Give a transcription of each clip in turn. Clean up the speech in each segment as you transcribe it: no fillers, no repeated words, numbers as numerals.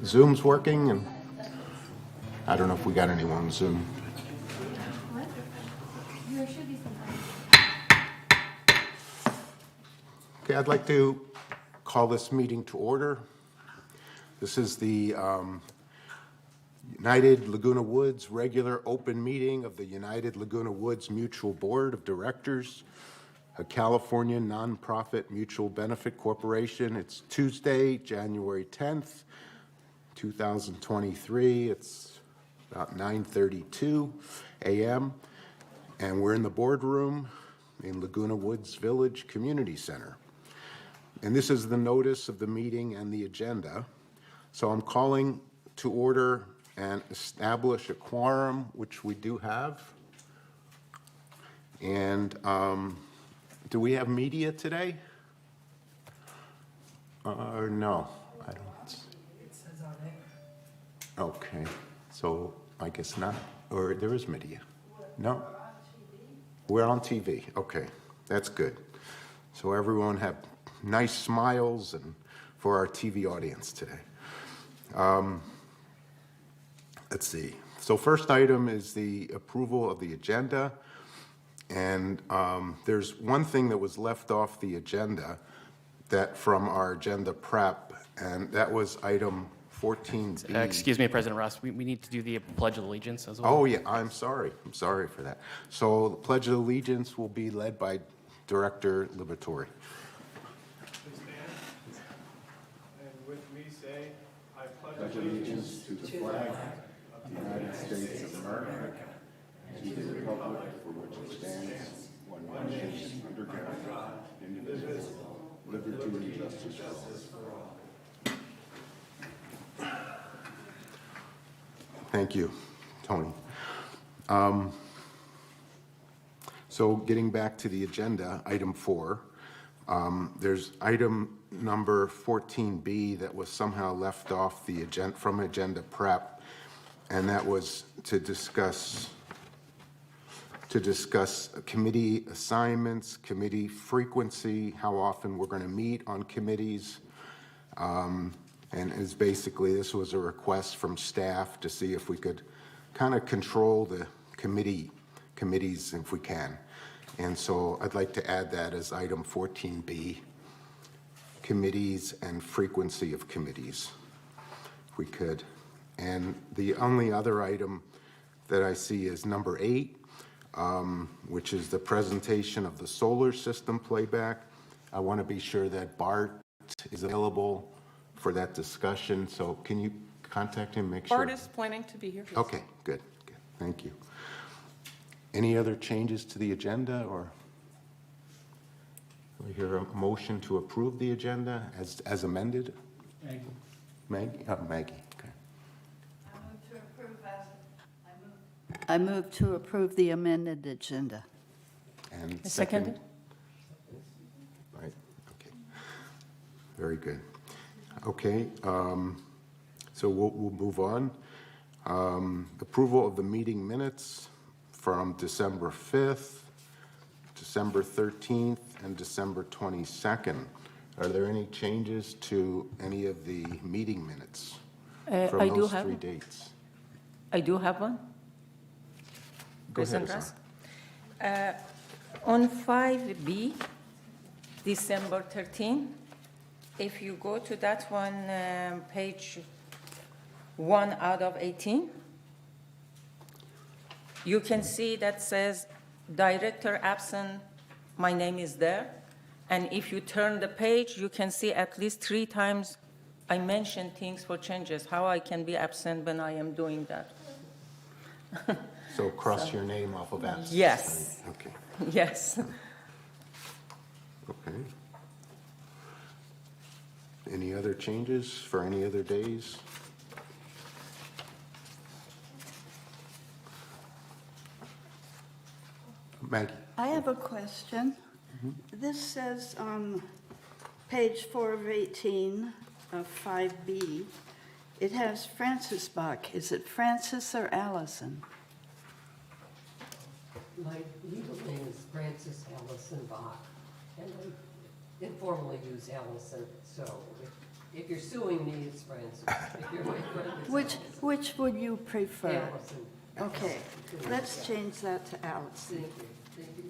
Zoom's working, and I don't know if we got anyone on Zoom. Okay, I'd like to call this meeting to order. This is the United Laguna Woods regular open meeting of the United Laguna Woods Mutual Board of Directors, a California nonprofit mutual benefit corporation. It's Tuesday, January 10th, 2023. It's about 9:32 a.m. and we're in the boardroom in Laguna Woods Village Community Center. And this is the notice of the meeting and the agenda. So I'm calling to order and establish a quorum, which we do have. And do we have media today? Or no? I don't. It says on it. Okay, so I guess not, or there is media? No? We're on TV, okay, that's good. So everyone have nice smiles and for our TV audience today. Let's see, so first item is the approval of the agenda. And there's one thing that was left off the agenda that from our agenda prep, and that was item 14B. Excuse me, President Ross, we need to do the Pledge of Allegiance as well. Oh, yeah, I'm sorry for that. So the Pledge of Allegiance will be led by Director Liberatore. Please stand. And with me say, I pledge allegiance to the flag of the United States of America, and to the republic for which it stands, one nation, under God, indivisible, liberty and justice for all. Thank you, Tony. So getting back to the agenda, item 4, there's item number 14B that was somehow left off the agenda from agenda prep, and that was to discuss committee assignments, committee frequency, how often we're going to meet on committees. And is basically, this was a request from staff to see if we could kind of control the committees if we can. And so I'd like to add that as item 14B, committees and frequency of committees, if we could. And the only other item that I see is number 8, which is the presentation of the solar system playback. I want to be sure that Bart is available for that discussion. So can you contact him, make sure? Bart is planning to be here. Yes. Okay, good, thank you. Any other changes to the agenda, or we hear a motion to approve the agenda as amended? Maggie, okay. I move to approve the amended agenda. And I second it. Right, okay. Very good. Okay, so we'll move on. Approval of the meeting minutes from December 5th, December 13th, and December 22nd. Are there any changes to any of the meeting minutes from I do those have 3 dates? I do have one. Go ahead, President Azar. Ross. On 5B, December 13, if you go to that one, page 1 out of 18. You can see that says director absent, my name is there. And if you turn the page, you can see at least 3 times I mentioned things for changes, how I can be absent when I am doing that. So cross your name off of absence. Yes. Okay, Yes. okay. Any other changes for any other days? Maggie? I have a question. This says on page 4 of 18 of 5B, it has Francis Bach. Is it Francis or Allison? My legal name is Frances Allison Bach, and I informally use Allison, so if you're suing me, it's Frances. If you're my friend, it's Which would you prefer? Allison. Okay, let's change that to Allison. Thank you, thank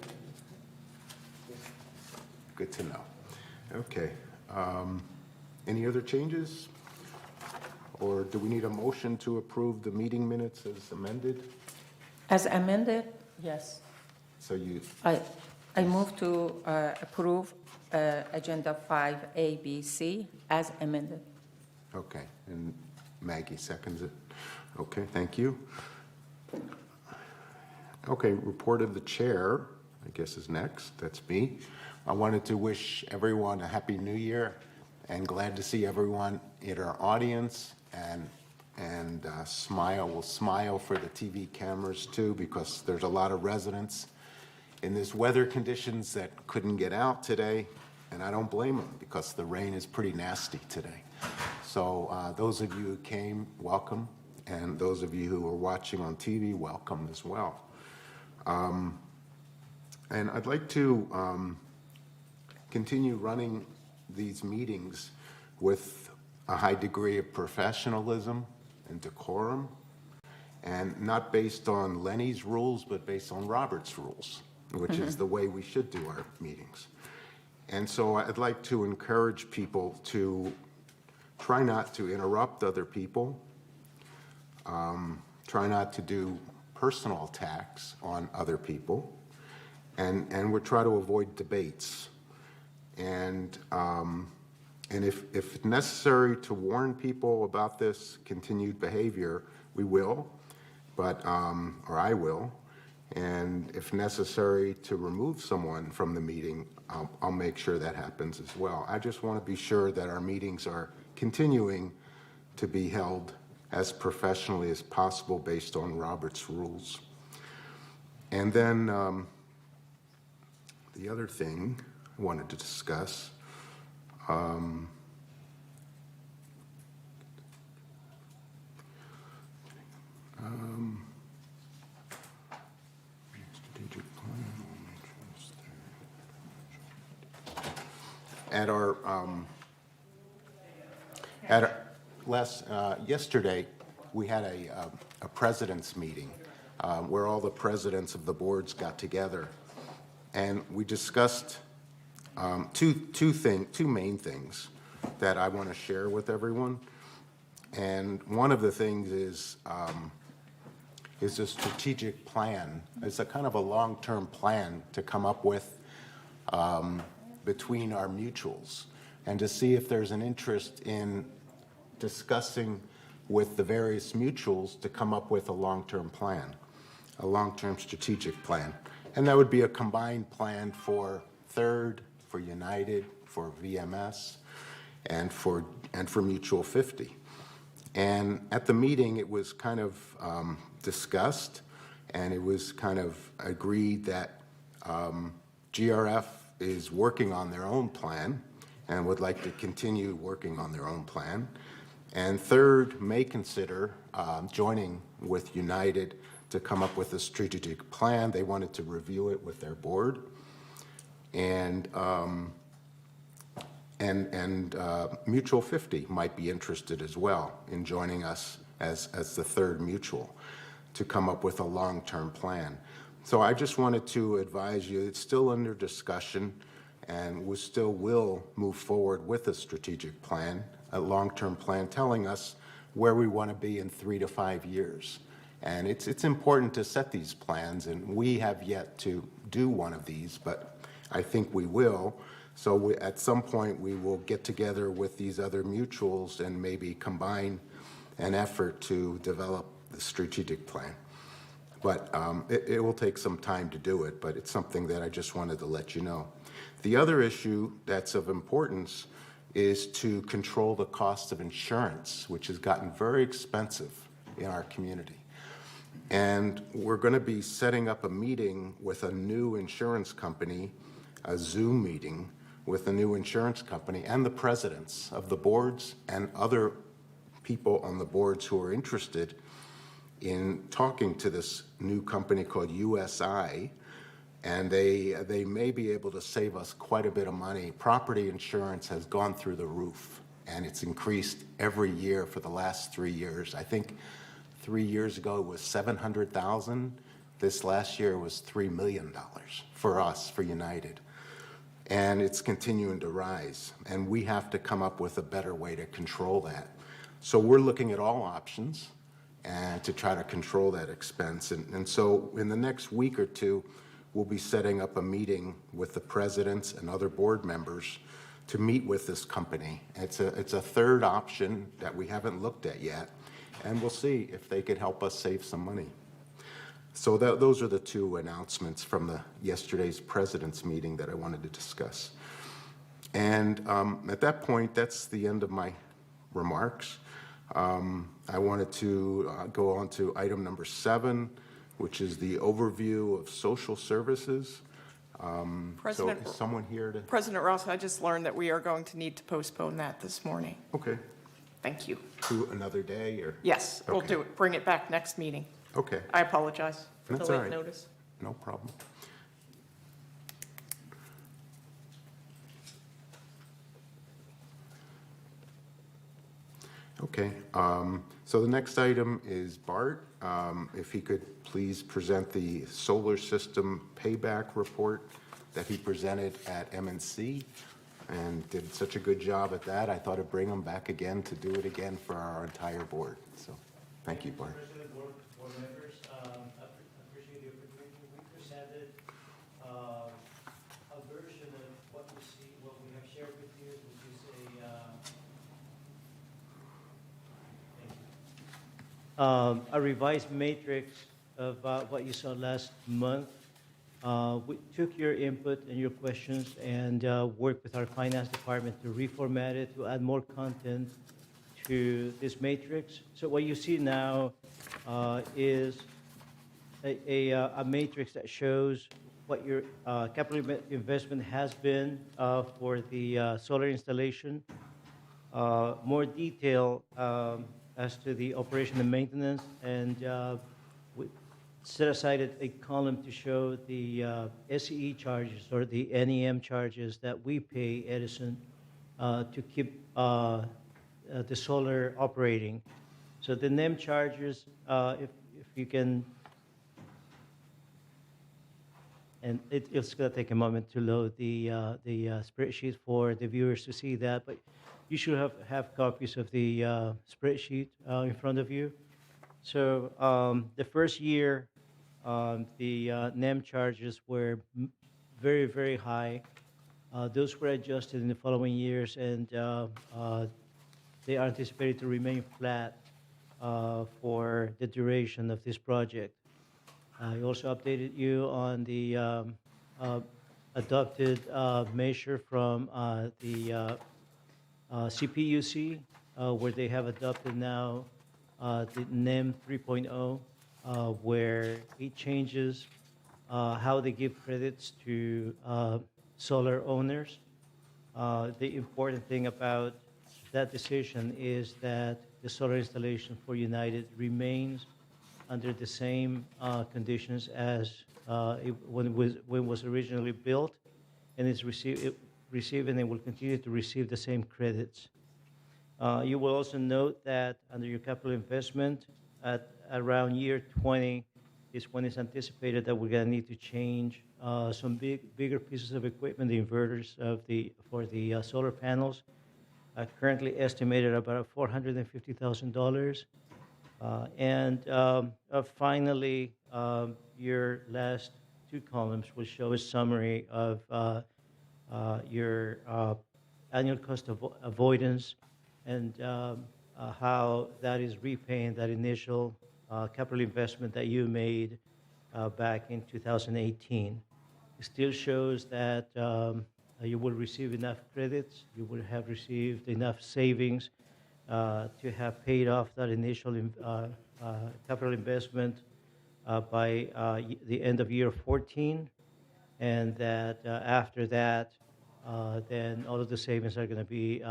you. Good to know. Okay. Any other changes? Or do we need a motion to approve the meeting minutes as amended? As amended, yes. So you, I move to approve Agenda 5A, B, C as amended. okay, and Maggie seconds it. Okay, thank you. Okay, report of the chair, I guess is next. That's me. I wanted to wish everyone a happy new year and glad to see everyone in our audience and smile. We'll smile for the TV cameras too, because there's a lot of residents in this weather conditions that couldn't get out today, and I don't blame them because the rain is pretty nasty today. So those of you who came, welcome, and those of you who are watching on TV, welcome as well. And I'd like to continue running these meetings with a high degree of professionalism and decorum, and not based on Lenny's rules, but based on Robert's rules, which is the way we should do our meetings. And so I'd like to encourage people to try not to interrupt other people, try not to do personal attacks on other people, and we try to avoid debates. And if necessary to warn people about this continued behavior, we will, but, or I will. And if necessary to remove someone from the meeting, I'll make sure that happens as well. I just want to be sure that our meetings are continuing to be held as professionally as possible based on Robert's rules. And then the other thing I wanted to discuss, strategic plan. At our yesterday, we had a president's meeting where all the presidents of the boards got together, and we discussed two main things that I want to share with everyone. And one of the things is a strategic plan. It's a kind of a long-term plan to come up with between our mutuals, and to see if there's an interest in discussing with the various mutuals to come up with a long-term plan, a long-term strategic plan. And that would be a combined plan for Third, for United, for VMS, and for Mutual 50. And at the meeting, it was kind of discussed, and it was kind of agreed that GRF is working on their own plan and would like to continue working on their own plan. And Third may consider joining with United to come up with a strategic plan. They wanted to review it with their board. And Mutual 50 might be interested as well in joining us as the third mutual to come up with a long-term plan. So I just wanted to advise you, it's still under discussion, and we still will move forward with a strategic plan, a long-term plan, telling us where we want to be in 3 to 5 years. And it's important to set these plans, and we have yet to do one of these, but I think we will. So at some point, we will get together with these other mutuals and maybe combine an effort to develop the strategic plan. But it will take some time to do it, but it's something that I just wanted to let you know. The other issue that's of importance is to control the cost of insurance, which has gotten very expensive in our community. And we're going to be setting up a meeting with a new insurance company, a Zoom meeting with a new insurance company and the presidents of the boards and other people on the boards who are interested in talking to this new company called USI, and they may be able to save us quite a bit of money. Property insurance has gone through the roof, and it's increased every year for the last 3 years. I think 3 years ago it was $700,000. This last year was $3 million for us, for United. And it's continuing to rise, and we have to come up with a better way to control that. So we're looking at all options and to try to control that expense. And so in the next week or two, we'll be setting up a meeting with the presidents and other board members to meet with this company. It's a third option that we haven't looked at yet, and we'll see if they could help us save some money. So those are the two announcements from yesterday's president's meeting that I wanted to discuss. And at that point, that's the end of my remarks. I wanted to go on to item number 7, which is the overview of social services. So President- is someone here to? President Ross, I just learned that we are going to need to postpone that this morning. Okay, Thank you. to another day or? Yes, we'll Okay. do it. Bring it back next meeting. Okay, I apologize for the That's all late right. notice. no problem. Okay, so the next item is Bart. If he could please present the solar system payback report that he presented at MNC and did such a good job at that. I thought I'd bring him back again to do it again for our entire board. So, thank you, Bart. President, board members, I appreciate the opportunity. We presented a version of what you see, what we have shared with you, which is a revised matrix of what you saw last month. We took your input and your questions and worked with our finance department to reformat it, to add more content to this matrix. So what you see now is a matrix that shows what your capital investment has been for the solar installation. More detail as to the operation and maintenance, and we set aside a column to show the SCE charges or the NEM charges that we pay Edison to keep the solar operating. So the NEM charges, if you can, and it's going to take a moment to load the spreadsheet for the viewers to see that, but you should have copies of the spreadsheet in front of you. So the first year, the NEM charges were very, very high. Those were adjusted in the following years, and they are anticipated to remain flat for the duration of this project. I also updated you on the adopted measure from the CPUC, where they have adopted now the NEM 3.0, where it changes how they give credits to solar owners. The important thing about that decision is that the solar installation for United remains under the same conditions as when it was originally built, and it's receiving and will continue to receive the same credits. You will also note that under your capital investment, at around year 20 is when it's anticipated that we're going to need to change some bigger pieces of equipment, the inverters for the solar panels. currently estimated about $450,000. Finally, your last two columns will show a summary of your annual cost avoidance and how that is repaying that initial capital investment that you made back in 2018. It still shows that you will receive enough credits, you will have received enough savings to have paid off that initial capital investment by the end of year 14, and that after that, then all of the savings are going to be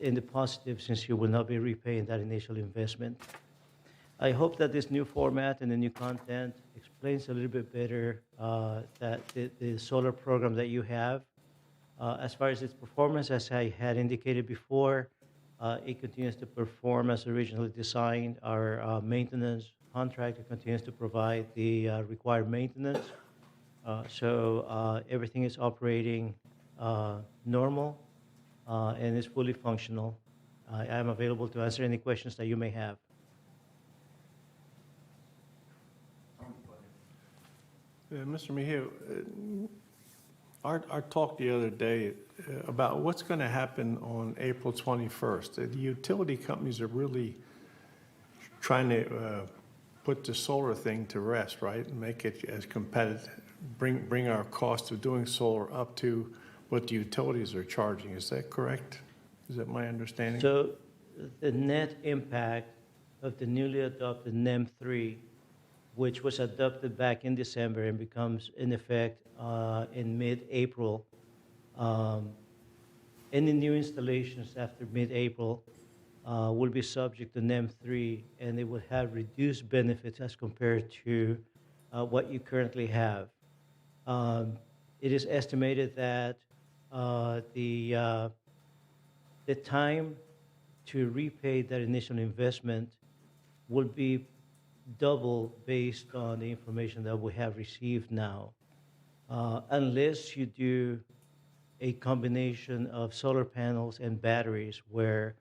in the positive, since you will not be repaying that initial investment. I hope that this new format and the new content explains a little bit better that the solar program that you have. As far as its performance, as I had indicated before, it continues to perform as originally designed. Our maintenance contractor continues to provide the required maintenance. So everything is operating normal and is fully functional. I am available to answer any questions that you may have. Mr. Mejia, our talk the other day about what's going to happen on April 21st. The utility companies are really trying to put the solar thing to rest, right? And make it as competitive, bring our cost of doing solar up to what the utilities are charging. Is that correct? Is that my understanding? So the net impact of the newly adopted NEM 3, which was adopted back in December and becomes in effect in mid-April, any new installations after mid-April will be subject to NEM 3, and it will have reduced benefits as compared to what you currently have. It is estimated that the time to repay that initial investment will be double based on the information that we have received now. Unless you do a combination of solar panels and batteries where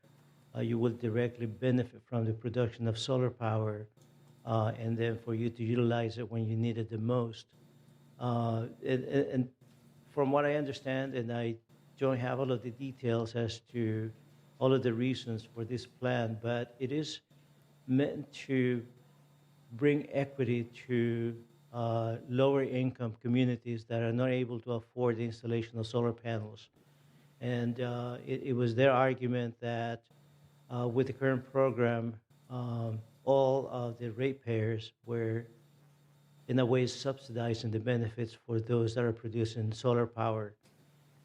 you will directly benefit from the production of solar power and then for you to utilize it when you need it the most. And from what I understand, and I don't have all of the details as to all of the reasons for this plan, but it is meant to bring equity to lower income communities that are not able to afford the installation of solar panels. And it was their argument that with the current program, all of the ratepayers were in a way subsidizing the benefits for those that are producing solar power.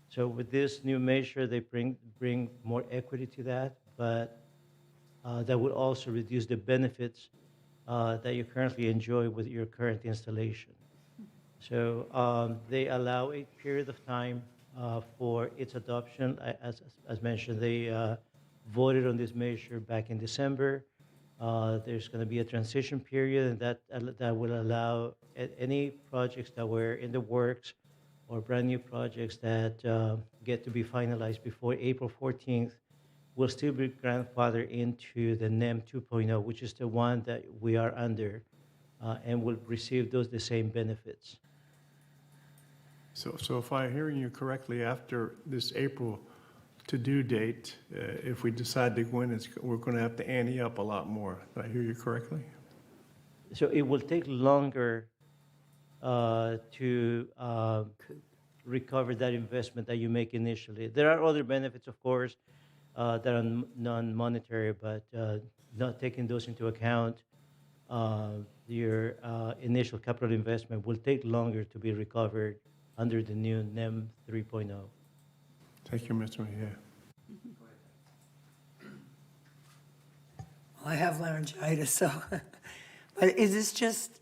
So with this new measure, they bring more equity to that, but that would also reduce the benefits that you currently enjoy with your current installation. So they allow a period of time for its adoption. As mentioned, they voted on this measure back in December. There's going to be a transition period, and that will allow any projects that were in the works or brand new projects that get to be finalized before April 14th will still be grandfathered into the NEM 2.0, which is the one that we are under, and will receive the same benefits. So if I'm hearing you correctly, after this April to-do date, if we decide to go in, we're going to have to ante up a lot more. Did I hear you correctly? So it will take longer to recover that investment that you make initially. There are other benefits, of course, that are non-monetary, but not taking those into account, your initial capital investment will take longer to be recovered under the new NEM 3.0. Thank you, Mr. Mejia. I have laryngitis, so. But is this just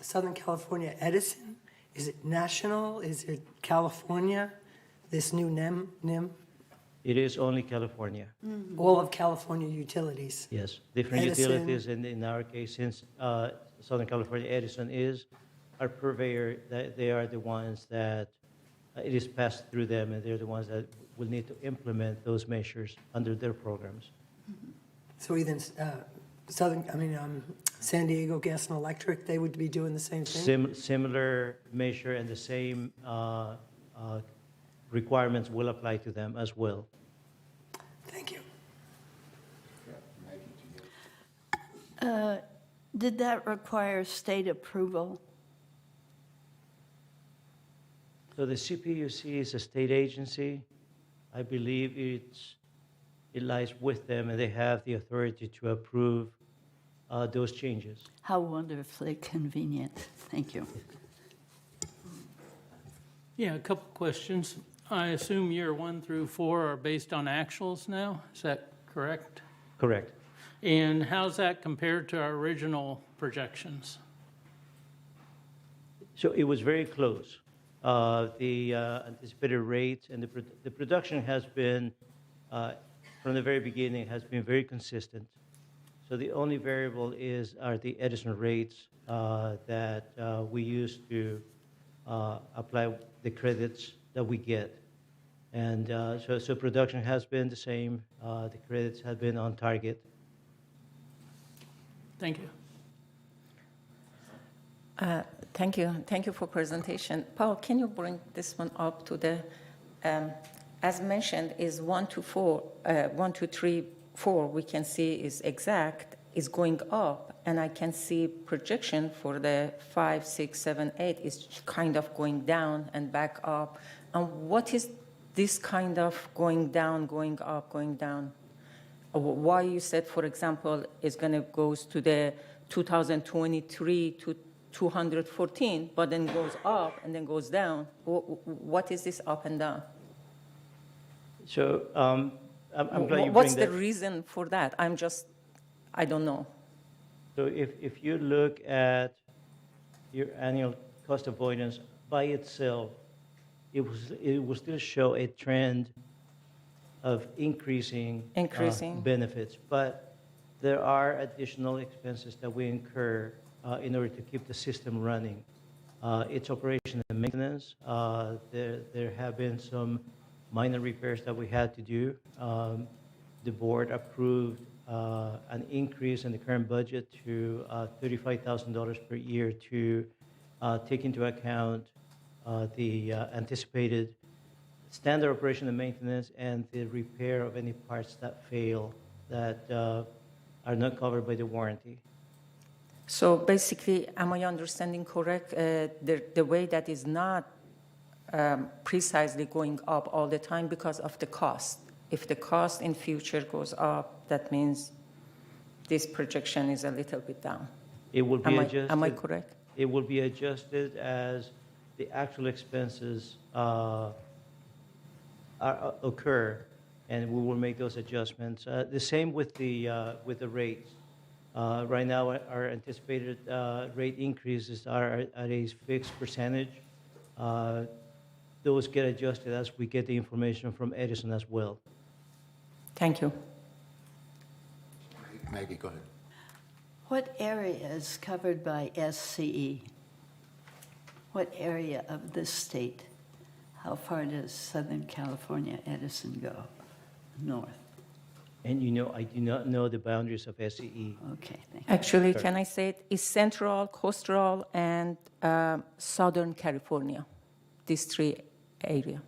Southern California Edison? Is it national? Is it California? This new NEM? It is only California. All of California utilities? Yes, different Edison. utilities, and in our case, since Southern California Edison is our purveyor, they are the ones that it is passed through them, and they're the ones that will need to implement those measures under their programs. So even San Diego Gas and Electric, they would be doing the same thing? Similar measure and the same requirements will apply to them as well. Thank you. Did that require state approval? So the CPUC is a state agency. I believe it lies with them, and they have the authority to approve those changes. How wonderfully convenient. Thank you. Yeah, a couple questions. I assume year 1 through 4 are based on actuals now, is that correct? Correct. And how's that compared to our original projections? So it was very close. The anticipated rates and the production has been, from the very beginning, has been very consistent. So the only variable are the Edison rates that we use to apply the credits that we get. And so production has been the same. The credits have been on target. Thank you. Thank you. Thank you for presentation. Paul, can you bring this one up to the, as mentioned, is 1 to 4, 1, 2, 3, 4, we can see is exact, is going up, and I can see projection for the 5, 6, 7, 8 is kind of going down and back up. And what is this kind of going down, going up, going down? Why you said, for example, is going to goes to the 2023 to 214, but then goes up and then goes down. What is this up and down? So I'm glad you What's bring the that. reason for that? I don't know. So if you look at your annual cost avoidance by itself, it will still show a trend of increasing benefits. But there are additional expenses that we incur in order to keep the system running. It's operation and maintenance. There have been some minor repairs that we had to do. The board approved an increase in the current budget to $35,000 per year to take into account the anticipated standard operation and maintenance and the repair of any parts that fail that are not covered by the warranty. So basically, am I understanding correct? The way that is not precisely going up all the time because of the cost. If the cost in future goes up, that means this projection is a little bit down. It will be adjusted. Am I correct? It will be adjusted as the actual expenses occur, and we will make those adjustments. The same with the rates. Right now, our anticipated rate increases are at a fixed percentage. Those get adjusted as we get the information from Edison as well. Thank you. Maggie, go ahead. What area is covered by SCE? What area of this state? How far does Southern California Edison go? North. And I do not know the boundaries of SCE. Okay, thank you. Actually, can I say it is Central, Coastal, and Southern California, these three areas.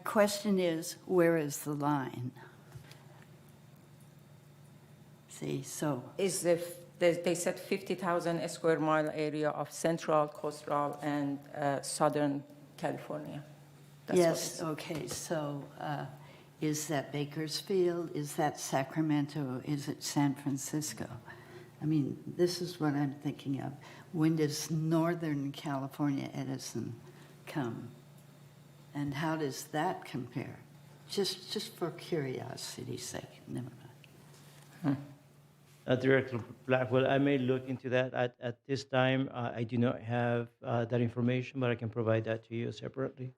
Question is, where is the line? See, so Is they said 50,000 square mile area of Central, Coastal, and Southern California. That's what yes, okay, so is that Bakersfield? Is that Sacramento? Is it San Francisco? I mean, this is what I'm thinking of. When does Northern California Edison come? And how does that compare? Just for curiosity's sake, never mind. Director Blackwell, I may look into that. At this time, I do not have that information, but I can provide that to you separately.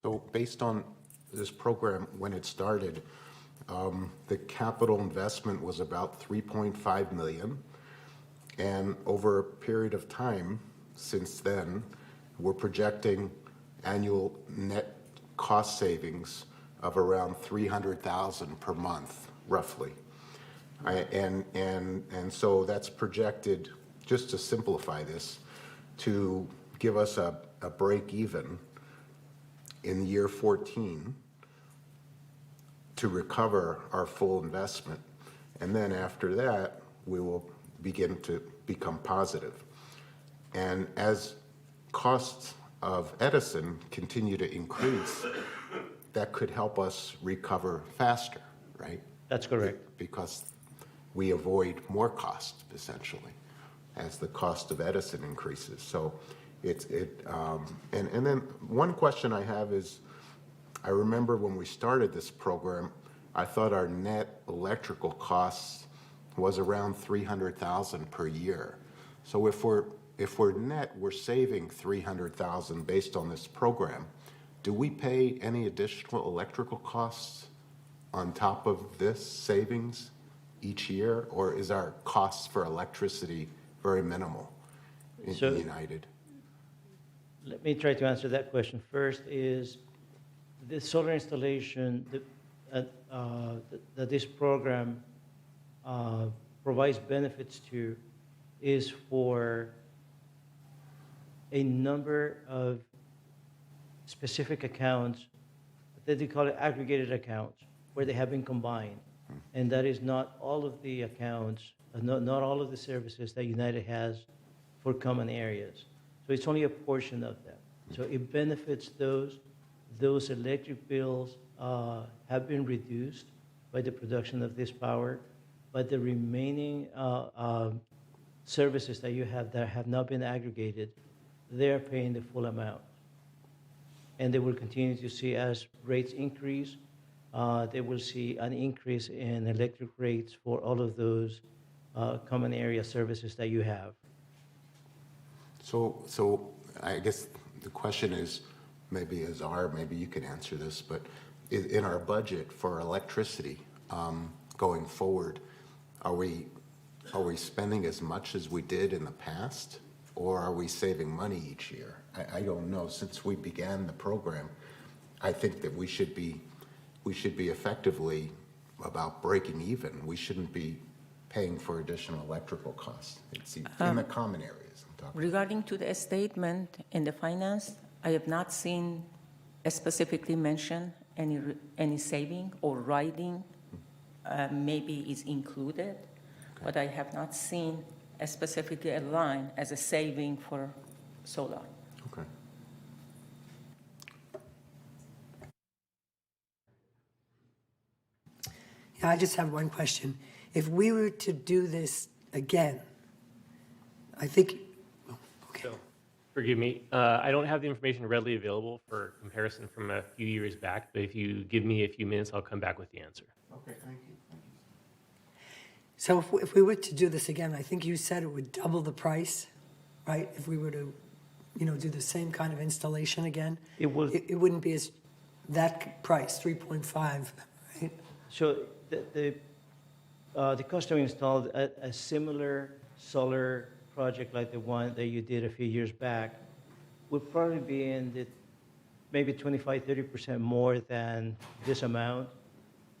So based on this program, when it started, the capital investment was about $3.5 million. And over a period of time since then, we're projecting annual net cost savings of around $300,000 per month, roughly. And so that's projected, just to simplify this, to give us a break even in year 14 to recover our full investment. And then after that, we will begin to become positive. And as costs of Edison continue to increase, that could help us recover faster, right? That's correct. Because we avoid more costs, essentially, as the cost of Edison increases. So and then one question I have is, I remember when we started this program, I thought our net electrical costs was around $300,000 per year. So if we're net, we're saving $300,000 based on this program. Do we pay any additional electrical costs on top of this savings each year, or is our costs for electricity very minimal in So- United? Let me try to answer that question. First is the solar installation that this program provides benefits to is for a number of specific accounts that they call it aggregated accounts, where they have been combined. And that is not all of the accounts, not all of the services that United has for common areas. So it's only a portion of them. So it benefits those. Those electric bills have been reduced by the production of this power, but the remaining services that you have that have not been aggregated, they're paying the full amount. And they will continue to see as rates increase, they will see an increase in electric rates for all of those common area services that you have. So I guess the question is, maybe Azar, maybe you can answer this, but in our budget for electricity going forward, are we spending as much as we did in the past, or are we saving money each year? I don't know. Since we began the program, I think that we should be effectively about breaking even. We shouldn't be paying for additional electrical costs. It's in the common areas I'm talking. Regarding to the statement in the finance, I have not seen specifically mention any saving or writing maybe is included, but I have not seen specifically a line as a saving for solar. Okay. Yeah, I just have one question. If we were to do this again, I think, okay. So, forgive me, I don't have the information readily available for comparison from a few years back, but if you give me a few minutes, I'll come back with the answer. Okay, thank you. So if we were to do this again, I think you said it would double the price, right? If we were to, do the same kind of installation again? It will. It wouldn't be that price, 3.5, right? So the customer installed a similar solar project like the one that you did a few years back would probably be in the maybe 25-30% more than this amount,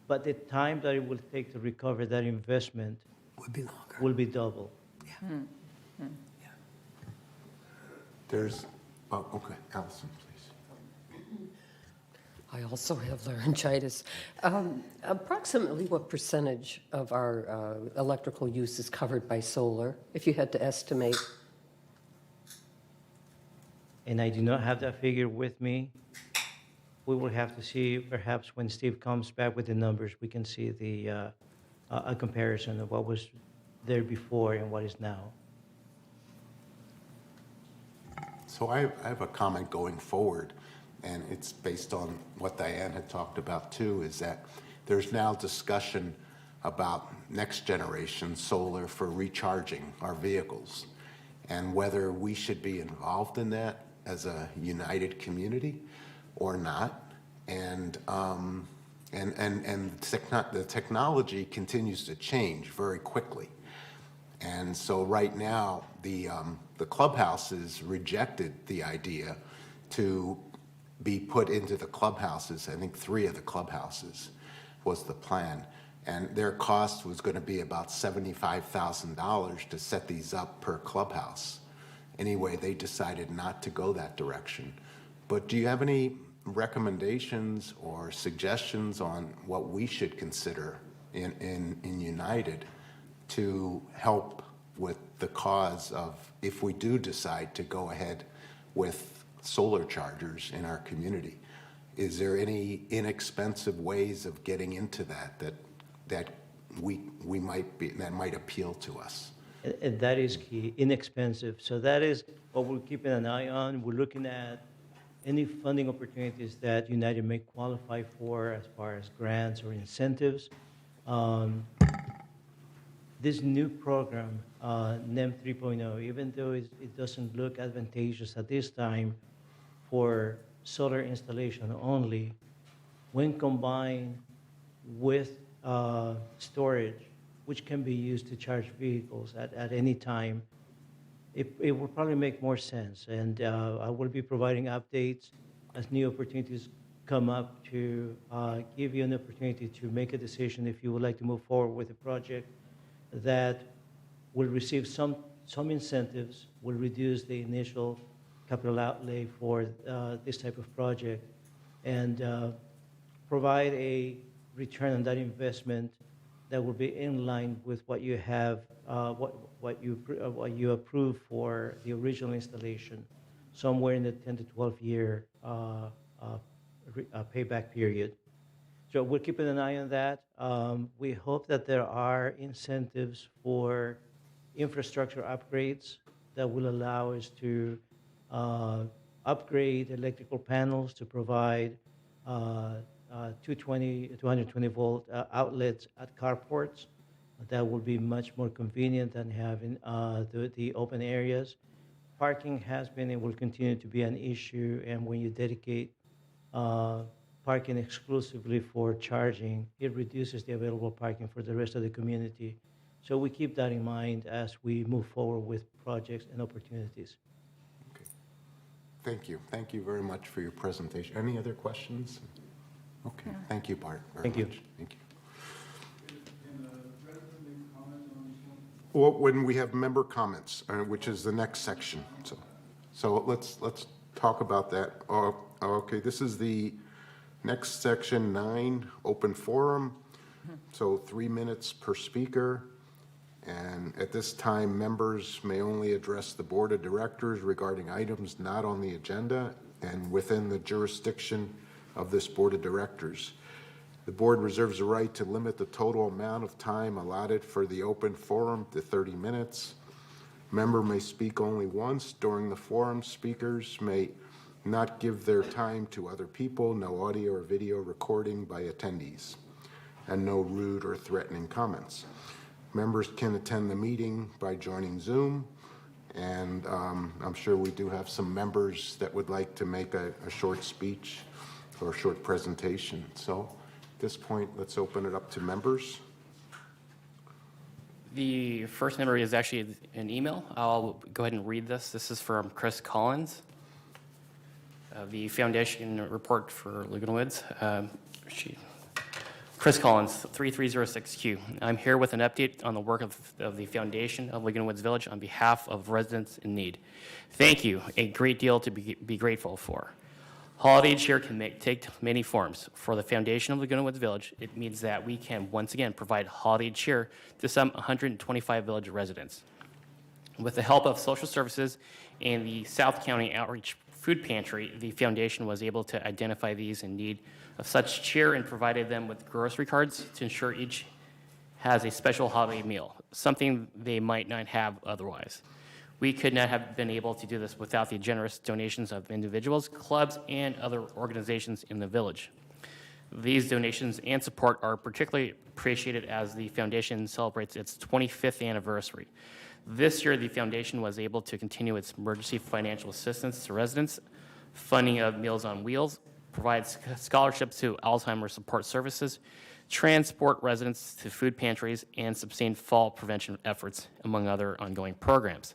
but the time that it will take to recover that investment Would be longer. will be double. There's, okay, Allison, please. I also have laryngitis. Approximately what percentage of our electrical use is covered by solar, if you had to estimate? And I do not have that figure with me. We will have to see, perhaps when Steve comes back with the numbers, we can see a comparison of what was there before and what is now. So I have a comment going forward, and it's based on what Diane had talked about too, is that there's now discussion about next generation solar for recharging our vehicles, and whether we should be involved in that as a united community or not. And the technology continues to change very quickly. And so right now, the clubhouses rejected the idea to be put into the clubhouses. I think 3 of the clubhouses was the plan. And their cost was going to be about $75,000 to set these up per clubhouse. Anyway, they decided not to go that direction. But do you have any recommendations or suggestions on what we should consider in United to help with the cause of, if we do decide to go ahead with solar chargers in our community? Is there any inexpensive ways of getting into that we might be, that might appeal to us? And that is key, inexpensive. So that is what we're keeping an eye on. We're looking at any funding opportunities that United may qualify for as far as grants or incentives. This new program, NEM 3.0, even though it doesn't look advantageous at this time for solar installation only, when combined with storage, which can be used to charge vehicles at any time, it will probably make more sense. And I will be providing updates as new opportunities come up to give you an opportunity to make a decision if you would like to move forward with a project that will receive some incentives, will reduce the initial capital outlay for this type of project, and provide a return on that investment that will be in line with what you have, what you approved for the original installation, somewhere in the 10 to 12 year payback period. So we're keeping an eye on that. We hope that there are incentives for infrastructure upgrades that will allow us to upgrade electrical panels to provide 220 volt outlets at carports. That will be much more convenient than having the open areas. Parking has been and will continue to be an issue, and when you dedicate parking exclusively for charging, it reduces the available parking for the rest of the community. So we keep that in mind as we move forward with projects and opportunities. Okay. Thank you. Thank you very much for your presentation. Any other questions? Okay. Thank you, Bart. Thank you. Thank you. Well, when we have member comments, which is the next section. So let's talk about that. Okay, this is the next section 9, open forum. So 3 minutes per speaker. And at this time, members may only address the board of directors regarding items not on the agenda and within the jurisdiction of this board of directors. The board reserves the right to limit the total amount of time allotted for the open forum to 30 minutes. Member may speak only once during the forum. Speakers may not give their time to other people, no audio or video recording by attendees, and no rude or threatening comments. Members can attend the meeting by joining Zoom, and I'm sure we do have some members that would like to make a short speech or a short presentation. So at this point, let's open it up to members. The first member is actually an email. I'll go ahead and read this. This is from Chris Collins, the foundation report for Laguna Woods. Chris Collins, 3306Q. I'm here with an update on the work of the foundation of Laguna Woods Village on behalf of residents in need. Thank you, a great deal to be grateful for. Holiday cheer can take many forms. For the foundation of Laguna Woods Village, it means that we can once again provide holiday cheer to some 125 village residents. With the help of social services and the South County Outreach Food Pantry, the foundation was able to identify these in need of such cheer and provided them with grocery cards to ensure each has a special holiday meal, something they might not have otherwise. We could not have been able to do this without the generous donations of individuals, clubs, and other organizations in the village. These donations and support are particularly appreciated as the foundation celebrates its 25th anniversary. This year, the foundation was able to continue its emergency financial assistance to residents, funding of Meals on Wheels, provides scholarships to Alzheimer's support services, transport residents to food pantries, and sustain fall prevention efforts, among other ongoing programs.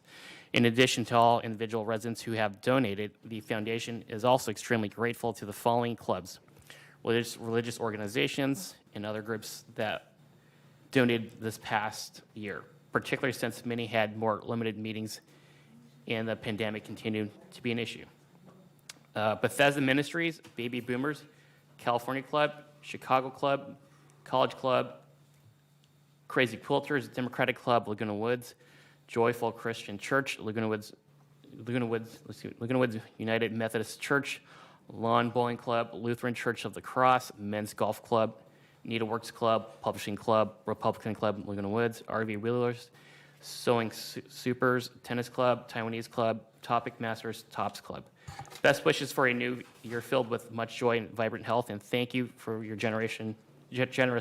In addition to all individual residents who have donated, the foundation is also extremely grateful to the following clubs, religious organizations, and other groups that donated this past year, particularly since many had more limited meetings and the pandemic continued to be an issue. Bethesda Ministries, Baby Boomers, California Club, Chicago Club, College Club, Crazy Quilters, Democratic Club, Laguna Woods, Joyful Christian Church, Laguna Woods United Methodist Church, Lawn Bowling Club, Lutheran Church of the Cross, Men's Golf Club, Needleworks Club, Publishing Club, Republican Club, Laguna Woods, RV Wheelers, Sewing Supers, Tennis Club, Taiwanese Club, Topic Masters, Tops Club. Best wishes for a new year filled with much joy and vibrant health, and thank you for your generous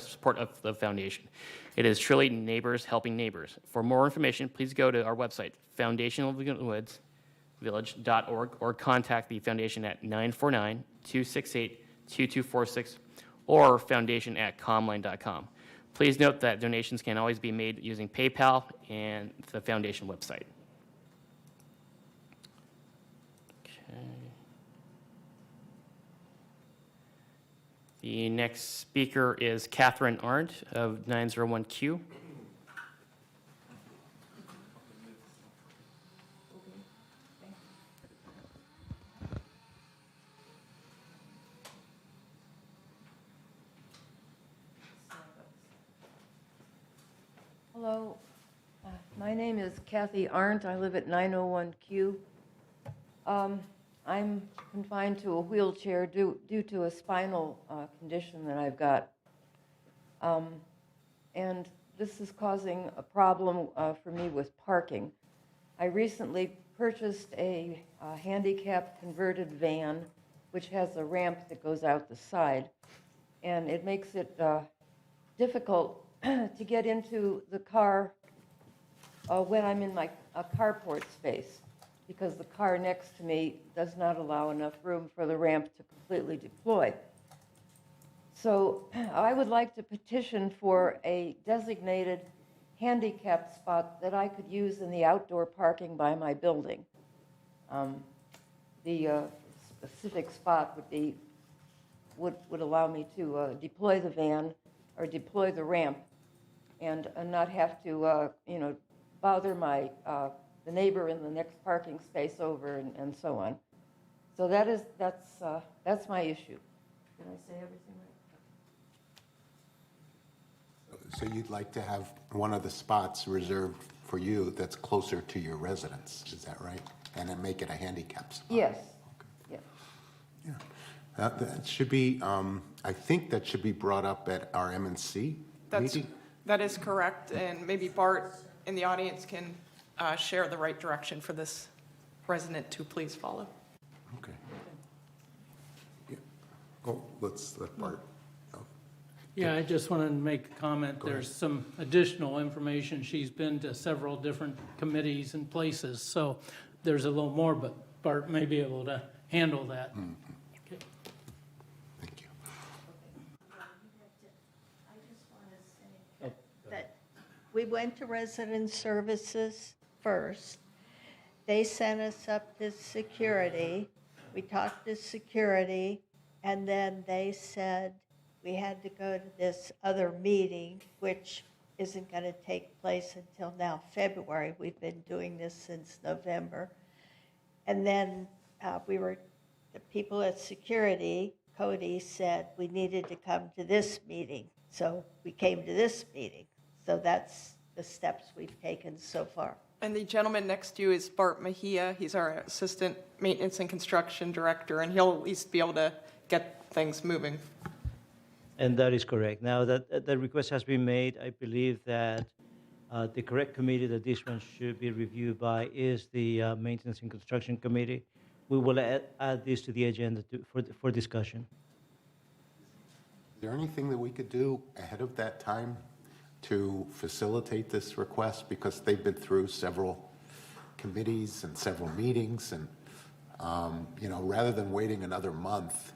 support of the foundation. It is truly neighbors helping neighbors. For more information, please go to our website, foundationoflaguna-woods-village.org, or contact the foundation at 949-268-2246 or foundation@comline.com. Please note that donations can always be made using PayPal and the foundation website. The next speaker is Catherine Arndt of 901Q. Hello, my name is Kathy Arndt. I live at 901Q. I'm confined to a wheelchair due to a spinal condition that I've got. And this is causing a problem for me with parking. I recently purchased a handicap converted van, which has a ramp that goes out the side. And it makes it difficult to get into the car when I'm in my carport space, because the car next to me does not allow enough room for the ramp to completely deploy. So I would like to petition for a designated handicap spot that I could use in the outdoor parking by my building. The specific spot would allow me to deploy the van or deploy the ramp and not have to bother the neighbor in the next parking space over and so on. So that's my issue. Did I say everything right? So you'd like to have one of the spots reserved for you that's closer to your residence, is that right? And then make it a handicap spot? Yes. Yeah. Yeah. That should be, I think that should be brought up at our M&C meeting? That is correct, and maybe Bart in the audience can share the right direction for this resident to please follow. Okay. Yeah. Oh, let's let Bart. Yeah, I just wanted to make a comment. There's some additional information. She's been to several different committees and places, so there's a little more, but Bart may be able to handle that. Okay. Thank you. I just want to say that we went to resident services first. They sent us up to security. We talked to security, and then they said we had to go to this other meeting, which isn't going to take place until now, February. We've been doing this since November. And then the people at security, Cody, said we needed to come to this meeting. So we came to this meeting. So that's the steps we've taken so far. And the gentleman next to you is Bart Mejia. He's our Assistant Maintenance and Construction Director, and he'll at least be able to get things moving. And that is correct. Now that the request has been made, I believe that the correct committee that this one should be reviewed by is the Maintenance and Construction Committee. We will add this to the agenda for discussion. Is there anything that we could do ahead of that time to facilitate this request? Because they've been through several committees and several meetings, and rather than waiting another month,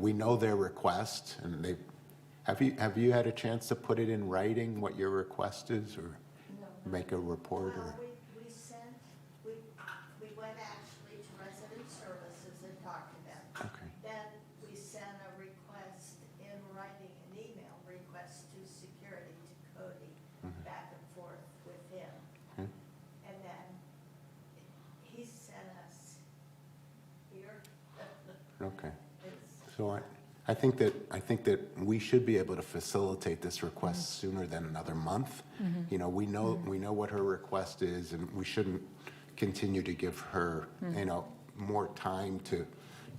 we know their request, and Have you had a chance to put it in writing, what your request is, or make a report, or? We sent, we went actually to resident services and talked to them. Okay. Then we sent a request in writing, an email request to security, to Cody, back and forth with him. Hmm. And then he sent us here. Okay. It's- So I think that we should be able to facilitate this request sooner than another month. You know, we know what her request is, and we shouldn't continue to give her, you know, more time to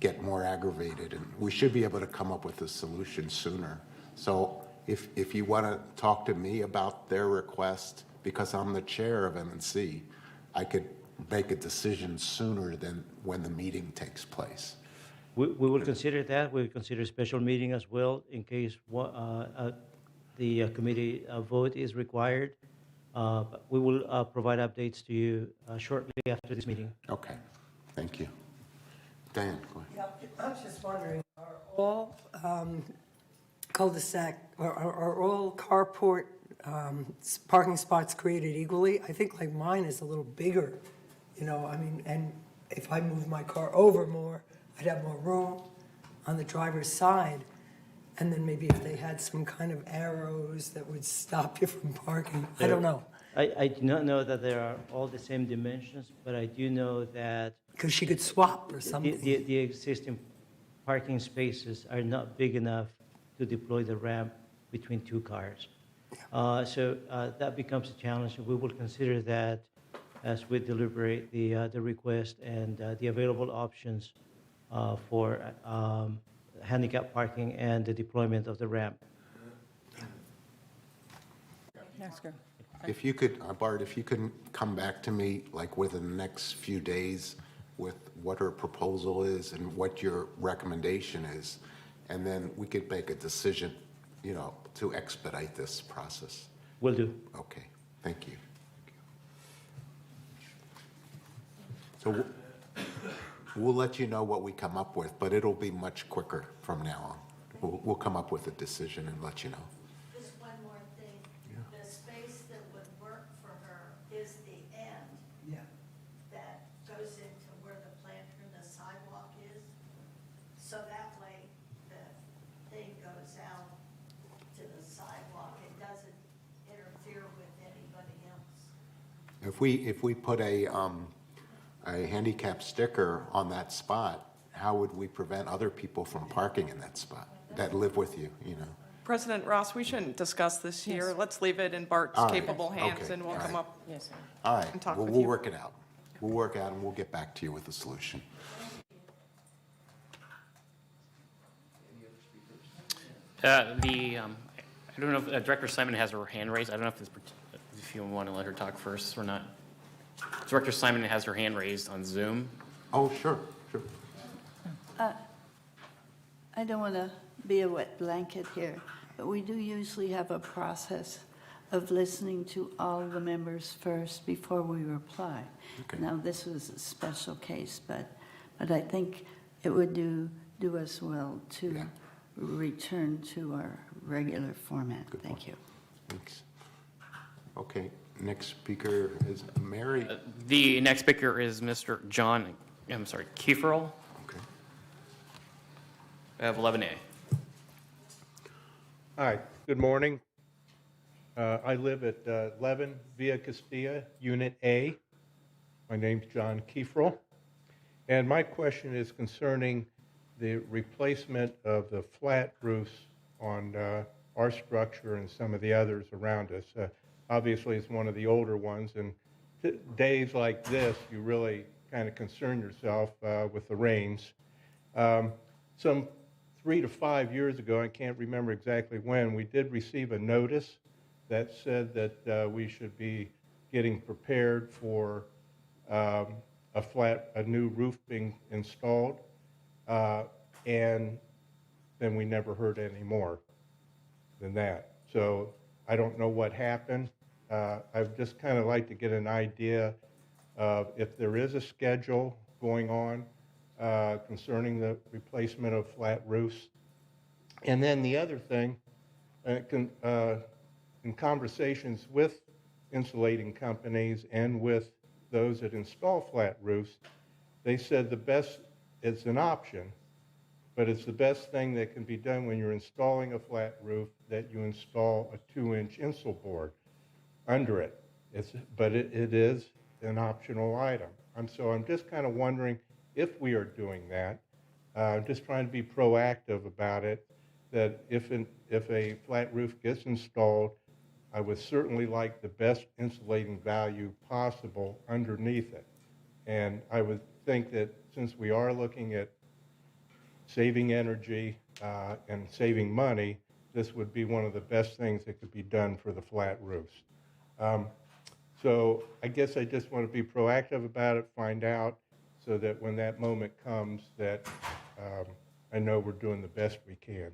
get more aggravated, and we should be able to come up with a solution sooner. So if you want to talk to me about their request, because I'm the chair of M&C, I could make a decision sooner than when the meeting takes place. We will consider that. We'll consider a special meeting as well in case the committee vote is required. But we will provide updates to you shortly after this meeting. Okay, thank you. Diane, go ahead. Yeah, I was just wondering, are all cul-de-sac, are all carport parking spots created equally? I think like mine is a little bigger, you know, I mean, and if I move my car over more, I'd have more room on the driver's side. And then maybe if they had some kind of arrows that would stop you from parking, I don't know. I do not know that they are all the same dimensions, but I do know that Because she could swap or something. the existing parking spaces are not big enough to deploy the ramp between two cars. So that becomes a challenge, and we will consider that as we deliberate the request and the available options for handicap parking and the deployment of the ramp. That's good. If you could, Bart, if you could come back to me like within the next few days with what her proposal is and what your recommendation is, and then we could make a decision, you know, to expedite this process. Will do. Okay, thank you. So we'll let you know what we come up with, but it'll be much quicker from now on. We'll come up with a decision and let you know. Just one more thing. The space that would work for her is the end Yeah. that goes into where the planter and the sidewalk is. So that way, the thing goes out to the sidewalk. It doesn't interfere with anybody else. If we put a handicap sticker on that spot, how would we prevent other people from parking in that spot that live with you, you know? President Ross, we shouldn't discuss this here. Yes. Let's leave it in Bart's All right. capable hands, Okay. and we'll All come right. up. Yes, sir. All right, And talk well, with we'll you. work it out. We'll work out and we'll get back to you with a solution. I don't know if Director Simon has her hand raised. I don't know if you want to let her talk first or not. Director Simon has her hand raised on Zoom. Oh, sure, sure. I don't want to be a wet blanket here, but we do usually have a process of listening to all the members first before we reply. Okay. Now, this was a special case, but I think it would do us well to Yeah. return to our regular format. Good Thank point. you. Thanks. Okay, next speaker is Mary. The next speaker is Mr. John, I'm sorry, Kieferl. Okay. I have 11A. Hi, good morning. I live at 11 Via Castilla, Unit A. My name's John Kieferl. And my question is concerning the replacement of the flat roofs on our structure and some of the others around us. Obviously, it's one of the older ones, and days like this, you really kind of concern yourself with the rains. Some 3 to 5 years ago, I can't remember exactly when, we did receive a notice that said that we should be getting prepared for a new roof being installed, and then we never heard any more than that. So I don't know what happened. I'd just kind of like to get an idea of if there is a schedule going on concerning the replacement of flat roofs. And then the other thing, in conversations with insulating companies and with those that install flat roofs, they said the best, it's an option, but it's the best thing that can be done when you're installing a flat roof, that you install a 2-inch insul board under it. But it is an optional item. So I'm just kind of wondering if we are doing that. I'm just trying to be proactive about it, that if a flat roof gets installed, I would certainly like the best insulating value possible underneath it. And I would think that since we are looking at saving energy and saving money, this would be one of the best things that could be done for the flat roofs. So I guess I just want to be proactive about it, find out, so that when that moment comes, that I know we're doing the best we can.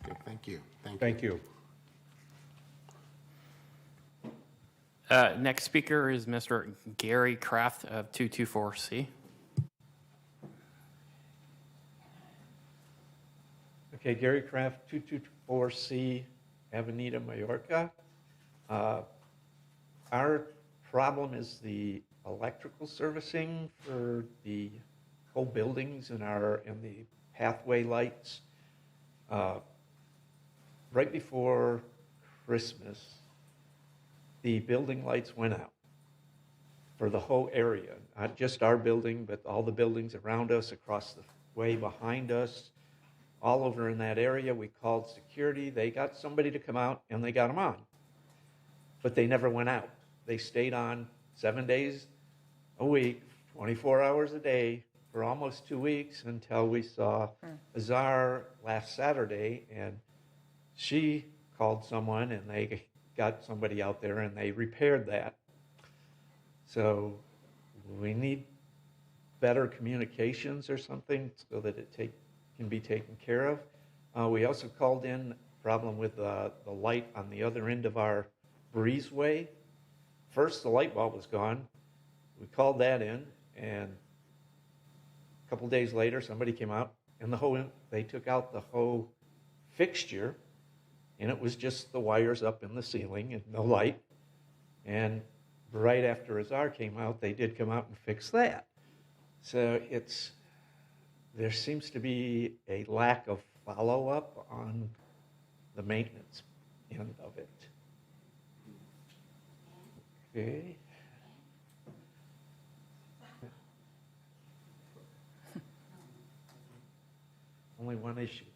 Okay, thank you. Thank you. Next speaker is Mr. Gary Kraft of 224C. Okay, Gary Kraft, 224C, Avenida Mallorca. Our problem is the electrical servicing for the whole buildings and the pathway lights. Right before Christmas, the building lights went out for the whole area, not just our building, but all the buildings around us, across the way behind us, all over in that area. We called security. They got somebody to come out, and they got them on. But they never went out. They stayed on 7 days a week, 24 hours a day, for almost 2 weeks, until we saw Azar last Saturday, and she called someone, and they got somebody out there, and they repaired that. So we need better communications or something so that it can be taken care of. We also called in a problem with the light on the other end of our breezeway. First, the light bulb was gone. We called that in, and a couple days later, somebody came out, and they took out the whole fixture, and it was just the wires up in the ceiling and no light. And right after Azar came out, they did come out and fix that. So there seems to be a lack of follow-up on the maintenance end of it. Okay. Only one issue.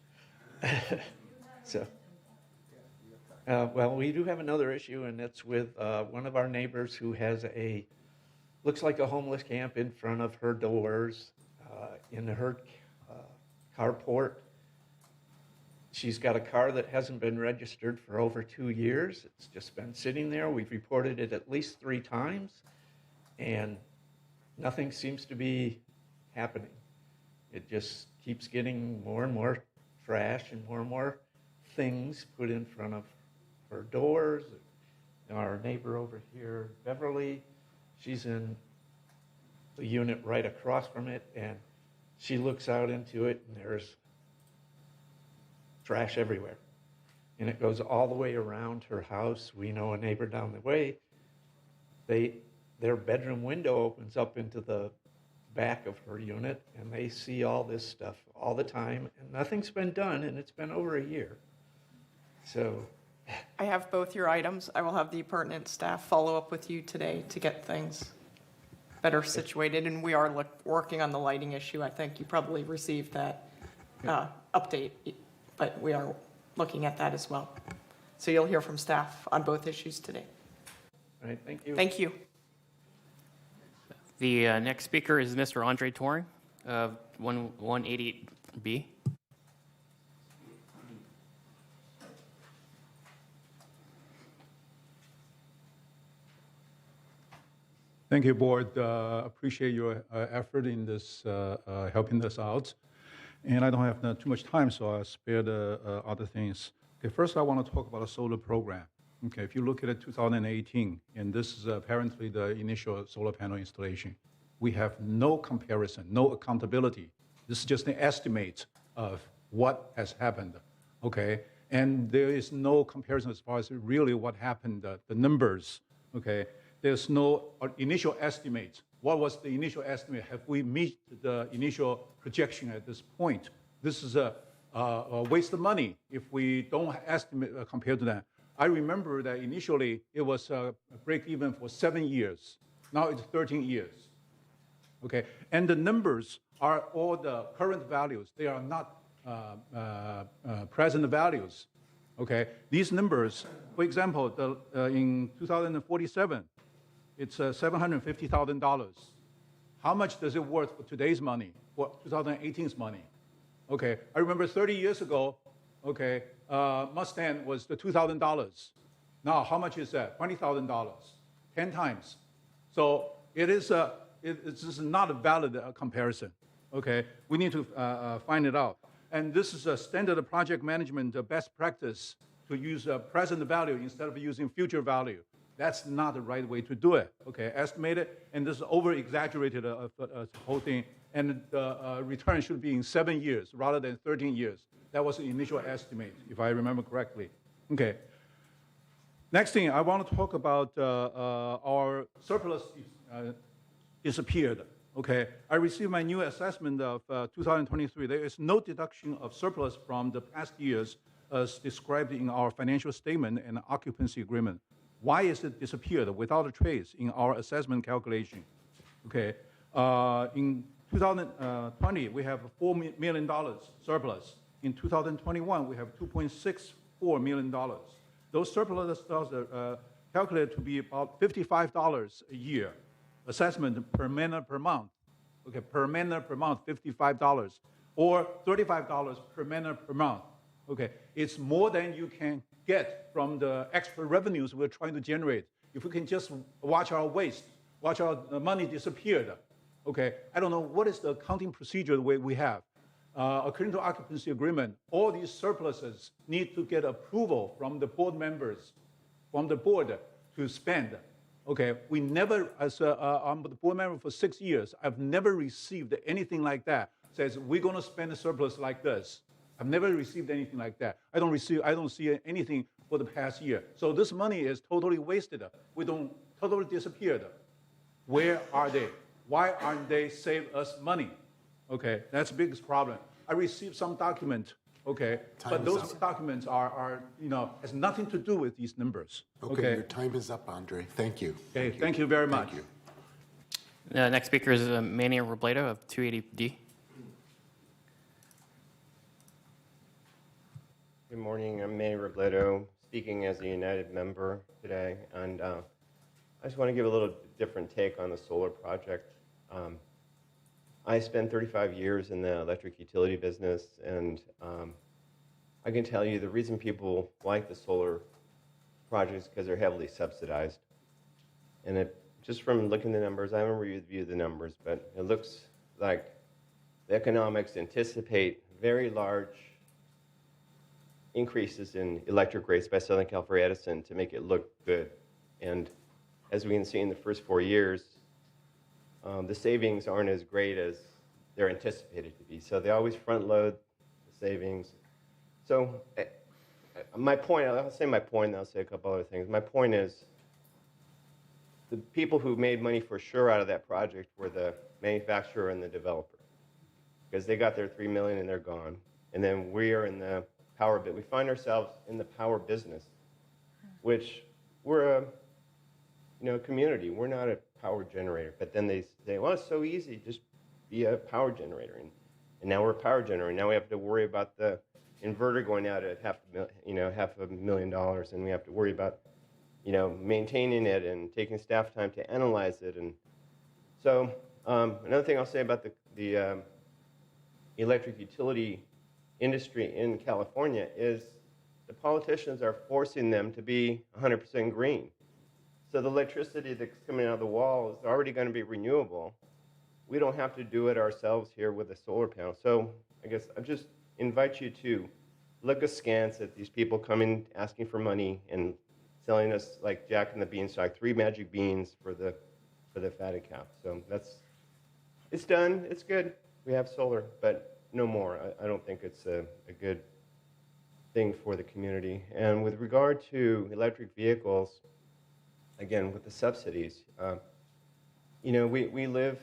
Well, we do have another issue, and it's with one of our neighbors who has looks like a homeless camp in front of her doors, in her carport. She's got a car that hasn't been registered for over 2 years. It's just been sitting there. We've reported it at least 3 times, and nothing seems to be happening. It just keeps getting more and more trash and more things put in front of her doors. Our neighbor over here, Beverly, she's in the unit right across from it, and she looks out into it, and there's trash everywhere. And it goes all the way around her house. We know a neighbor down the way. Their bedroom window opens up into the back of her unit, and they see all this stuff all the time, and nothing's been done, and it's been over a year. So I have both your items. I will have the pertinent staff follow up with you today to get things better situated, and we are working on the lighting issue. I think you probably received that update, but we are looking at that as well. So you'll hear from staff on both issues today. all right, thank you. Thank you. The next speaker is Mr. Andre Toring of 188B. Thank you, Board. Appreciate your effort in this, helping us out. And I don't have too much time, so I'll spare the other things. Okay, first I want to talk about a solar program. Okay, if you look at it, 2018, and this is apparently the initial solar panel installation, we have no comparison, no accountability. This is just an estimate of what has happened okay? And there is no comparison as far as really what happened, the numbers, okay? There's no initial estimate. What was the initial estimate? Have we met the initial projection at this point? This is a waste of money if we don't estimate compared to that. I remember that initially it was a break even for 7 years. Now it's 13 years. Okay, and the numbers are all the current values. They are not present values. Okay, these numbers, for example, in 2047, it's $750,000. How much does it worth for today's money, for 2018's money? Okay, I remember 30 years ago, okay, Mustang was the $2,000. Now, how much is that? $20,000, 10 times. So it's just not a valid comparison. Okay, we need to find it out. And this is a standard project management best practice to use present value instead of using future value. That's not the right way to do it. Okay, estimate it, and this is over-exaggerated whole thing. And the return should be in 7 years rather than 13 years. That was the initial estimate, if I remember correctly. Okay. Next thing, I want to talk about our surplus disappeared. Okay. I received my new assessment of 2023. There is no deduction of surplus from the past years as described in our financial statement and occupancy agreement. Why is it disappeared without a trace in our assessment calculation? Okay. In 2020, we have $4 million surplus. In 2021, we have $2.64 million. Those surplus are calculated to be about $55 a year. Assessment per man per month. Okay, per man per month, $55, or $35 per man per month. Okay, it's more than you can get from the extra revenues we're trying to generate. If we can just watch our waste, watch our money disappear. Okay, I don't know what is the accounting procedure the way we have. According to occupancy agreement, all these surpluses need to get approval from the board members, from the board to spend. Okay, we never, I'm the board member for 6 years, I've never received anything like that. Says we're going to spend a surplus like this. I've never received anything like that. I don't see anything for the past year. So this money is totally wasted. We don't totally disappeared. Where are they? Why aren't they save us money? Okay, that's the biggest problem. I received some document, okay, but those documents are, has nothing to do with these numbers. Okay, your time is up, Andre. Thank you. Okay, thank you very much. Thank you. Next speaker is Manny Robledo of 280D. Good morning, I'm Manny Robledo, speaking as a United member today, and I just want to give a little different take on the solar project. I spent 35 years in the electric utility business, and I can tell you the reason people like the solar projects is because they're heavily subsidized. And just from looking at the numbers, I haven't reviewed the numbers, but it looks like the economics anticipate very large increases in electric rates by Southern California Edison to make it look good. And as we can see in the first 4 years, the savings aren't as great as they're anticipated to be. So they always front load the savings. So my point, I'll say my point, and I'll say a couple other things. My point is the people who made money for sure out of that project were the manufacturer and the developer, because they got their $3 million and they're gone. And then we are in the power bit. We find ourselves in the power business, which we're a community. We're not a power generator. But then they say, well, it's so easy, just be a power generator. And now we're a power generator. Now we have to worry about the inverter going out at $500,000, and we have to worry about maintaining it and taking staff time to analyze it. And so another thing I'll say about the electric utility industry in California is the politicians are forcing them to be 100% green. So the electricity that's coming out of the wall is already going to be renewable. We don't have to do it ourselves here with a solar panel. So I guess I just invite you to look askance at these people coming asking for money and selling us like Jack and the Beanstalk, 3 magic beans for the fatted calf. So it's done. It's good. We have solar, but no more. I don't think it's a good thing for the community. And with regard to electric vehicles, again, with the subsidies, you know, we live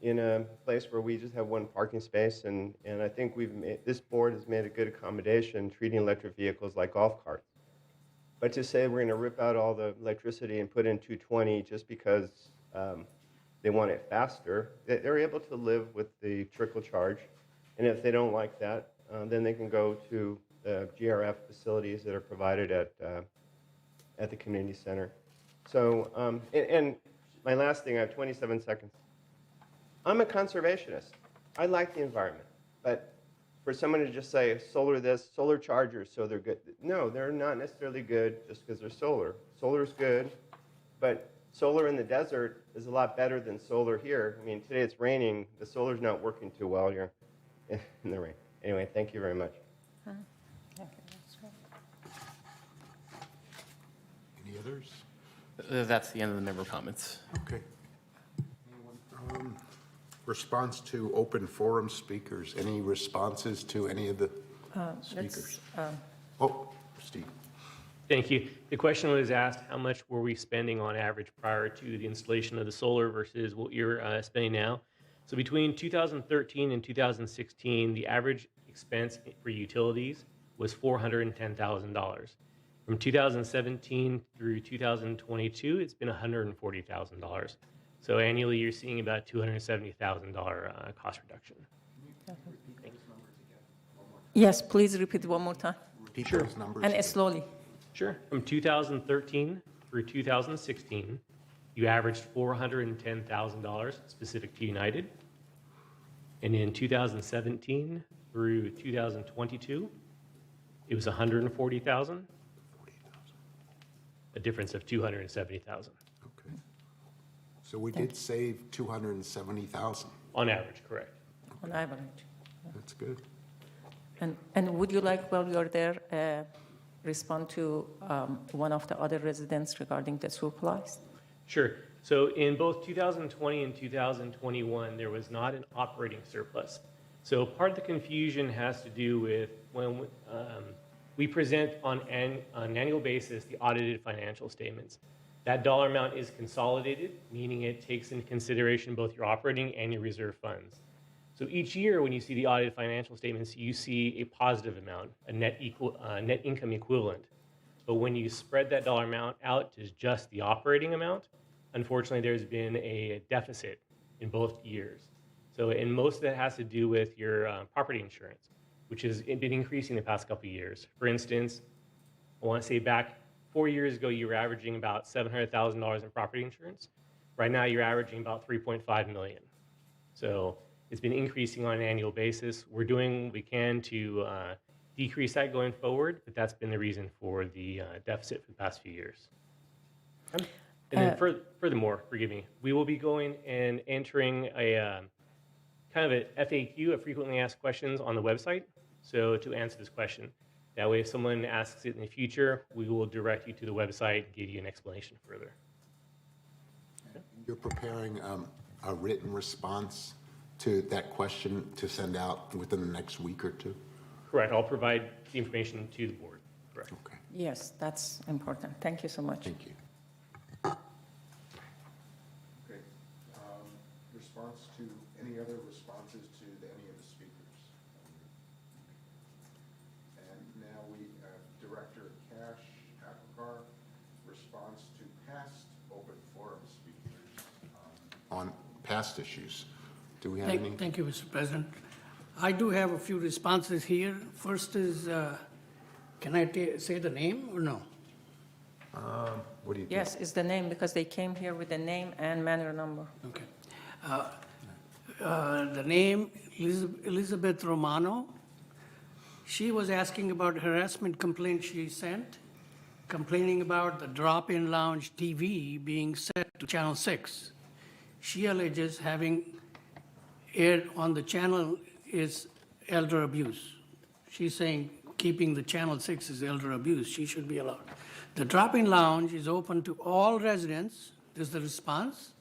in a place where we just have one parking space, and I think this board has made a good accommodation treating electric vehicles like golf carts. But to say we're going to rip out all the electricity and put in 220 just because they want it faster, they're able to live with the trickle charge. And if they don't like that, then they can go to the GRF facilities that are provided at the community center. So, and my last thing, I have 27 seconds. I'm a conservationist. I like the environment. But for someone to just say solar this, solar chargers, so they're good. No, they're not necessarily good just because they're solar. Solar is good, but solar in the desert is a lot better than solar here. I mean, today it's raining. The solar's not working too well here in the rain. Anyway, thank you very much. Any others? That's the end of the member comments. Okay. Response to open forum speakers. Any responses to any of the speakers? Oh, Steve. Thank you. The question was asked, how much were we spending on average prior to the installation of the solar versus what you're spending now? So between 2013 and 2016, the average expense for utilities was $410,000. From 2017 through 2022, it's been $140,000. So annually, you're seeing about $270,000 cost reduction. Yes, please repeat one more time. Repeat those numbers. And slowly. Sure. From 2013 through 2016, you averaged $410,000 specific to United. And in 2017 through 2022, it was $140,000. A difference of $270,000. Okay. So we did save $270,000. On average, correct. On average. That's good. And would you like, while you're there, respond to one of the other residents regarding the surplus? Sure. So in both 2020 and 2021, there was not an operating surplus. So part of the confusion has to do with when we present on an annual basis the audited financial statements. That dollar amount is consolidated, meaning it takes into consideration both your operating and your reserve funds. So each year when you see the audited financial statements, you see a positive amount, a net income equivalent. But when you spread that dollar amount out to just the operating amount, unfortunately there's been a deficit in both years. So, and most of that has to do with your property insurance, which has been increasing the past couple of years. For instance, I want to say back 4 years ago, you were averaging about $700,000 in property insurance. Right now, you're averaging about $3.5 million. So it's been increasing on an annual basis. We're doing what we can to decrease that going forward, but that's been the reason for the deficit for the past few years. And then furthermore, forgive me, we will be going and entering a kind of a FAQ, a frequently asked questions, on the website. So to answer this question, that way if someone asks it in the future, we will direct you to the website and give you an explanation further. You're preparing a written response to that question to send out within the next week or two? Correct. I'll provide the information to the board. Correct. Okay. Yes, that's important. Thank you so much. Thank you. Okay. Response to any other responses to any of the speakers? And now we have Director Cash Apgar, response to past open forum speakers on past issues. Do we have any? Thank you, Mr. President. I do have a few responses here. First is, can I say the name or no? What do you think? Yes, it's the name because they came here with the name and manual number. Okay. The name, Elizabeth Romano. She was asking about harassment complaint she sent, complaining about the drop-in lounge TV being set to Channel 6. She alleges having aired on the channel is elder abuse. She's saying keeping the Channel 6 is elder abuse. She should be allowed. The drop-in lounge is open to all residents, is the response,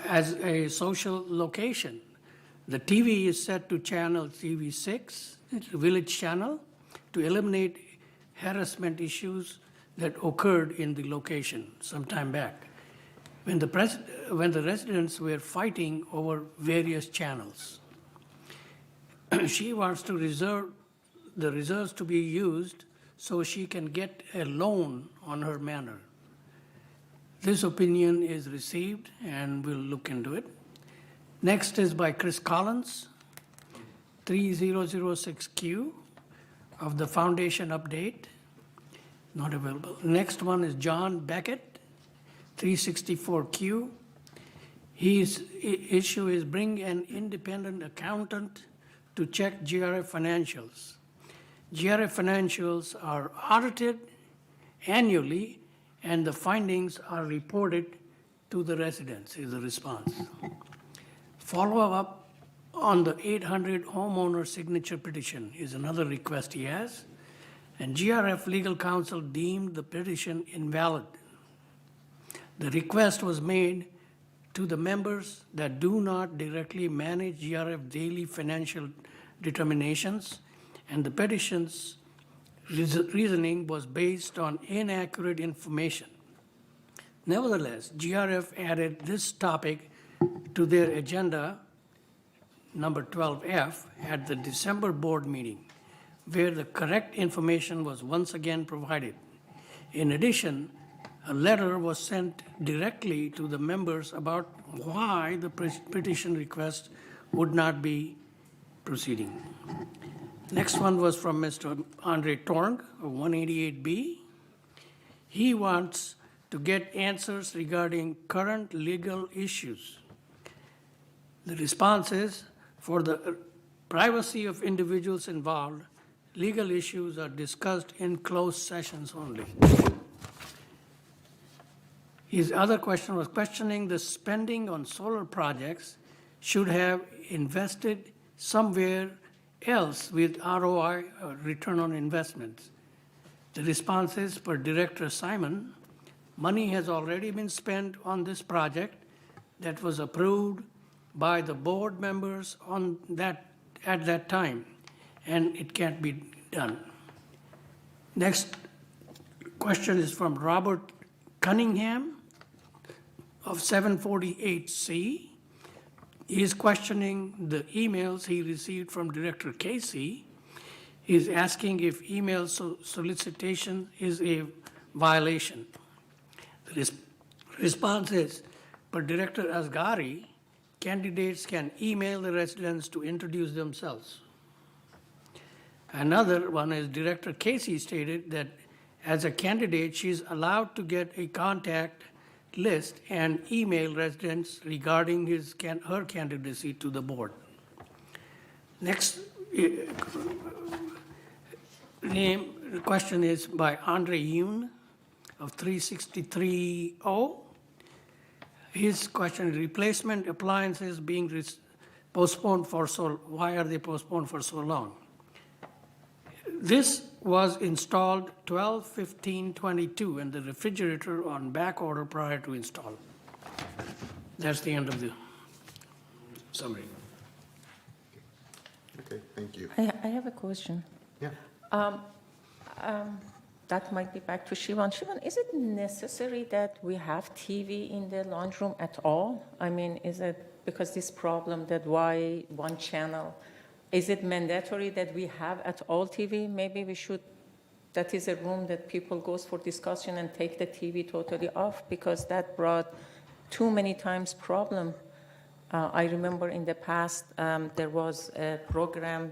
as a social location. The TV is set to channel TV6, it's a village channel, to eliminate harassment issues that occurred in the location some time back when the residents were fighting over various channels. She wants to reserve the reserves to be used so she can get a loan on her manor. This opinion is received and we'll look into it. Next is by Chris Collins, 3006Q of the foundation update, not available. Next one is John Beckett, 364Q. His issue is bring an independent accountant to check GRF financials. GRF financials are audited annually and the findings are reported to the residents, is the response. Follow-up on the 800 homeowner signature petition is another request he has, and GRF legal counsel deemed the petition invalid. The request was made to the members that do not directly manage GRF daily financial determinations, and the petition's reasoning was based on inaccurate information. Nevertheless, GRF added this topic to their agenda, number 12F, at the December board meeting, where the correct information was once again provided. In addition, a letter was sent directly to the members about why the petition request would not be proceeding. Next one was from Mr. Andre Torng of 188B. He wants to get answers regarding current legal issues. The response is, for the privacy of individuals involved, legal issues are discussed in closed sessions only. His other question was questioning the spending on solar projects should have invested somewhere else with ROI, or return on investments. The response is, per Director Simon, money has already been spent on this project that was approved by the board members on that, at that time, and it can't be done. Next question is from Robert Cunningham of 748C. He is questioning the emails he received from Director Casey. He is asking if email solicitation is a violation. The response is, per Director Asghari, candidates can email the residents to introduce themselves. Another one is Director Casey stated that as a candidate, she's allowed to get a contact list and email residents regarding her candidacy to the board. Next question is by Andre Yoon of 363O. His question is replacement appliances being postponed for why are they postponed for so long? This was installed 12/15/22 and the refrigerator on back order prior to install. That's the end of the summary. Okay, thank you. I have a question. Yeah. That might be back to Shivan. Shivan, is it necessary that we have TV in the lounge room at all? I mean, is it because this problem that why one channel? Is it mandatory that we have at all TV? Maybe we should, that is a room that people goes for discussion and take the TV totally off, because that brought too many times problem. I remember in the past there was a program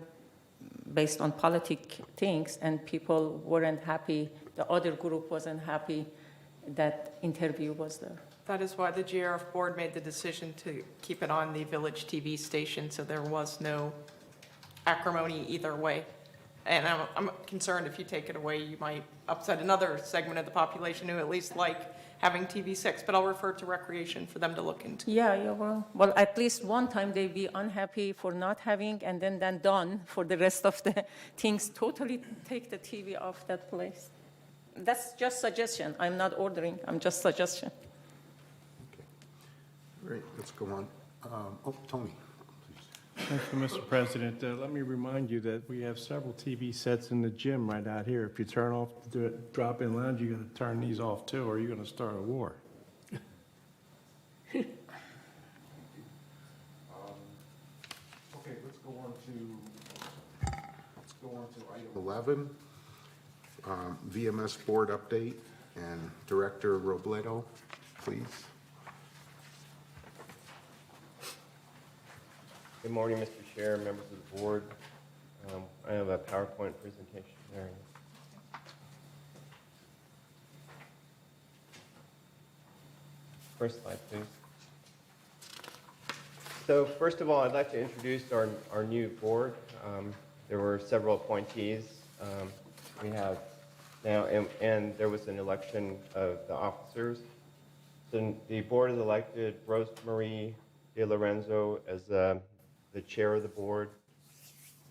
based on politic things and people weren't happy, the other group wasn't happy that interview was there. That is why the GRF board made the decision to keep it on the village TV station, so there was no acrimony either way. And I'm concerned if you take it away, you might upset another segment of the population who at least like having TV6, but I'll refer to recreation for them to look into. Yeah, well, at least one time they'd be unhappy for not having, and then done for the rest of the things, totally take the TV off that place. That's just suggestion. I'm not ordering, I'm just suggestion. Great, let's go on. Tony. Thank you, Mr. President. Let me remind you that we have several TV sets in the gym right out here. If you turn off the drop-in lounge, you got to turn these off too, or you're going to start a war. Okay, let's go on to item 11, VMS Board Update, and Director Robledo, please. Good morning, Mr. Chair, members of the board. I have a PowerPoint presentation there. First slide, please. So first of all, I'd like to introduce our new board. There were several appointees. We have now, and there was an election of the officers. So the board has elected Rosemarie De Lorenzo as the chair of the board,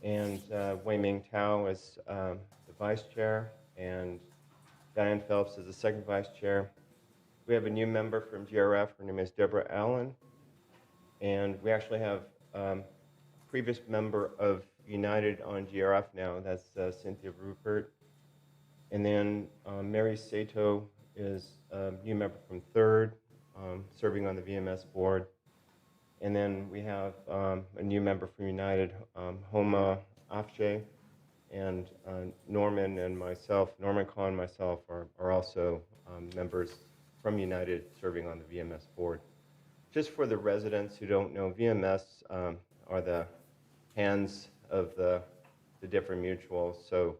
and Wei Ming Tao as the vice chair, and Diane Phelps as the second vice chair. We have a new member from GRF. Her name is Deborah Allen. And we actually have a previous member of United on GRF now. That's Cynthia Rupert. And then Mary Sato is a new member from Third, serving on the VMS board. And then we have a new member from United, Homa Afshe, and Norman Kahn and myself are also members from United serving on the VMS board. Just for the residents who don't know, VMS are the hands of the different mutuals. So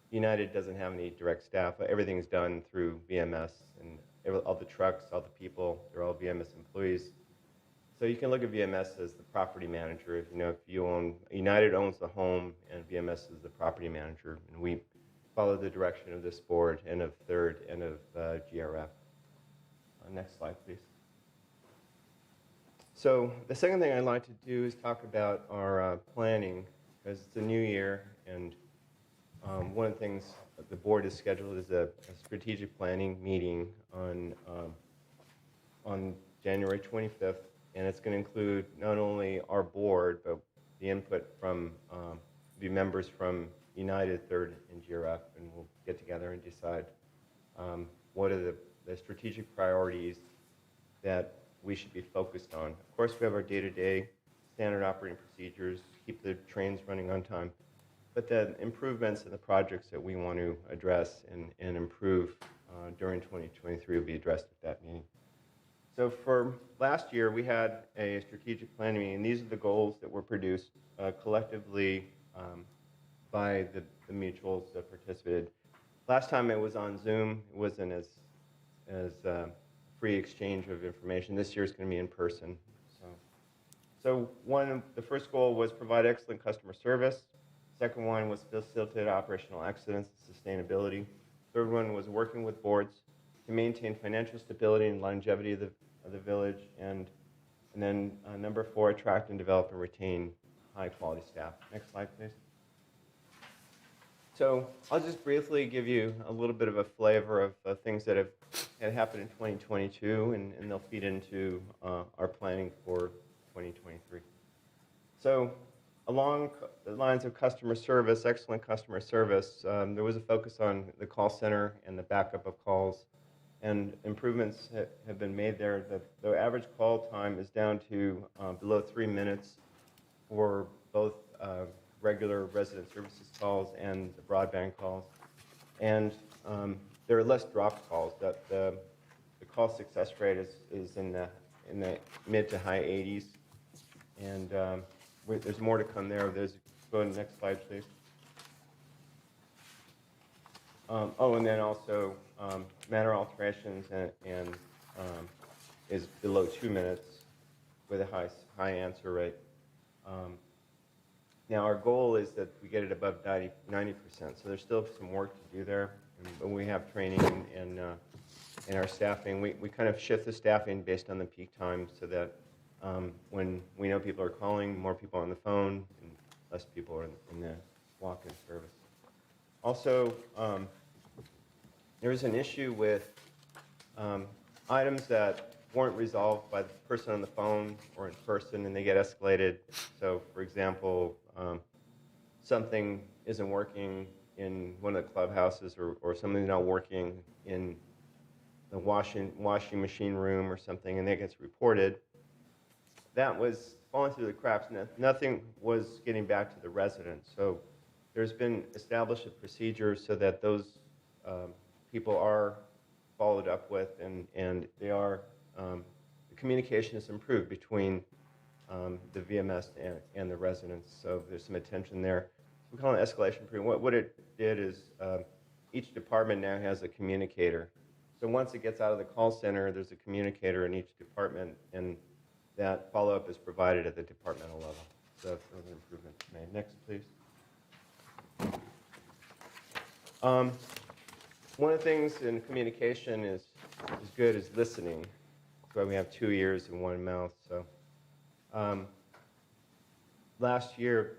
United doesn't have any direct staff. Everything's done through VMS, and all the trucks, all the people, they're all VMS employees. So you can look at VMS as the property manager. If you own, United owns the home, and VMS is the property manager. And we follow the direction of this board and of Third and of GRF. Next slide, please. So the second thing I'd like to do is talk about our planning, because it's a new year, and one of the things that the board has scheduled is a strategic planning meeting on January 25th, and it's going to include not only our board, but the input from the members from United, Third, and GRF, and we'll get together and decide what are the strategic priorities that we should be focused on. Of course, we have our day-to-day standard operating procedures, keep the trains running on time, but the improvements in the projects that we want to address and improve during 2023 will be addressed at that meeting. So for last year, we had a strategic planning meeting, and these are the goals that were produced collectively by the mutuals that participated. Last time it was on Zoom. It wasn't as free exchange of information. This year is going to be in person. So the first goal was provide excellent customer service. Second one was facilitate operational excellence and sustainability. Third one was working with boards to maintain financial stability and longevity of the village. And then number 4, attract and develop and retain high quality staff. Next slide, please. So I'll just briefly give you a little bit of a flavor of things that have happened in 2022, and they'll feed into our planning for 2023. So along the lines of customer service, excellent customer service, there was a focus on the call center and the backup of calls, and improvements have been made there. The average call time is down to below 3 minutes for both regular resident services calls and the broadband calls. And there are less dropped calls. The call success rate is in the mid to high 80s. And there's more to come there. Go to the next slide, please. And then also matter alterations and is below 2 minutes with a high answer rate. Now our goal is that we get it above 90%, so there's still some work to do there. And we have training and our staffing. We kind of shift the staffing based on the peak time so that when we know people are calling, more people on the phone, and less people are in the walk-in service. Also, there is an issue with items that weren't resolved by the person on the phone or in person, and they get escalated. So, for example, something isn't working in one of the clubhouses, or something's not working in the washing machine room or something, and that gets reported. That was falling through the cracks. Nothing was getting back to the residents. So there's been established a procedure so that those people are followed up with, and they are, the communication is improved between the VMS and the residents. So there's some attention there. We call it escalation period. What it did is each department now has a communicator. So once it gets out of the call center, there's a communicator in each department, and that follow-up is provided at the departmental level. So those are improvements made. Next, please. One of the things in communication is good is listening. That's why we have 2 ears and 1 mouth. So last year,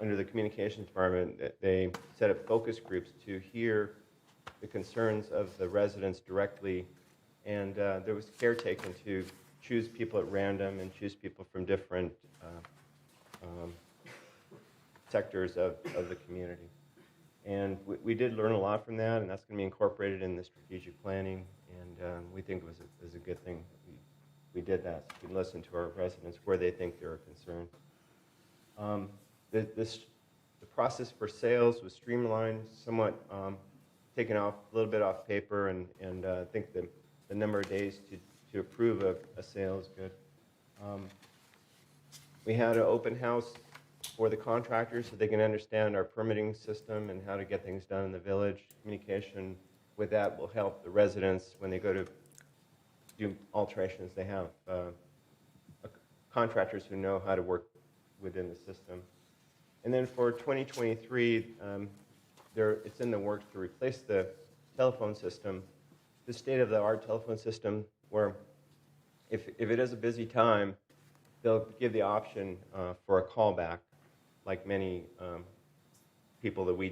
under the communications department, they set up focus groups to hear the concerns of the residents directly, and there was care taken to choose people at random and choose people from different sectors of the community. And we did learn a lot from that, and that's going to be incorporated in the strategic planning, and we think it was a good thing we did that. So we can listen to our residents where they think there are concerns. The process for sales was streamlined, somewhat taken off a little bit off paper, and I think the number of days to approve a sale is good. We had an open house for the contractors so they can understand our permitting system and how to get things done in the village. Communication with that will help the residents when they go to do alterations. They have contractors who know how to work within the system. And then for 2023, it's in the works to replace the telephone system, the state-of-the-art telephone system, where if it is a busy time, they'll give the option for a callback, like many people that we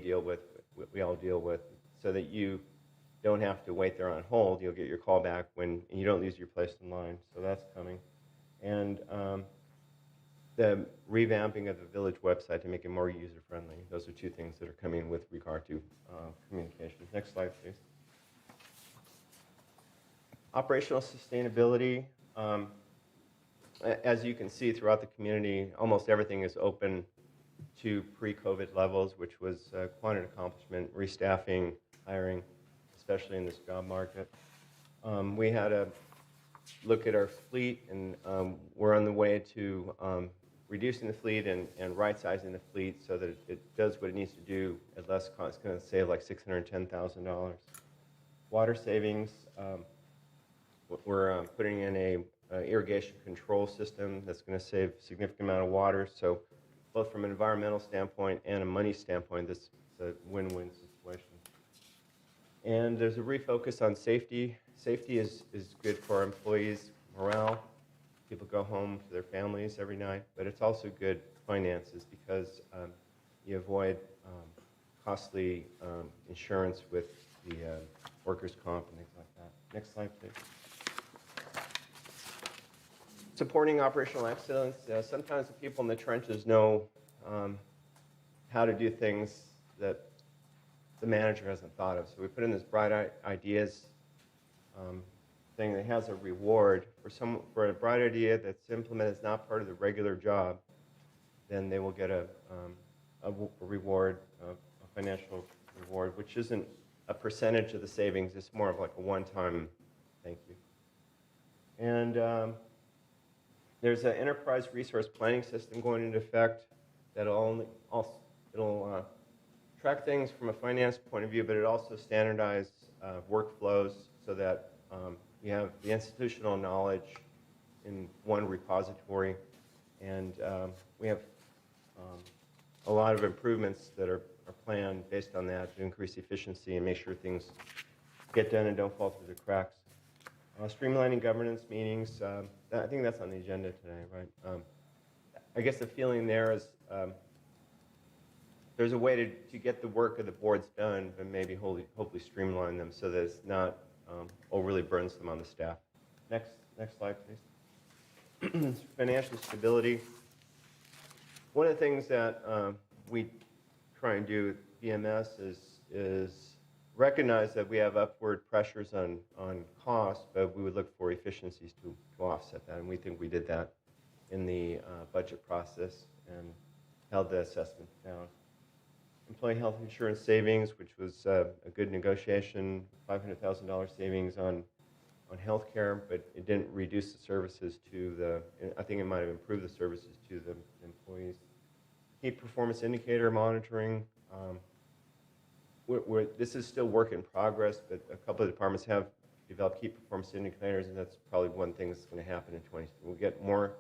all deal with, so that you don't have to wait there on hold. You'll get your call back and you don't lose your place in line. So that's coming. And the revamping of the village website to make it more user-friendly. Those are 2 things that are coming with regard to communication. Next slide, please. Operational sustainability. As you can see throughout the community, almost everything is open to pre-COVID levels, which was quite an accomplishment, restaffing, hiring, especially in this job market. We had a look at our fleet, and we're on the way to reducing the fleet and right-sizing the fleet so that it does what it needs to do at less cost. It's going to save like $610,000. Water savings, we're putting in a irrigation control system that's going to save a significant amount of water. So both from an environmental standpoint and a money standpoint, this is a win-win situation. And there's a refocus on safety. Safety is good for our employees' morale. People go home to their families every night, but it's also good finances because you avoid costly insurance with the workers' comp and things like that. Next slide, please. Supporting operational excellence. Sometimes the people in the trenches know how to do things that the manager hasn't thought of. So we put in this Bright Ideas thing that has a reward for a bright idea that's implemented as not part of the regular job. Then they will get a reward, a financial reward, which isn't a percentage of the savings. It's more of like a one-time thank you. And there's an enterprise resource planning system going into effect that'll track things from a finance point of view, but it also standardizes workflows so that you have the institutional knowledge in one repository, and we have a lot of improvements that are planned based on that to increase efficiency and make sure things get done and don't fall through the cracks. Streamlining governance meetings, I think that's on the agenda today, right? I guess the feeling there is there's a way to get the work of the boards done, but maybe hopefully streamline them so that it's not overly burdensome on the staff. Next slide, please. Financial stability. One of the things that we try and do with BMS is recognize that we have upward pressures on cost, but we would look for efficiencies to offset that, and we think we did that in the budget process and held the assessment down. Employee health insurance savings, which was a good negotiation, $500,000 savings on health care, but it didn't reduce the services to the, I think it might have improved the services to the employees. Key performance indicator monitoring. This is still work in progress, but a couple of departments have developed key performance indicators, and that's probably one thing that's going to happen in 2020. We'll get more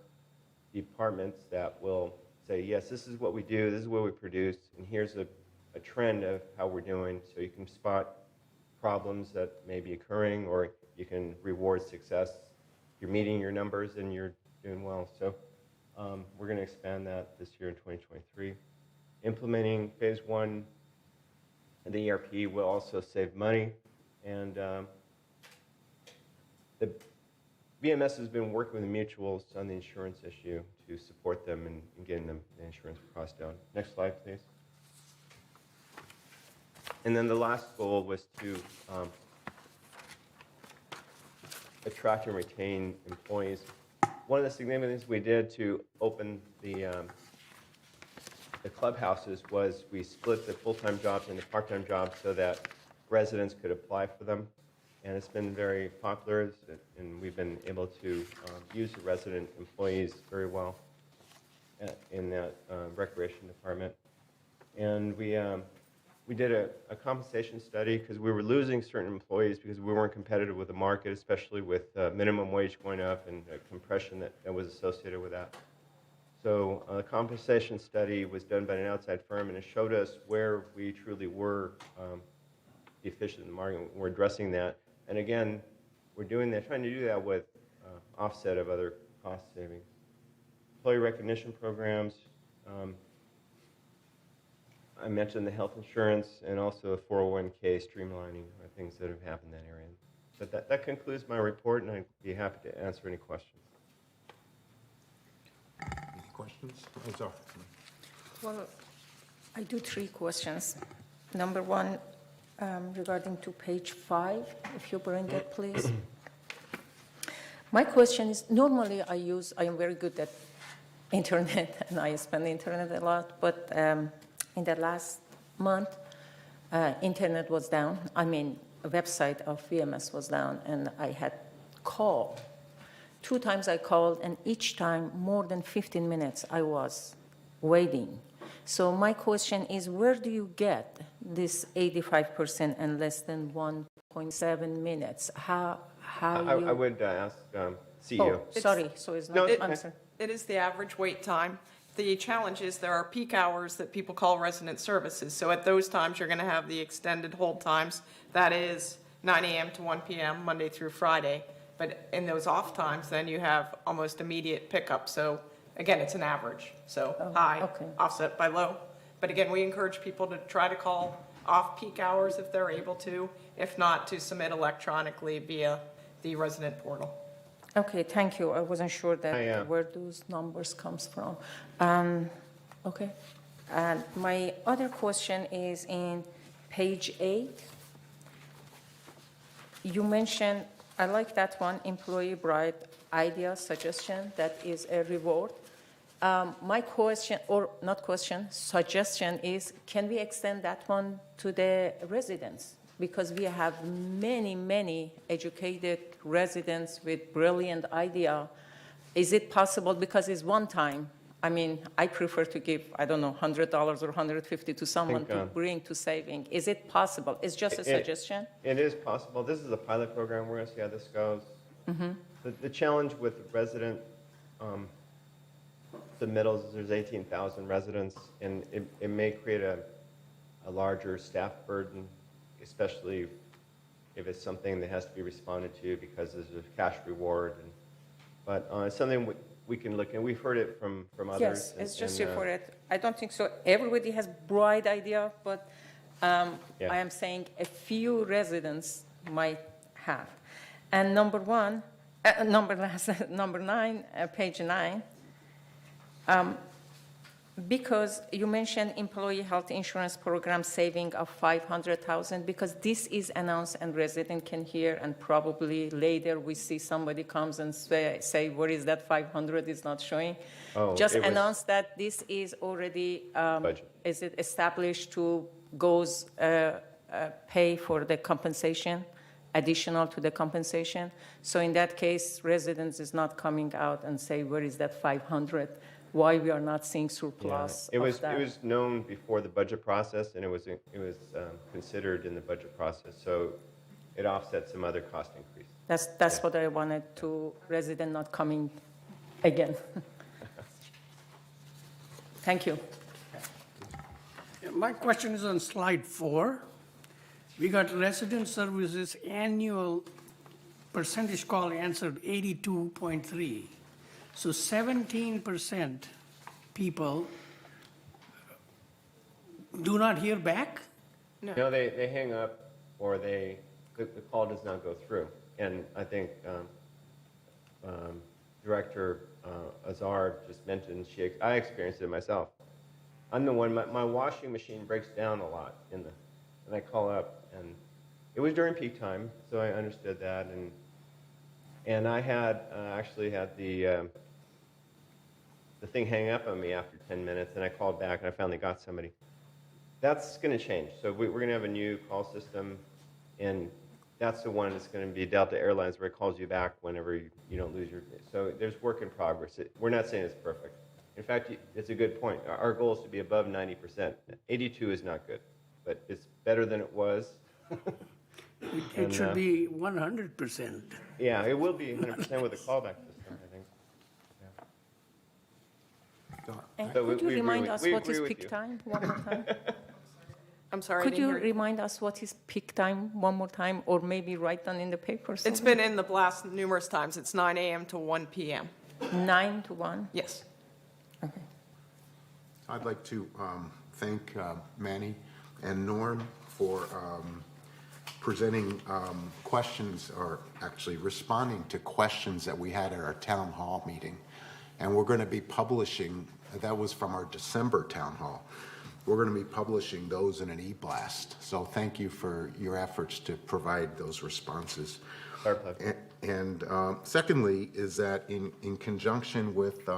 departments that will say, yes, this is what we do, this is what we produce, and here's a trend of how we're doing, so you can spot problems that may be occurring, or you can reward success. You're meeting your numbers and you're doing well. So we're going to expand that this year in 2023. Implementing phase 1 of the ERP will also save money, and the BMS has been working with the mutuals on the insurance issue to support them in getting the insurance costs down. Next slide, please. And then the last goal was to attract and retain employees. One of the significant things we did to open the clubhouses was we split the full-time jobs into part-time jobs so that residents could apply for them. And it's been very popular, and we've been able to use the resident employees very well in that recreation department. And we did a compensation study because we were losing certain employees because we weren't competitive with the market, especially with minimum wage going up and compression that was associated with that. So the compensation study was done by an outside firm, and it showed us where we truly were deficient in the market. We're addressing that. And again, we're doing that, trying to do that with offset of other cost savings. Employee recognition programs. I mentioned the health insurance and also the 401k streamlining are things that have happened in that area. But that concludes my report, and I'd be happy to answer any questions. Any questions? Azar. Well, I do 3 questions. Number 1, regarding to page 5, if you bring it, please. My question is, normally I am very good at internet, and I spend the internet a lot, but in the last month, internet was down. I mean, a website of VMS was down, and I had called. 2 times I called, and each time more than 15 minutes I was waiting. So my question is, where do you get this 85% and less than 1.7 minutes? How I would ask CEO. Oh, sorry, so it's not, No, I'm sorry. It is the average wait time. The challenge is there are peak hours that people call resident services. So at those times, you're going to have the extended hold times. That is 9 a.m. to 1 p.m., Monday through Friday. But in those off times, then you have almost immediate pickup. So again, it's an average. So high, okay. offset by low. But again, we encourage people to try to call off peak hours if they're able to. If not, to submit electronically via the resident portal. Okay, thank you. I wasn't sure that where those numbers comes from. Okay. And my other question is in page 8. You mentioned, I like that one, employee bright idea suggestion, that is a reward. My question, or not question, suggestion is, can we extend that one to the residents? Because we have many, many educated residents with brilliant idea. Is it possible, because it's one time, I mean, I prefer to give, I don't know, $100 or $150 to someone to bring to saving. Is it possible? It's just a suggestion? It is possible. This is a pilot program. We're going to see how this goes. The challenge with resident submittals is there's 18,000 residents, and it may create a larger staff burden, especially if it's something that has to be responded to because there's a cash reward. But it's something we can look at. We've heard it from others. Yes, it's just for it. I don't think so. Everybody has bright idea, but I am saying a few residents might have. And number 1, Number 9, page 9. Because you mentioned employee health insurance program saving of 500,000, because this is announced and resident can hear, and probably later we see somebody comes and say, where is that 500 is not showing? Oh, Just it was- announce that this is already, Budget. is it established to goes, pay for the compensation, additional to the compensation. So in that case, residents is not coming out and say, where is that 500? Why we are not seeing surplus It of was, that? it was known before the budget process, and it was considered in the budget process, so it offset some other cost increase. That's what I wanted to, resident not coming again. Thank you. My question is on slide 4. We got resident services annual percentage call answered 82.3. So 17% people do not hear back? No, they hang up, or the call does not go through. And I think Director Azar just mentioned, I experienced it myself. I'm the one, my washing machine breaks down a lot, and I call up, and it was during peak time, so I understood that, and I had actually had the thing hang up on me after 10 minutes, and I called back, and I finally got somebody. That's going to change. So we're going to have a new call system, and that's the one that's going to be Delta Airlines, where it calls you back whenever you don't lose your. So there's work in progress. We're not saying it's perfect. In fact, it's a good point. Our goal is to be above 90%. 82 is not good, but it's better than it was. It should be 100%. Yeah, it will be 100% with a callback system, I think. And So could you we agree remind with- us we what is agree with peak you. time one more time? I'm sorry, I Could didn't you hear remind us what is peak time one more time, or maybe write down in the paper? It's been in the blast numerous times. It's 9 a.m. to 1 p.m. 9 to 1? Yes. I'd like to thank Manny and Norm for presenting questions, or actually responding to questions that we had at our town hall meeting. And we're going to be publishing, that was from our December town hall. We're going to be publishing those in an e-blast. So thank you for your efforts to provide those responses. Our pleasure. And secondly, is that in conjunction with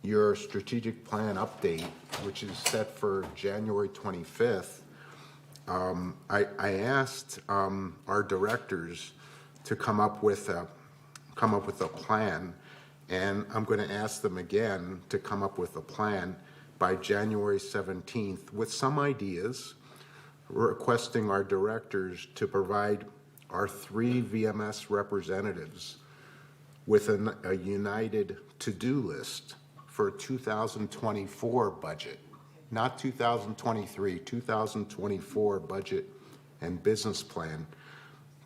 your strategic plan update, which is set for January 25th, I asked our directors to come up with a plan, and I'm going to ask them again to come up with a plan by January 17th with some ideas, requesting our directors to provide our 3 VMS representatives with a united to-do list for 2024 budget, not 2023, 2024 budget and business plan,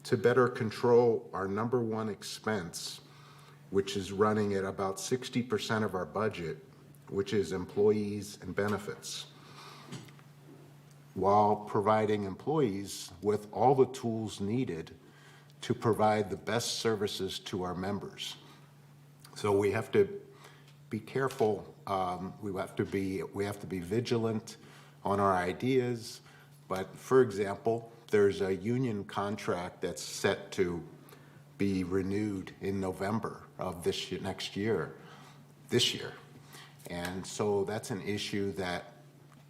to better control our number one expense, which is running at about 60% of our budget, which is employees and benefits, while providing employees with all the tools needed to provide the best services to our members. So we have to be careful. We have to be vigilant on our ideas. But for example, there's a union contract that's set to be renewed in November of this year, this year. And so that's an issue that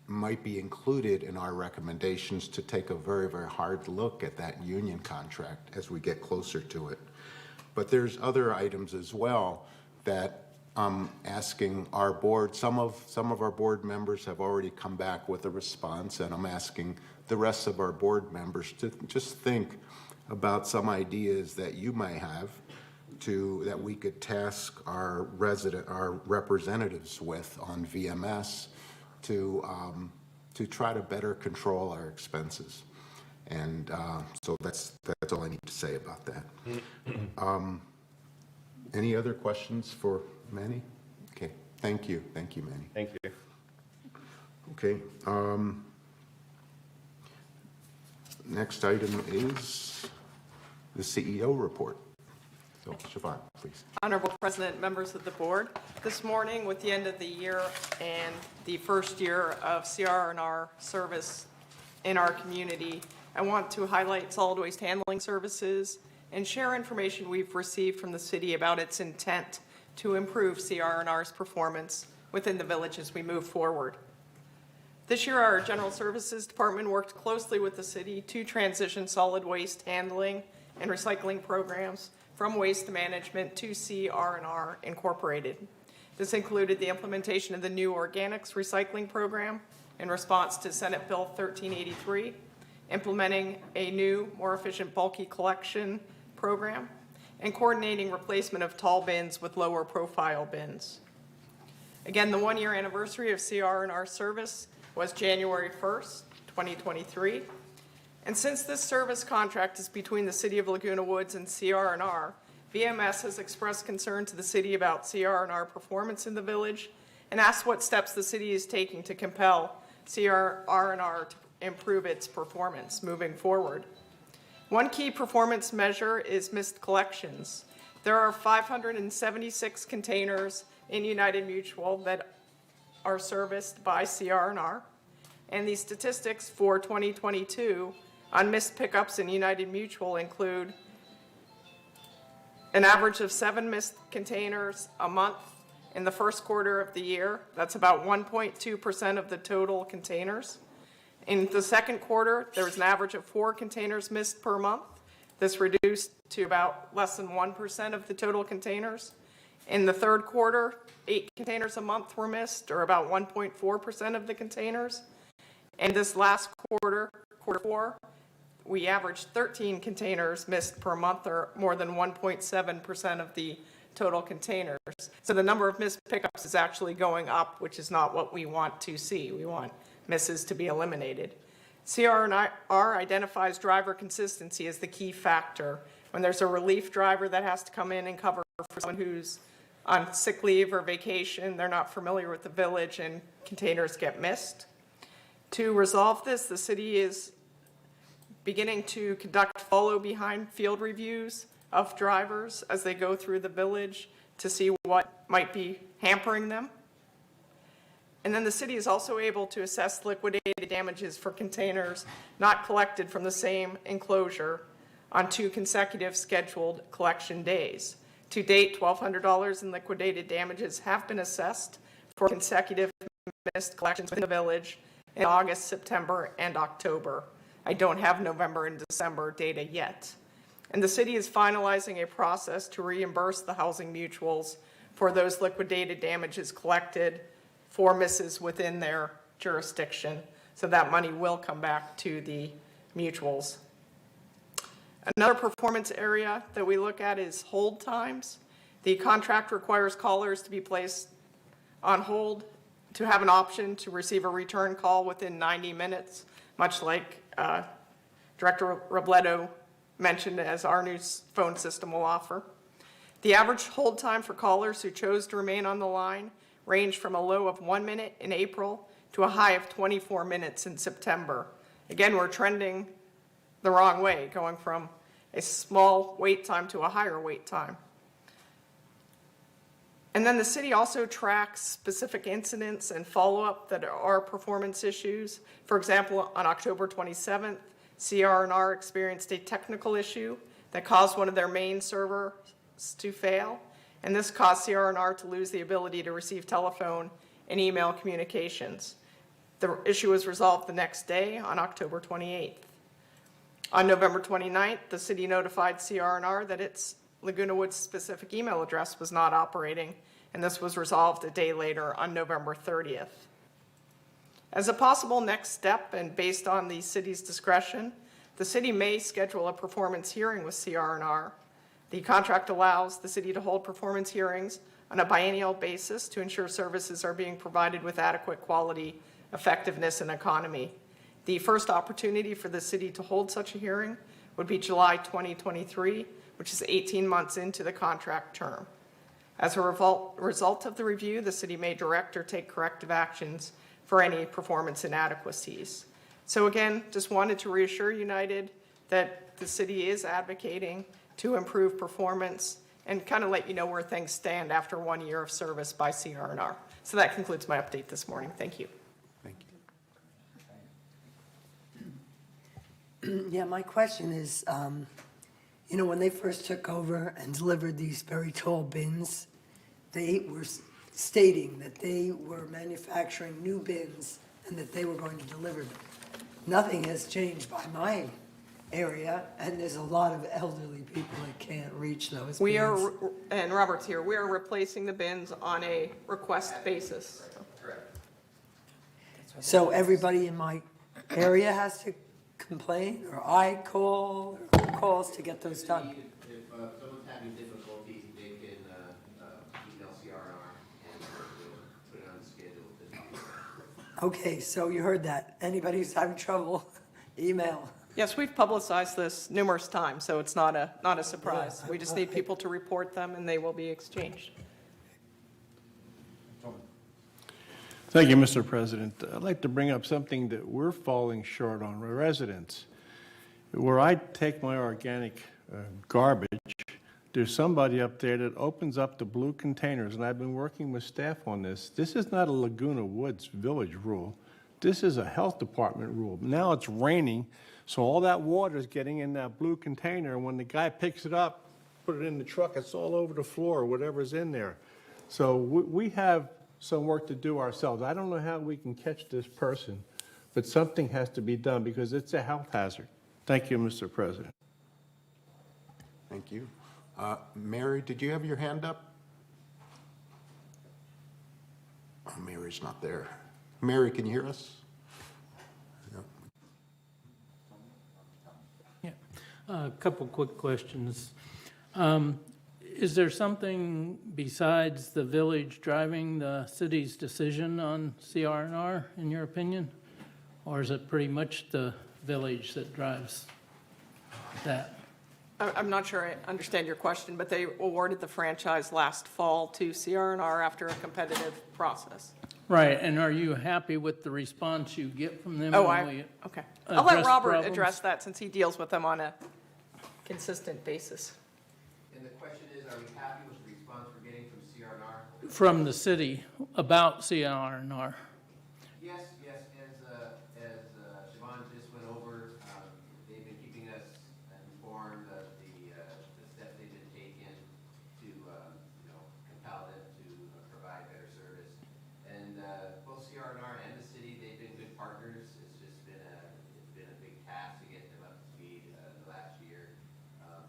might be included in our recommendations to take a very, very hard look at that union contract as we get closer to it. But there's other items as well that I'm asking our board. Some of our board members have already come back with a response, and I'm asking the rest of our board members to just think about some ideas that you may have that we could task our representatives with on VMS to try to better control our expenses. And so that's all I need to say about that. Any other questions for Manny? Okay, thank you, Manny. Thank you. Okay. Next item is the CEO report. So Siobhan, please. Honorable President, members of the board, this morning with the end of the year and the first year of CR&R service in our community, I want to highlight solid waste handling services and share information we've received from the city about its intent to improve CR&R's performance within the village as we move forward. This year, our General Services Department worked closely with the city to transition solid waste handling and recycling programs from Waste Management to CR&R Incorporated. This included the implementation of the new organics recycling program in response to Senate Bill 1383, implementing a new, more efficient bulky collection program, and coordinating replacement of tall bins with lower profile bins. Again, the one-year anniversary of CR&R service was January 1st, 2023. And since this service contract is between the City of Laguna Woods and CR&R, VMS has expressed concern to the city about CR&R performance in the village and asked what steps the city is taking to compel CR&R to improve its performance moving forward. One key performance measure is missed collections. There are 576 containers in United Mutual that are serviced by CR&R, and the statistics for 2022 on missed pickups in United Mutual include an average of 7 missed containers a month in the first quarter of the year. That's about 1.2% of the total containers. In the second quarter, there was an average of 4 containers missed per month. This reduced to about less than 1% of the total containers. In the third quarter, 8 containers a month were missed, or about 1.4% of the containers. And this last quarter, quarter 4, we averaged 13 containers missed per month, or more than 1.7% of the total containers. So the number of missed pickups is actually going up, which is not what we want to see. We want misses to be eliminated. CR&R identifies driver consistency as the key factor. When there's a relief driver that has to come in and cover for someone who's on sick leave or vacation, they're not familiar with the village, and containers get missed. To resolve this, the city is beginning to conduct follow-behind field reviews of drivers as they go through the village to see what might be hampering them. And then the city is also able to assess liquidated damages for containers not collected from the same enclosure on 2 consecutive scheduled collection days. To date, $1,200 in liquidated damages have been assessed for consecutive missed collections within the village in August, September, and October. I don't have November and December data yet. And the city is finalizing a process to reimburse the housing mutuals for those liquidated damages collected for misses within their jurisdiction. So that money will come back to the mutuals. Another performance area that we look at is hold times. The contract requires callers to be placed on hold to have an option to receive a return call within 90 minutes, much like Director Robledo mentioned, as our new phone system will offer. The average hold time for callers who chose to remain on the line ranged from a low of 1 minute in April to a high of 24 minutes in September. Again, we're trending the wrong way, going from a small wait time to a higher wait time. And then the city also tracks specific incidents and follow-up that are performance issues. For example, on October 27th, CR&R experienced a technical issue that caused one of their main servers to fail, and this caused CR&R to lose the ability to receive telephone and email communications. The issue was resolved the next day on October 28th. On November 29th, the city notified CR&R that its Laguna Woods specific email address was not operating, and this was resolved a day later on November 30th. As a possible next step, and based on the city's discretion, the city may schedule a performance hearing with CR&R. The contract allows the city to hold performance hearings on a biennial basis to ensure services are being provided with adequate quality, effectiveness, and economy. The first opportunity for the city to hold such a hearing would be July 2023, which is 18 months into the contract term. As a result of the review, the city may direct or take corrective actions for any performance inadequacies. So again, just wanted to reassure United that the city is advocating to improve performance and kind of let you know where things stand after 1 year of service by CR&R. So that concludes my update this morning. Thank you. Thank Yeah, my question is, when they first took over and delivered these very tall bins, they were stating that they were manufacturing new bins and that they were going to deliver them. Nothing has changed by my area, and there's a lot of elderly people that can't reach those bins. We are, and Robert's here, we are replacing the bins on a request basis. So everybody in my area has to complain, or I call, or who calls to get those done? If someone's having difficulty, they can email CR&R and we'll put it on the schedule. Okay, so you heard that. Anybody who's having trouble, email. Yes, we've publicized this numerous times, so it's not a surprise. We just need people to report them, and they will be exchanged. Thank you, Mr. President. I'd like to bring up something that we're falling short on, residents. Where I take my organic garbage, there's somebody up there that opens up the blue containers, and I've been working with staff on this. This is not a Laguna Woods Village rule. This is a health department rule. Now it's raining, so all that water is getting in that blue container, and when the guy picks it up, put it in the truck, it's all over the floor, whatever's in there. So we have some work to do ourselves. I don't know how we can catch this person, but something has to be done because it's a health hazard. Thank you, Mr. President. Thank you. Mary, did you have your hand up? Oh, Mary's not there. Mary, can you hear us? Yeah, a couple quick questions. Is there something besides the village driving the city's decision on CR&R, in your opinion? Or is it pretty much the village that drives that? I'm not sure I understand your question, but they awarded the franchise last fall to CR&R after a competitive process. Right, and are you happy with the response you get from them? Okay. I'll let Robert problems? address that since he deals with them on a consistent basis. And the question is, are we happy with the response we're getting from CR&R? From the city about CR&R? Yes, as Siobhan just went over, they've been keeping us informed of the steps they've been taking to, compel them to provide better service. And both CR&R and the city, they've been good partners. It's just been a big task to get them up to speed the last year.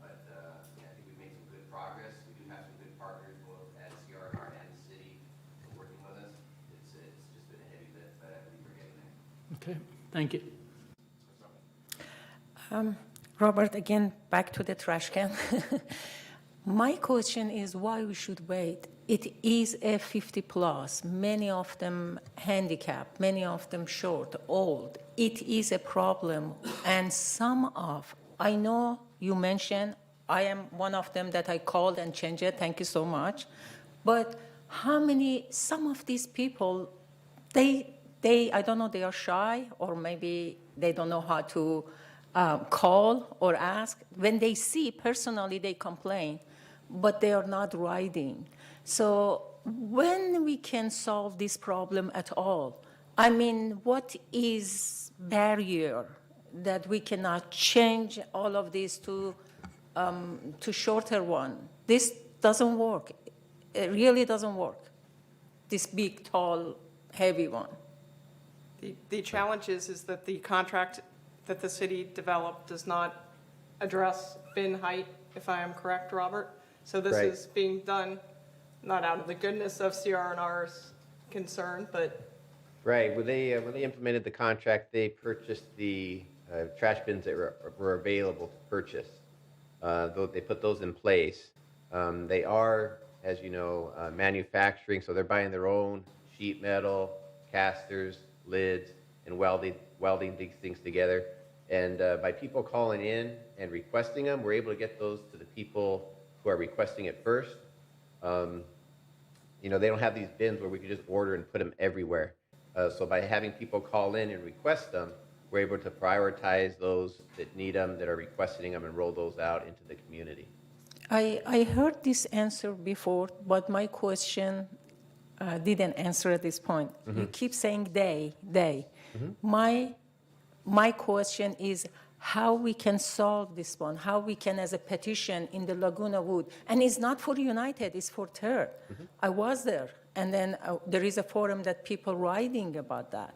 But I think we've made some good progress. We do have some good partners, both at CR&R and the city, working with us. It's just been a heavy lift, but I believe we're getting there. Okay, thank you. Robert, again, back to the trash can. My question is why we should wait. It is a 50 plus, many of them handicapped, many of them short, old. It is a problem. And I know you mentioned, I am one of them that I called and changed it, thank you so much. But some of these people, I don't know, they are shy, or maybe they don't know how to call or ask. When they see, personally, they complain, but they are not riding. So when we can solve this problem at all? I mean, what is barrier that we cannot change all of this to shorter one? This doesn't work. It really doesn't work. This big, tall, heavy one. The challenge is that the contract that the city developed does not address bin height, if I am correct, Robert. So this Right. is being done not out of the goodness of CR&R's concern, but Right, when they implemented the contract, they purchased the trash bins that were available to purchase. They put those in place. They are, as you know, manufacturing, so they're buying their own sheet metal, casters, lids, and welding these things together. And by people calling in and requesting them, we're able to get those to the people who are requesting it first. They don't have these bins where we could just order and put them everywhere. So by having people call in and request them, we're able to prioritize those that need them, that are requesting them, and roll those out into the community. I heard this answer before, but my question didn't answer at this point. You keep saying they. My question is how we can solve this one, how we can, as a petition in the Laguna Wood, and it's not for United, it's for Third. I was there, and then there is a forum that people writing about that.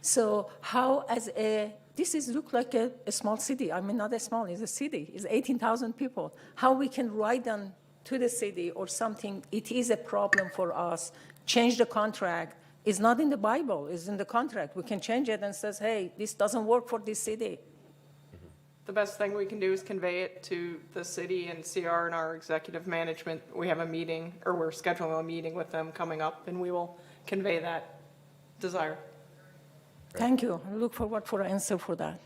So how, as a, this is look like a small city. I mean, not a small, it's a city. It's 18,000 people. How we can write on to the city or something, it is a problem for us. Change the contract. It's not in the Bible, it's in the contract. We can change it and says, hey, this doesn't work for this city. The best thing we can do is convey it to the city and CR and our executive management. We have a meeting, or we're scheduling a meeting with them coming up, and we will convey that desire. Thank you. I look forward for an answer for that.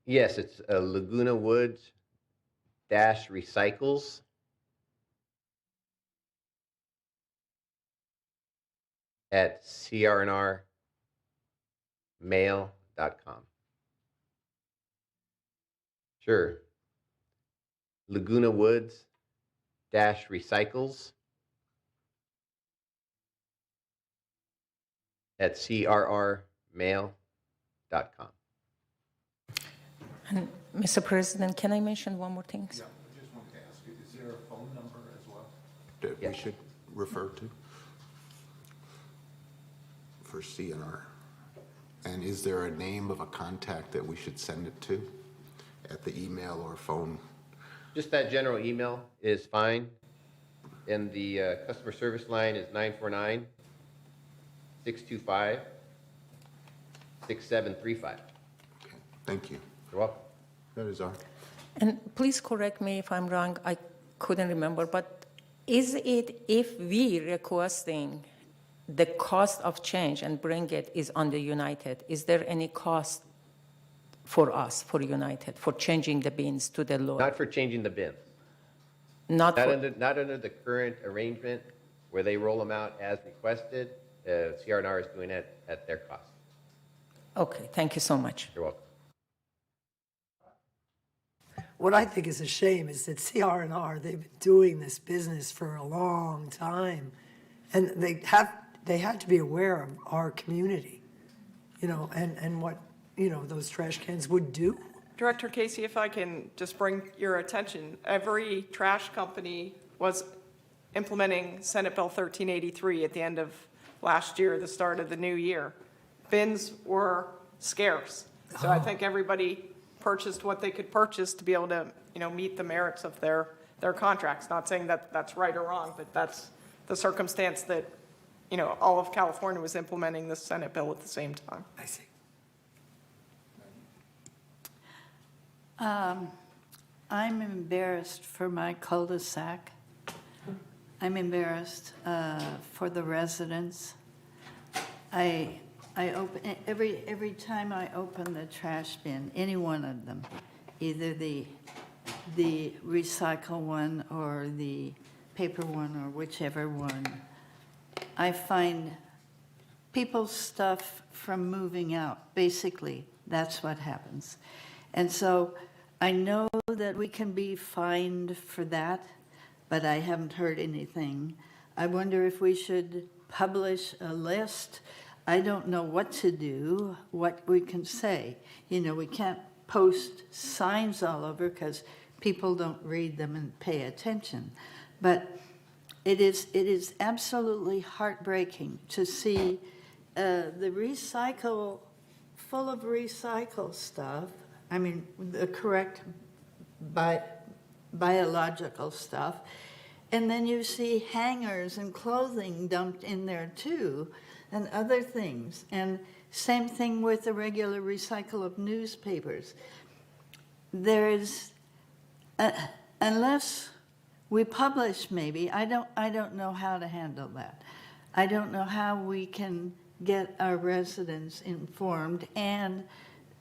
Yes, it's Laguna Woods -recycles at crnrmail.com. Sure. Laguna Woods -recycles at crrmail.com. And Mr. President, can I mention one more thing? Yeah, I just wanted to ask you, is there a phone number as well that we should refer to for CNR? And is there a name of a contact that we should send it to at the email or phone? Just that general email is fine. And the customer service line is 949-625-6735. Thank you. You're welcome. That is all. And please correct me if I'm wrong, I couldn't remember, but is it if we requesting the cost of change and bring it is on the United, is there any cost for us, for United, for changing the bins to the lower? Not for changing the bins. Not for- Not under the current arrangement where they roll them out as requested. CRNR is doing it at their cost. Okay, thank you so much. You're welcome. What I think is a shame is that CR&R, they've been doing this business for a long time, and they had to be aware of our community, you know, and what, you know, those trash cans would do. Director Casey, if I can just bring your attention, every trash company was implementing Senate Bill 1383 at the end of last year, the start of the new year. Bins were scarce, so I think everybody purchased what they could purchase to be able to, you know, meet the merits of their contracts. Not saying that that's right or wrong, but that's the circumstance that, you know, all of California was implementing the Senate bill at the same time. I see. I'm embarrassed for my cul-de-sac. I'm embarrassed for the residents. I open every time I open the trash bin, any one of them, either the recycle one or the paper one or whichever one, I find people's stuff from moving out. Basically, that's what happens. And so I know that we can be fined for that, but I haven't heard anything. I wonder if we should publish a list. I don't know what to do, what we can say. You know, we can't post signs all over because people don't read them and pay attention. But it is absolutely heartbreaking to see the recycle, full of recycle stuff, I mean, the correct biological stuff, and then you see hangers and clothing dumped in there too, and other things. And same thing with the regular recycle of newspapers. There is, unless we publish maybe, I don't know how to handle that. I don't know how we can get our residents informed and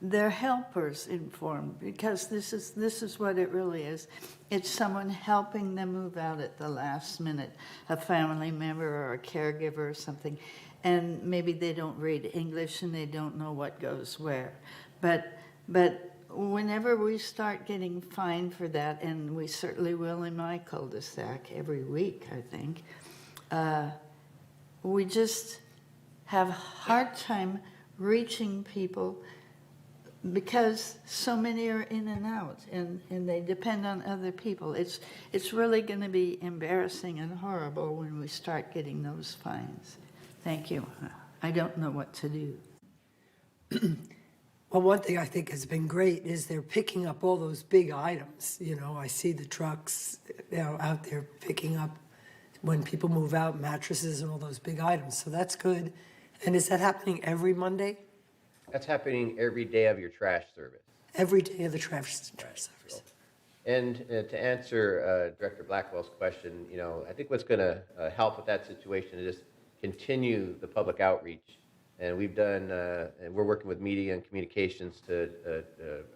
their helpers informed, because this is what it really is. It's someone helping them move out at the last minute, a family member or a caregiver or something, and maybe they don't read English and they don't know what goes where. But whenever we start getting fined for that, and we certainly will in my cul-de-sac every week, I think, we just have a hard time reaching people because so many are in and out, and they depend on other people. It's really going to be embarrassing and horrible when we start getting those fines. Thank you. I don't know what to do. Well, one thing I think has been great is they're picking up all those big items. You know, I see the trucks, you know, out there picking up when people move out, mattresses and all those big items. So that's good. And is that happening every Monday? That's happening every day of your trash service. Every day of the trash service. And to answer Director Blackwell's question, you know, I think what's going to help with that situation is just continue the public outreach. And we've done, and we're working with media and communications to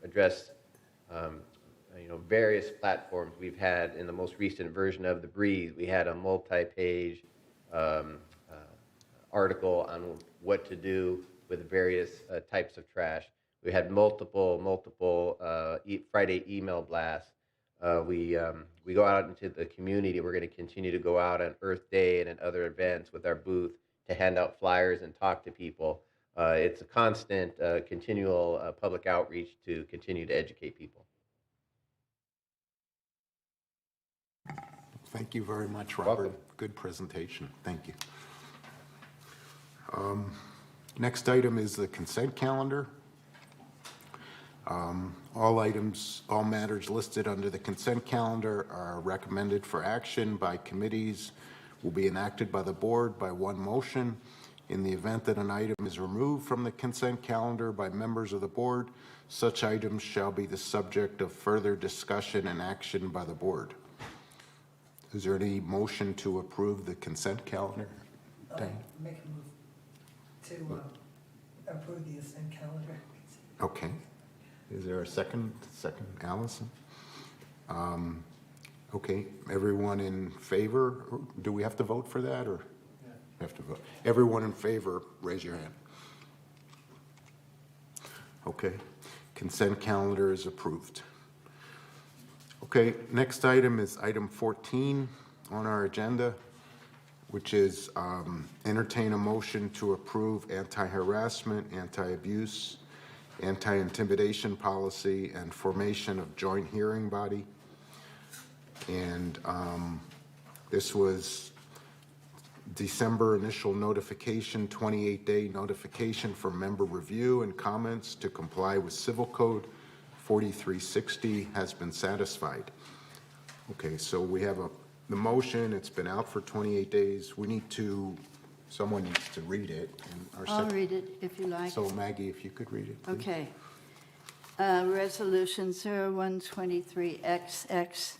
address, you know, various platforms. We've had in the most recent version of The Breeze, we had a multi-page article on what to do with various types of trash. We had multiple Friday email blasts. We go out into the community. We're going to continue to go out on Earth Day and at other events with our booth to hand out flyers and talk to people. It's a constant, continual public outreach to continue to educate people. Thank you very much, Robert. Good presentation. Thank you. Next item is the consent calendar. All matters listed under the consent calendar are recommended for action by committees, will be enacted by the board by one motion. In the event that an item is removed from the consent calendar by members of the board, such items shall be the subject of further discussion and action by the board. Is there any motion to approve the consent calendar? Dan? Make a move to approve the consent calendar. Okay. Is there a second? Second, Allison? Okay, everyone in favor? Do we have to vote for that, or? Yeah. We have to vote. Everyone in favor, raise your hand. Okay, consent calendar is approved. Okay, next item is item 14 on our agenda, which is entertain a motion to approve anti-harassment, anti-abuse, anti-intimidation policy, and formation of joint hearing body. And this was December initial notification, 28-day notification for member review and comments to comply with Civil Code 4360 has been satisfied. Okay, so we have the motion. It's been out for 28 days. Someone needs to read it. And I'll read it if you like. So Maggie, if you could read it, please. Okay. Resolution 0123XX,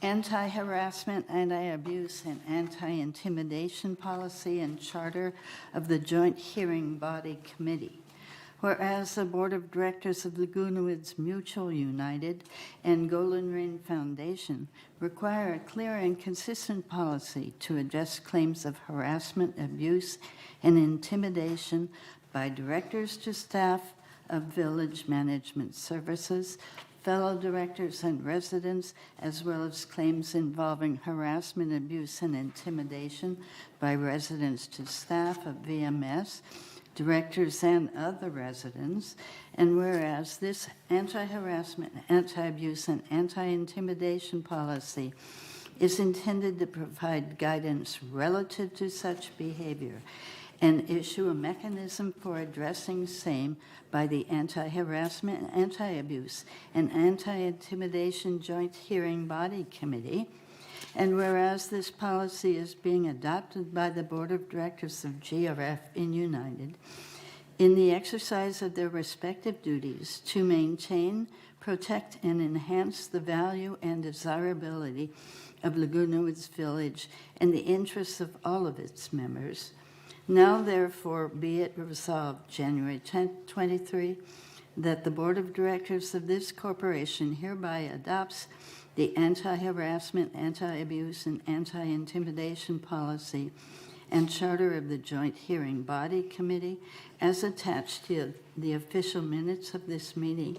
Anti-Harassment, Anti-Abuse, and Anti-Intimidation Policy and Charter of the Joint Hearing Body Committee. Whereas the Board of Directors of Laguna Woods Mutual United and Golden Ring Foundation require a clear and consistent policy to address claims of harassment, abuse, and intimidation by directors to staff of Village Management Services, fellow directors and residents, as well as claims involving harassment, abuse, and intimidation by residents to staff of VMS, directors, and other residents. And whereas this anti-harassment, anti-abuse, and anti-intimidation policy is intended to provide guidance relative to such behavior and issue a mechanism for addressing same by the Anti-Harassment, Anti-Abuse, and Anti-Intimidation Joint Hearing Body Committee. And whereas this policy is being adopted by the Board of Directors of GRF in United, in the exercise of their respective duties to maintain, protect, and enhance the value and desirability of Laguna Woods Village and the interests of all of its members, now therefore be it resolved January 10th, 23, that the Board of Directors of this corporation hereby adopts the anti-harassment, anti-abuse, and anti-intimidation policy and charter of the Joint Hearing Body Committee as attached to the official minutes of this meeting,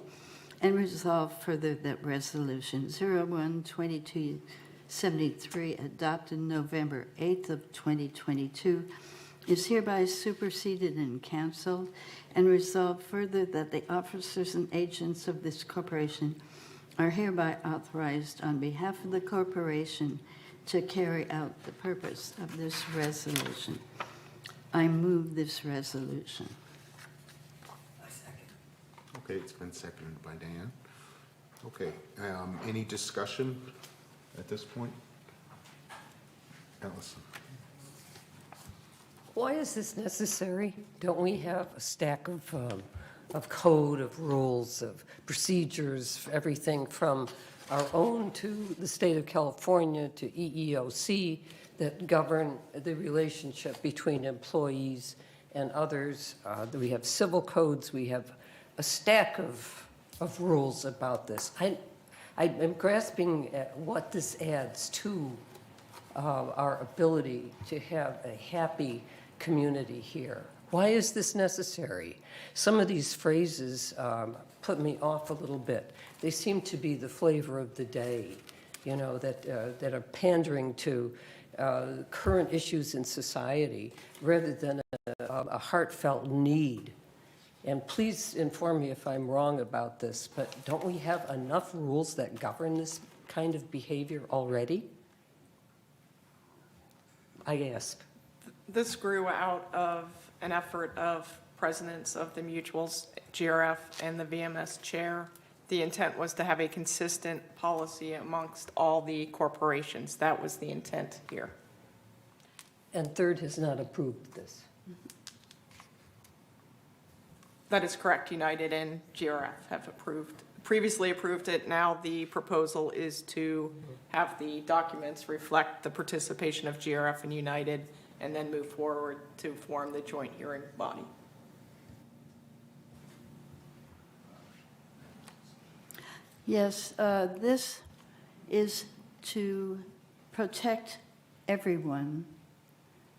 and resolve further that Resolution 01-2273, adopted November 8th of 2022, is hereby superseded and canceled, and resolve further that the officers and agents of this corporation are hereby authorized on behalf of the corporation to carry out the purpose of this resolution. I move this resolution. Okay, it's been seconded by Dan. Okay, any discussion at this point? Allison? Why is this necessary? Don't we have a stack of code, of rules, of procedures, everything from our own to the state of California to EEOC that govern the relationship between employees and others? We have civil codes. We have a stack of rules about this. I'm grasping at what this adds to our ability to have a happy community here. Why is this necessary? Some of these phrases put me off a little bit. They seem to be the flavor of the day, you know, that are pandering to current issues in society rather than a heartfelt need. And please inform me if I'm wrong about this, but don't we have enough rules that govern this kind of behavior already? I ask. This grew out of an effort of presidents of the mutuals, GRF, and the VMS chair. The intent was to have a consistent policy amongst all the corporations. That was the intent here. And Third has not approved this. That is correct. United and GRF have previously approved it. Now the proposal is to have the documents reflect the participation of GRF and United, and then move forward to form the joint hearing body. Yes, this is to protect everyone.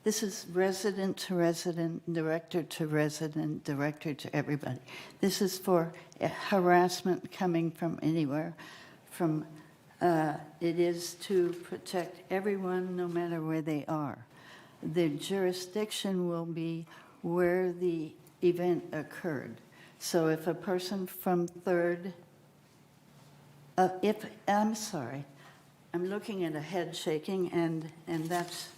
This is resident to resident, director to resident, director to everybody. This is for harassment coming from anywhere. It is to protect everyone, no matter where they are. The jurisdiction will be where the event occurred. So if a person from Third, I'm sorry, I'm looking at a head shaking, and that's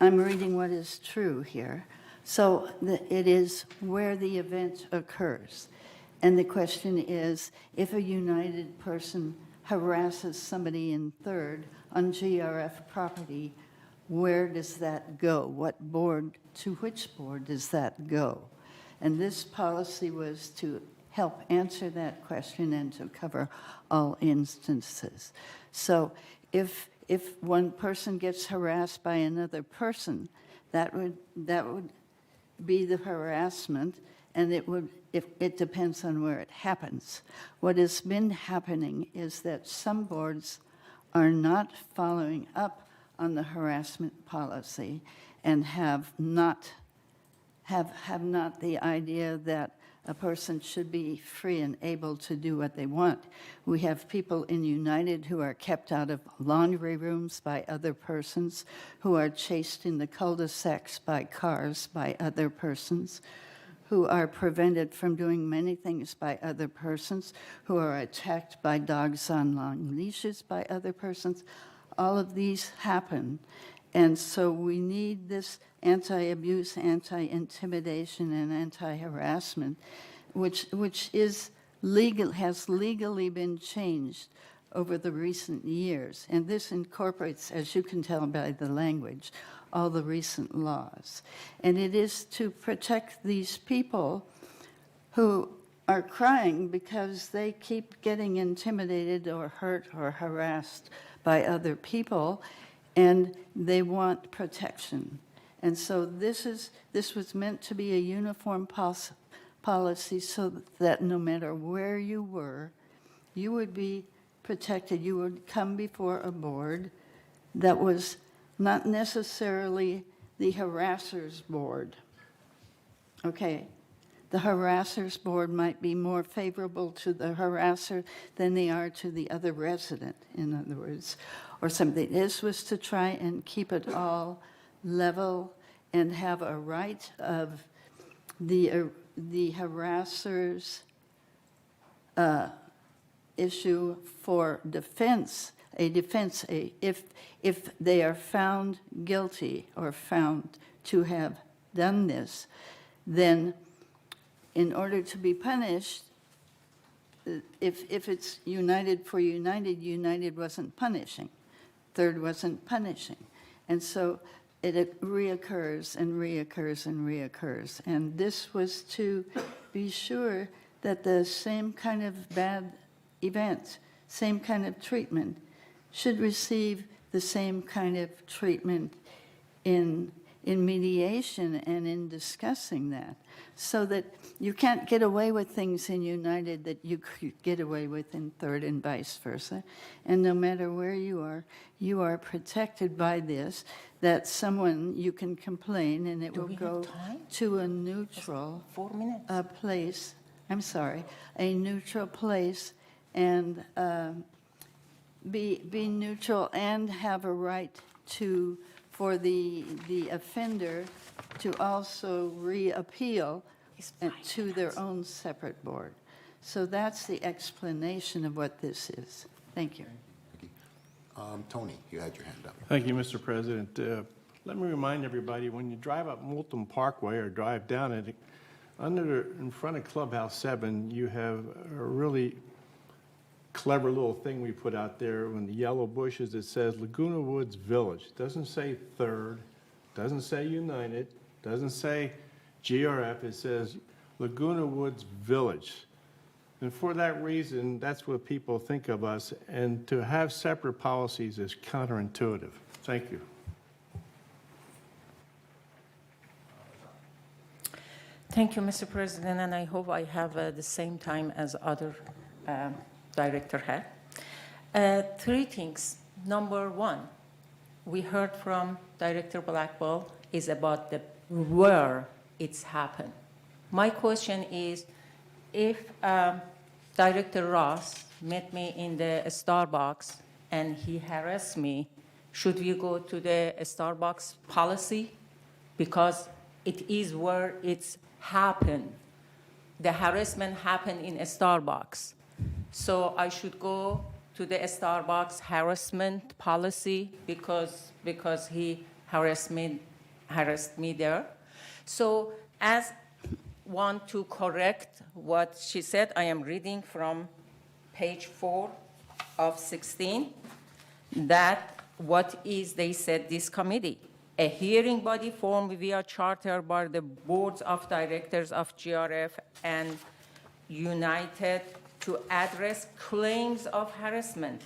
I'm reading what is true here. So it is where the event occurs. And the question is, if a United person harasses somebody in Third on GRF property, where does that go? What board, to which board does that go? And this policy was to help answer that question and to cover all instances. So if one person gets harassed by another person, that would be the harassment, and it depends on where it happens. What has been happening is that some boards are not following up on the harassment policy and have not the idea that a person should be free and able to do what they want. We have people in United who are kept out of laundry rooms by other persons, who are chased in the cul-de-sacs by cars by other persons, who are prevented from doing many things by other persons, who are attacked by dogs on long leashes by other persons. All of these happen. And so we need this anti-abuse, anti-intimidation, and anti-harassment, which is legal, has legally been changed over the recent years. And this incorporates, as you can tell by the language, all the recent laws. And it is to protect these people who are crying because they keep getting intimidated or hurt or harassed by other people, and they want protection. And so this was meant to be a uniform policy so that no matter where you were, you would be protected. You would come before a board that was not necessarily the harasser's board. Okay, the harasser's board might be more favorable to the harasser than they are to the other resident, in other words, or something. This was to try and keep it all level and have a right of the harasser's issue for defense, if they are found guilty or found to have done this, then in order to be punished, if it's United for United, United wasn't punishing, Third wasn't punishing. And so it reoccurs and reoccurs and reoccurs. And this was to be sure that the same kind of bad events, same kind of treatment, should receive the same kind of treatment in mediation and in discussing that, so that you can't get away with things in United that you could get away with in Third and vice versa. And no matter where you are protected by this, that someone, you can complain and it will go to a neutral 4 minutes. Place, I'm sorry, a neutral place and be neutral and have a right to, for the offender to also reappeal to their own separate board. So that's the explanation of what this is. Thank you. Tony, you had your hand up. Thank you, Mr. President. Let me remind everybody, when you drive up Moulton Parkway or drive down it, in front of Clubhouse 7, you have a really clever little thing we put out there in the yellow bushes that says Laguna Woods Village. It doesn't say Third, doesn't say United, doesn't say GRF, it says Laguna Woods Village. And for that reason, that's what people think of us, and to have separate policies is counterintuitive. Thank you. Thank you, Mr. President, and I hope I have the same time as other director had. 3 things. Number 1, we heard from Director Blackwell is about the where it's happened. My question is, if Director Ross met me in the Starbucks and he harassed me, should we go to the Starbucks policy? Because it is where it's happened. The harassment happened in a Starbucks. So I should go to the Starbucks harassment policy because he harassed me there. So as want to correct what she said, I am reading from page 4 of 16, that what is, they said, this committee, a hearing body formed via charter by the boards of directors of GRF and United to address claims of harassment,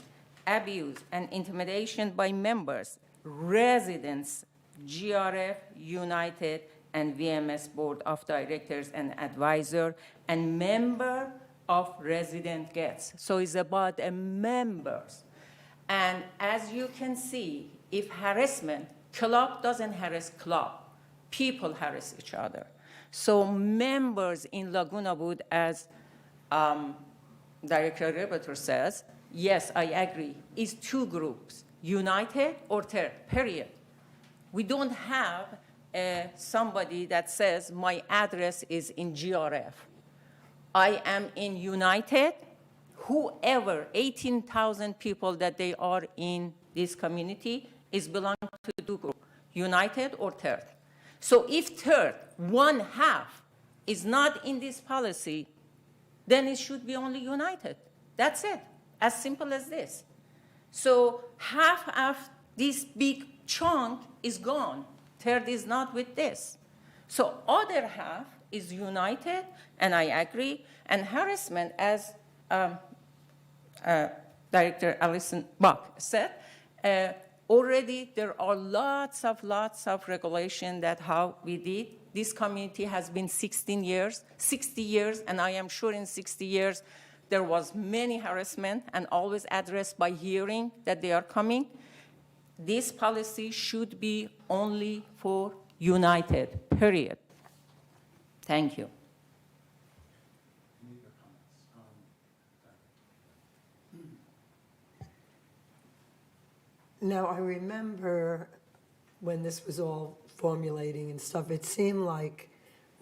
abuse, and intimidation by members, residents, GRF, United, and VMS Board of Directors and Advisor, and member of resident guests. So it's about members. And as you can see, if harassment, club doesn't harass club, people harass each other. So members in Laguna Wood, as Director Rebeter says, yes, I agree, is 2 groups, United or Third, period. We don't have somebody that says my address is in GRF. I am in United. Whoever, 18,000 people that they are in this community is belong to 2 groups, United or Third. So if Third, 1/2 is not in this policy, then it should be only United. That's it, as simple as this. So half of this big chunk is gone. Third is not with this. So other half is United, and I agree. And harassment, as Director Alison Buck said, already there are lots of regulation that how we did This community has been 16 years, 60 years, and I am sure in 60 years there was many harassment and always addressed by hearing that they are coming. This policy should be only for United, period. Thank you. Now, I remember when this was all formulating and stuff, it seemed like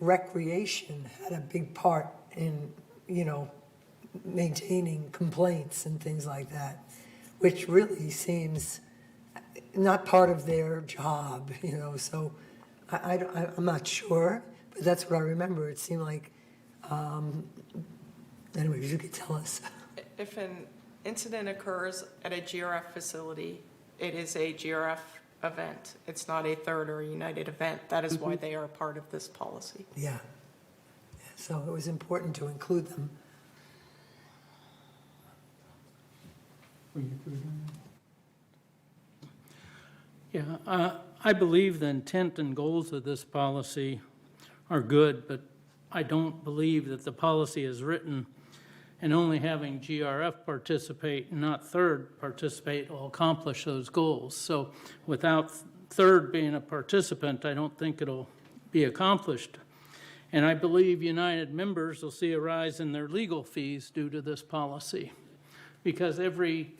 recreation had a big part in, you know, maintaining complaints and things like that, which really seems not part of their job, you know, so I'm not sure, but that's what I remember. It seemed like, anyways, you could tell us. If an incident occurs at a GRF facility, it is a GRF event. It's not a Third or a United event. That is why they are a part of this policy. Yeah. So it was important to include them. Yeah, I believe the intent and goals of this policy are good, but I don't believe that the policy is written and only having GRF participate and not Third participate will accomplish those goals. So without Third being a participant, I don't think it'll be accomplished. And I believe United members will see a rise in their legal fees due to this policy, because every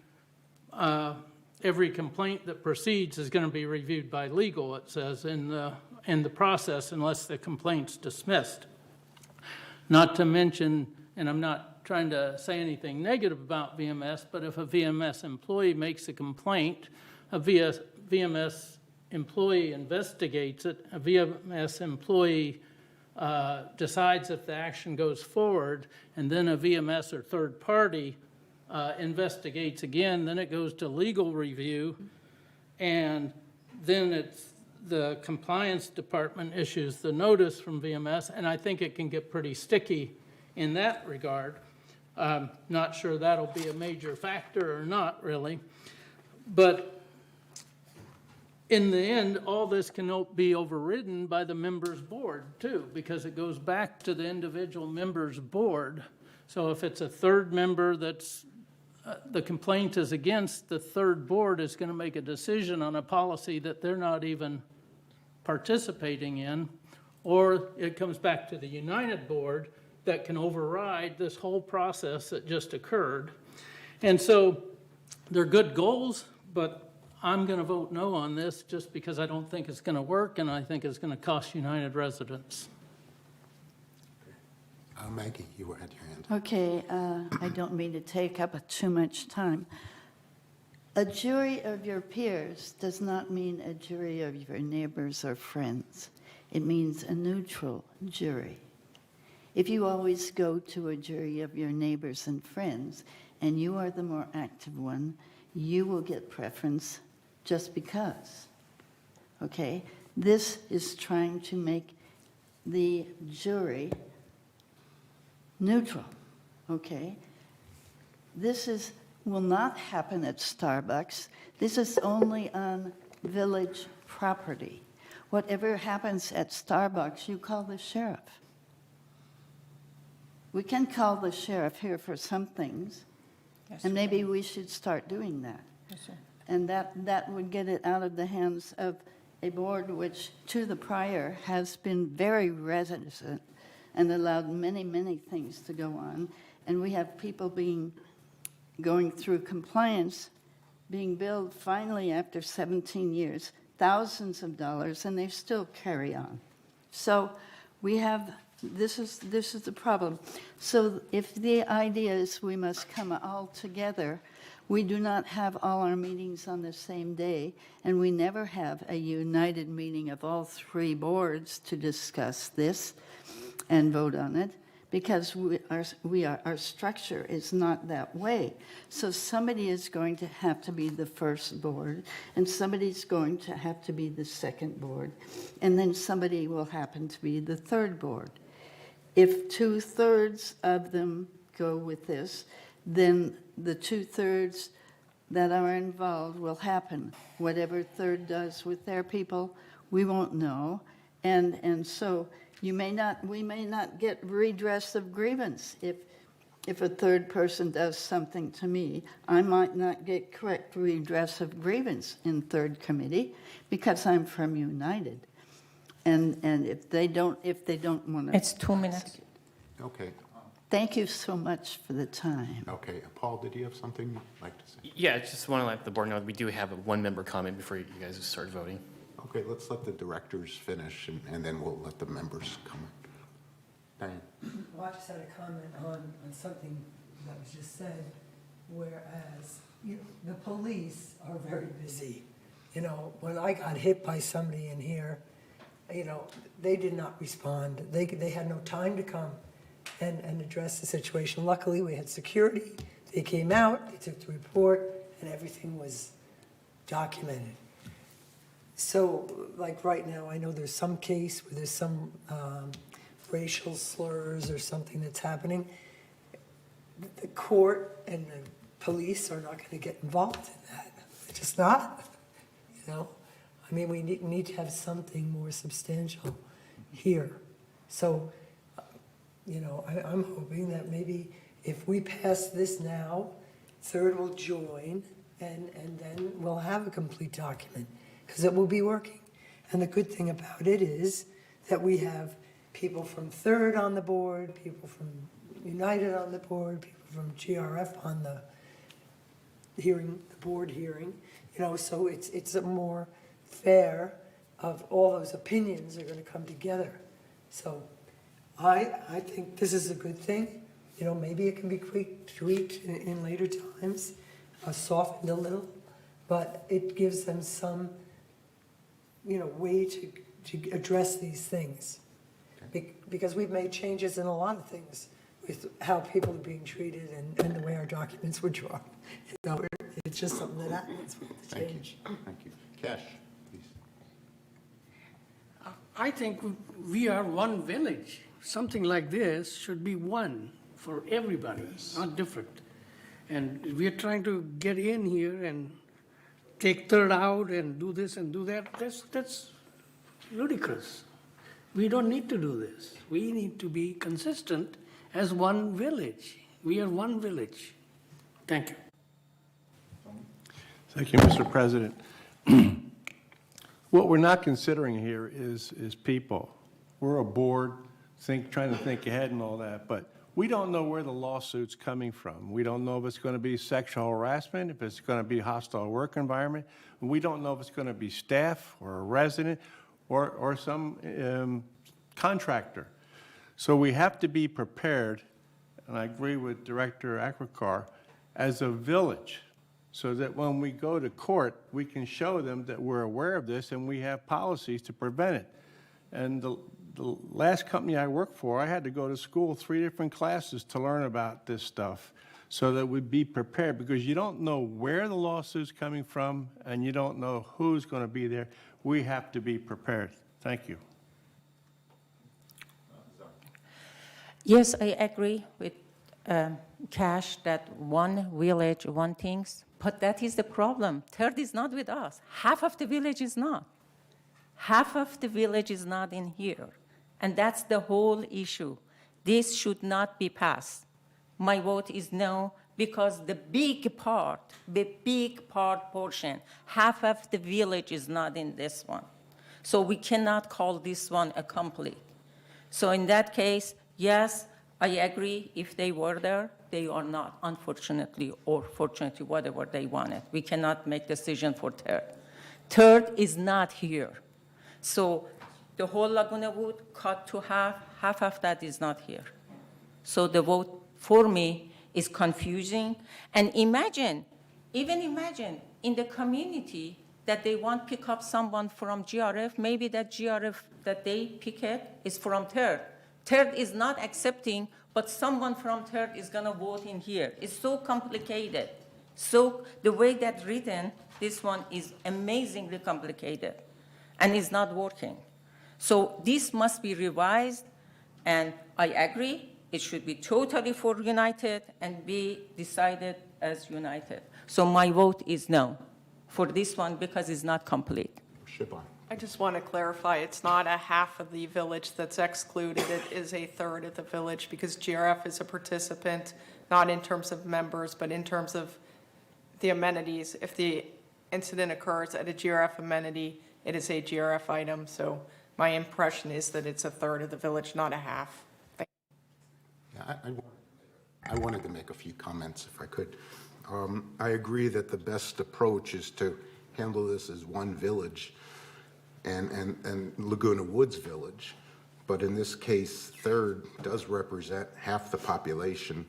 complaint that proceeds is going to be reviewed by legal, it says, in the process, unless the complaint's dismissed. Not to mention, and I'm not trying to say anything negative about VMS, but if a VMS employee makes a complaint, a VMS employee investigates it, a VMS employee decides if the action goes forward, and then a VMS or third party investigates again, then it goes to legal review, and then it's the compliance department issues the notice from VMS, and I think it can get pretty sticky in that regard. Not sure that'll be a major factor or not, really. But in the end, all this can be overridden by the members' board, too, because it goes back to the individual members' board. So if it's a third member that's the complaint is against, the third board is going to make a decision on a policy that they're not even participating in, or it comes back to the United board that can override this whole process that just occurred. And so they're good goals, but I'm going to vote no on this just because I don't think it's going to work, and I think it's going to cost United residents. Maggie, you had your hand. Okay, I don't mean to take up too much time. A jury of your peers does not mean a jury of your neighbors or friends. It means a neutral jury. If you always go to a jury of your neighbors and friends, and you are the more active one, you will get preference just because. Okay? This is trying to make the jury neutral. Okay? This will not happen at Starbucks. This is only on village property. Whatever happens at Starbucks, you call the sheriff. We can call the sheriff here for some things, and maybe we should start doing that. Yes, sir. And that would get it out of the hands of a board which, to the prior, has been very reticent and allowed many, many things to go on. And we have people going through compliance, being billed finally after 17 years, thousands of dollars, and they still carry on. So we have, this is the problem. So if the idea is we must come all together, we do not have all our meetings on the same day, and we never have a united meeting of all three boards to discuss this and vote on it, because our structure is not that way. So somebody is going to have to be the first board, and somebody's going to have to be the second board, and then somebody will happen to be the third board. If 2/3 of them go with this, then the 2/3 that are involved will happen. Whatever third does with their people, we won't know. And so we may not get redress of grievance. If a third person does something to me, I might not get correct redress of grievance in third committee because I'm from United. And if they don't want to. It's 2 minutes. Okay, Thank you so much for the time. okay. Paul, did you have something you'd like to say? Yeah, I just want to let the board know we do have a one-member comment before you guys start voting. Okay, let's let the directors finish, and then we'll let the members comment. Diane? Well, I just had a comment on something that was just said, whereas, the police are very busy. When I got hit by somebody in here, they did not respond. They had no time to come and address the situation. Luckily, we had security. They came out, they took the report, and everything was documented. So, like right now, I know there's some case where there's some racial slurs or something that's happening. The court and the police are not going to get involved in that. They're just not. I mean, we need to have something more substantial here. So, I'm hoping that maybe if we pass this now, third will join, and then we'll have a complete document, because it will be working. And the good thing about it is that we have people from third on the board, people from United on the board, people from GRF on the board hearing, so it's a more fair of all those opinions are going to come together. So I think this is a good thing. Maybe it can be tweaked in later times, softened a little, but it gives them some, way to address these things. Because we've made changes in a lot of things with how people are being treated and the way our documents were drawn. It's just something that happens with the change. Thank you. Cash, please. I think we are one village. Something like this should be one for everybody, not different. And we are trying to get in here and take third out and do this and do that. That's ludicrous. We don't need to do this. We need to be consistent as one village. We are one village. Thank you. Thank you, Mr. President. What we're not considering here is people. We're a board, trying to think ahead and all that, but we don't know where the lawsuit's coming from. We don't know if it's going to be sexual harassment, if it's going to be hostile work environment. We don't know if it's going to be staff or a resident or some contractor. So we have to be prepared, and I agree with Director Akrakar, as a village, so that when we go to court, we can show them that we're aware of this and we have policies to prevent it. And the last company I worked for, I had to go to school 3 different classes to learn about this stuff so that we'd be prepared, because you don't know where the lawsuit's coming from and you don't know who's going to be there. We have to be prepared. Thank you. Yes, I agree with Cash that one village, one things, but that is the problem. Third is not with us. Half of the village is not. Half of the village is not in here. And that's the whole issue. This should not be passed. My vote is no, because the big part portion, half of the village is not in this one. So we cannot call this one a complete. So in that case, yes, I agree, if they were there, they are not, unfortunately, or fortunately, whatever they wanted. We cannot make decision for third. Third is not here. So the whole Laguna Wood cut to half of that is not here. So the vote for me is confusing. And imagine, even imagine, in the community that they want to pick up someone from GRF, maybe that GRF that they pick it is from third. Third is not accepting, but someone from third is going to vote in here. It's so complicated. So the way that's written, this one is amazingly complicated and is not working. So this must be revised, and I agree, it should be totally for United and be decided as United. So my vote is no for this one because it's not complete. Siobhan. I just want to clarify, it's not a half of the village that's excluded, it is a third of the village, because GRF is a participant, not in terms of members, but in terms of the amenities. If the incident occurs at a GRF amenity, it is a GRF item, so my impression is that it's a third of the village, not a half. Yeah, I wanted to make a few comments if I could. I agree that the best approach is to handle this as one village and Laguna Woods Village. But in this case, Third does represent half the population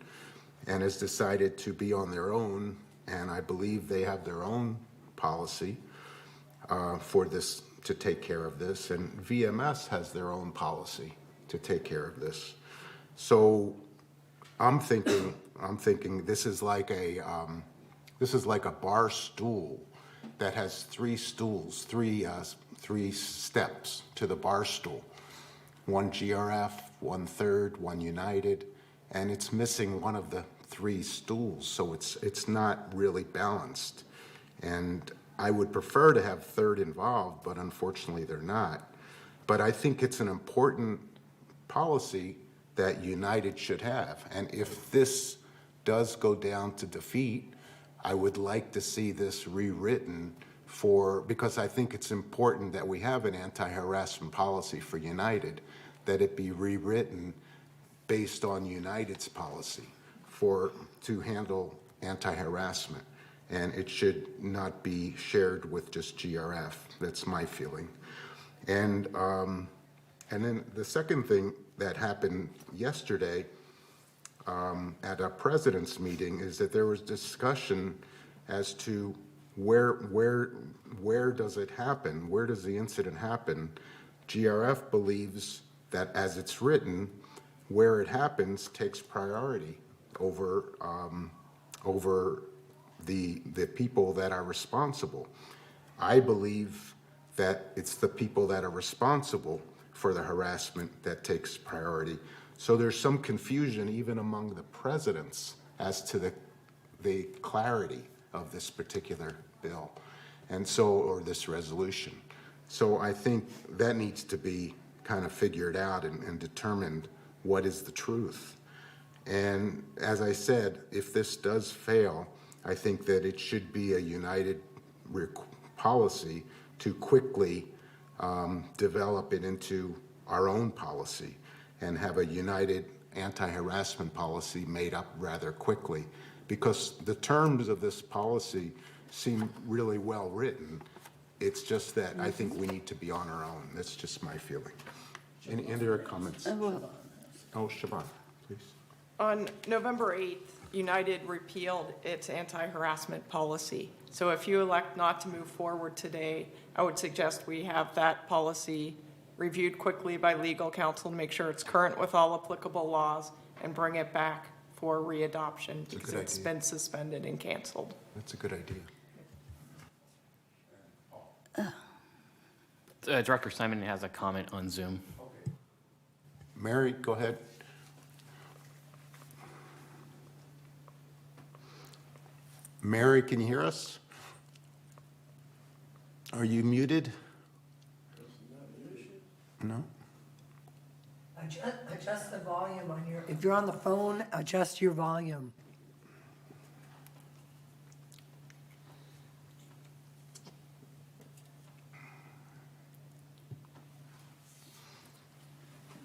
and has decided to be on their own. And I believe they have their own policy for this, to take care of this. And VMS has their own policy to take care of this. So I'm thinking this is like a bar stool that has three stools, three steps to the bar stool. One GRF, one Third, one United, and it's missing one of the three stools, so it's not really balanced. And I would prefer to have Third involved, but unfortunately they're not. But I think it's an important policy that United should have. And if this does go down to defeat, I would like to see this rewritten because I think it's important that we have an anti-harassment policy for United, that it be rewritten based on United's policy to handle anti-harassment. And it should not be shared with just GRF. That's my feeling. And then the second thing that happened yesterday at our president's meeting is that there was discussion as to where does it happen? Where does the incident happen? GRF believes that as it's written, where it happens takes priority over the people that are responsible. I believe that it's the people that are responsible for the harassment that takes priority. So there's some confusion even among the presidents as to the clarity of this particular bill, or this resolution. So I think that needs to be kind of figured out and determined what is the truth. And as I said, if this does fail, I think that it should be a United policy to quickly develop it into our own policy and have a United anti-harassment policy made up rather quickly, because the terms of this policy seem really well written. It's just that I think we need to be on our own. That's just my feeling. Any other comments? Oh, Siobhan, please. On November 8th, United repealed its anti-harassment policy. So if you elect not to move forward today, I would suggest we have that policy reviewed quickly by legal counsel to make sure it's current with all applicable laws and bring it back for readoption because it's been suspended and canceled. That's a good idea. Director Simon has a comment on Zoom. Mary, go ahead. Mary, can you hear us? Are you muted? No? Adjust the volume on your, if you're on the phone, adjust your volume.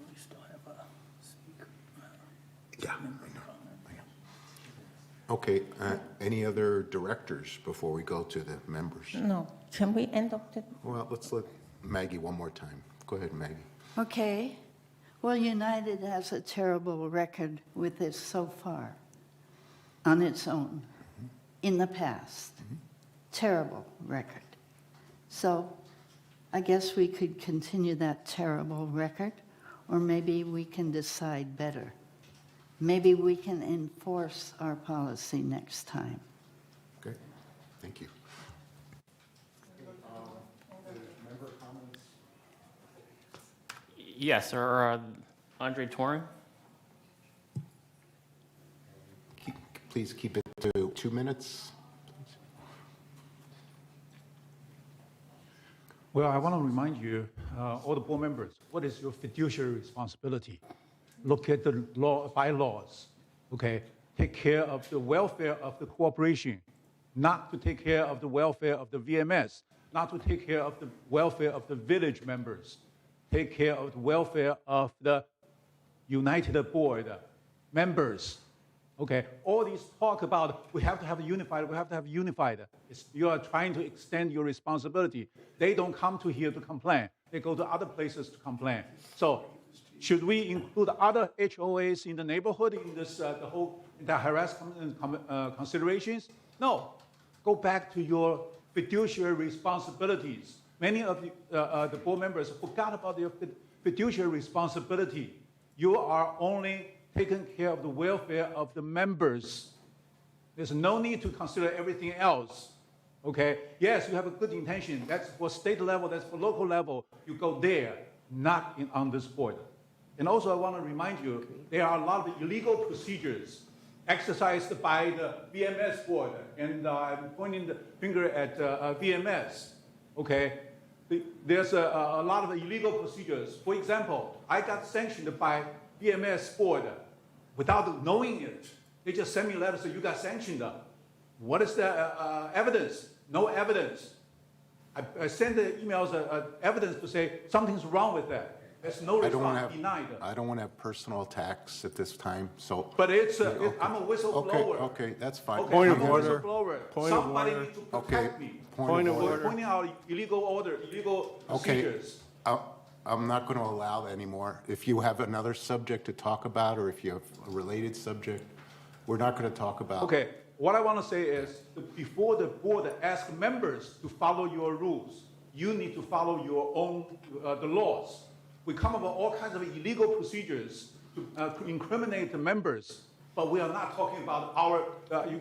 We still have a speaker. Yeah, I know. Okay, any other directors before we go to the members? No, can we end up the? Well, let's let Maggie one more time. Go ahead, Maggie. Okay. Well, United has a terrible record with this so far, on its own, in the past. Terrible record. So I guess we could continue that terrible record, or maybe we can decide better. Maybe we can enforce our policy next time. Okay, thank you. Yes, or Andre Torin? Please keep it to 2 minutes. Well, I want to remind you, all the board members, what is your fiduciary responsibility? Look at the law, bylaws, okay? Take care of the welfare of the corporation, not to take care of the welfare of the VMS, not to take care of the welfare of the village members. Take care of the welfare of the United Board members. Okay, all these talk about we have to have unified, we have to have unified. You are trying to extend your responsibility. They don't come to here to complain. They go to other places to complain. So should we include other HOAs in the neighborhood in this, the harassment considerations? No. Go back to your fiduciary responsibilities. Many of the board members forgot about their fiduciary responsibility. You are only taking care of the welfare of the members. There's no need to consider everything else. Okay? Yes, you have a good intention. That's for state level, that's for local level. You go there, not on this board. And also, I want to remind you, there are a lot of illegal procedures exercised by the VMS board, and I'm pointing the finger at VMS. Okay? There's a lot of illegal procedures. For example, I got sanctioned by VMS board without knowing it. They just sent me a letter saying you got sanctioned. What is the evidence? No evidence. I sent the emails evidence to say something's wrong with that. There's no response, denied. I don't want to have personal attacks at this time, so. But I'm a whistleblower. Okay, that's fine. Okay, I'm a whistleblower. Point of Somebody order. needs to protect me. Point of order. Pointing out illegal procedures. I'm not going to allow that anymore. If you have another subject to talk about, or if you have a related subject, we're not going to talk about. Okay, what I want to say is, before the board asks members to follow your rules, you need to follow your own, the laws. We come up with all kinds of illegal procedures to incriminate the members, but we are not talking about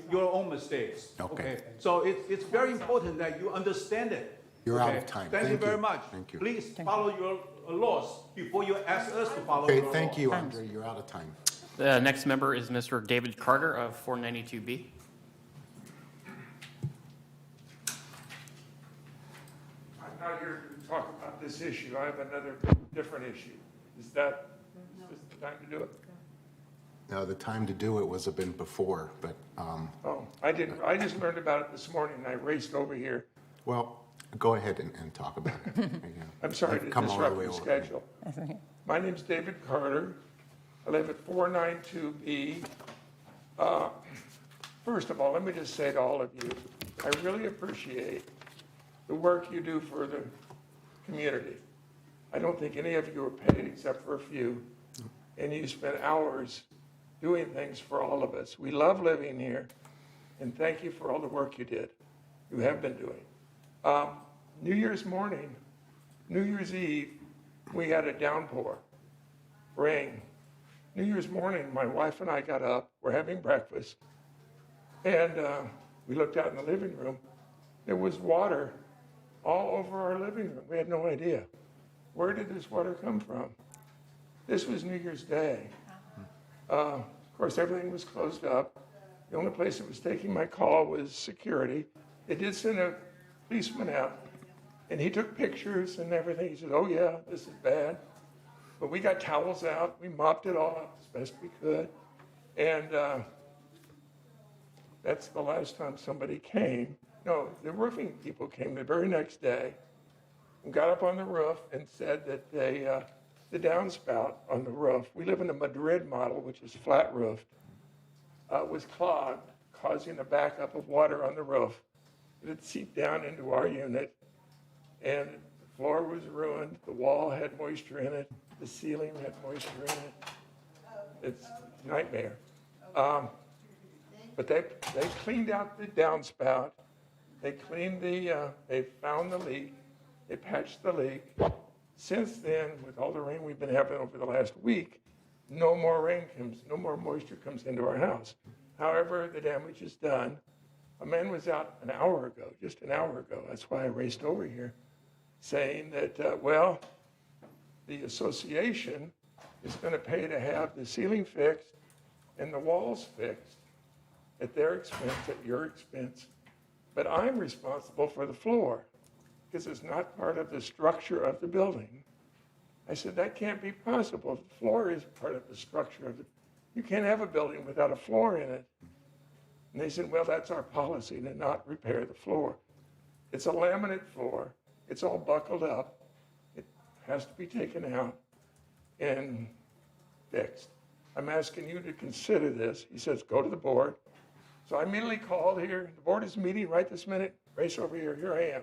your own mistakes. Okay. So it's very important that you understand it. You're out of time. Thank you very much. Thank you. Please follow your laws before you ask us to follow Okay, your laws. thank you, Andre. You're out of time. The next member is Mr. David Carter of 492B. I'm not here to talk about this issue. I have another different issue. Is this the time to do it? No, the time to do it was a bit before, but, Oh, I didn't. I just learned about it this morning and I raced over here. well, go ahead and talk about it. I'm sorry to You've come all the disrupt way the over. schedule. My name's David Carter. I live at 492B. First of all, let me just say to all of you, I really appreciate the work you do for the community. I don't think any of you are paid except for a few, and you spend hours doing things for all of us. We love living here, and thank you for all the work you did, you have been doing. New Year's morning, New Year's Eve, we had a downpour, rain. New Year's morning, my wife and I got up, we're having breakfast, and we looked out in the living room. There was water all over our living room. We had no idea. Where did this water come from? This was New Year's Day. Of course, everything was closed up. The only place that was taking my call was security. They did send a policeman out, and he took pictures and everything. He said, oh yeah, this is bad. But we got towels out. We mopped it all up as best we could. And that's the last time somebody came. No, the roofing people came the very next day and got up on the roof and said that the downspout on the roof, we live in the Madrid model, which is flat roofed, was clogged, causing a backup of water on the roof. It had seeped down into our unit, and the floor was ruined. The wall had moisture in it. The ceiling had moisture in it. It's a nightmare. But they cleaned out the downspout. They cleaned they found the leak. They patched the leak. Since then, with all the rain we've been having over the last week, no more moisture comes into our house. However, the damage is done. A man was out an hour ago, just an hour ago. That's why I raced over here, saying that, well, the association is going to pay to have the ceiling fixed and the walls fixed at their expense, at your expense. But I'm responsible for the floor. because it's not part of the structure of the building. I said, that can't be possible. The floor is part of the structure of it. You can't have a building without a floor in it. And they said, well, that's our policy to not repair the floor. It's a laminate floor. It's all buckled up. It has to be taken out and fixed. I'm asking you to consider this. He says, go to the board. So I immediately called here. The board is meeting right this minute. Race over here. Here I am.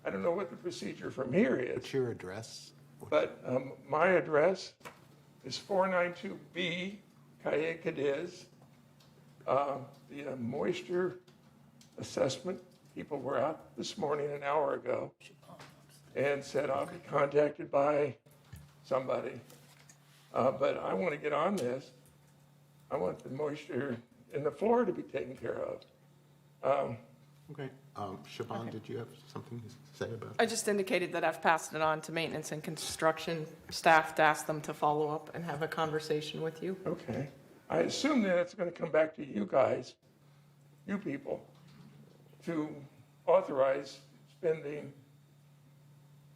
I don't know what the procedure from here is. What's your address? But my address is 492B, Calle Cadiz. The moisture assessment people were out this morning an hour ago and said I'll be contacted by somebody. But I want to get on this. I want the moisture in the floor to be taken care of. Okay. Siobhan, did you have something to say about it? I just indicated that I've passed it on to maintenance and construction staff to ask them to follow up and have a conversation with you. Okay. I assume that it's going to come back to you guys, you people, to authorize spending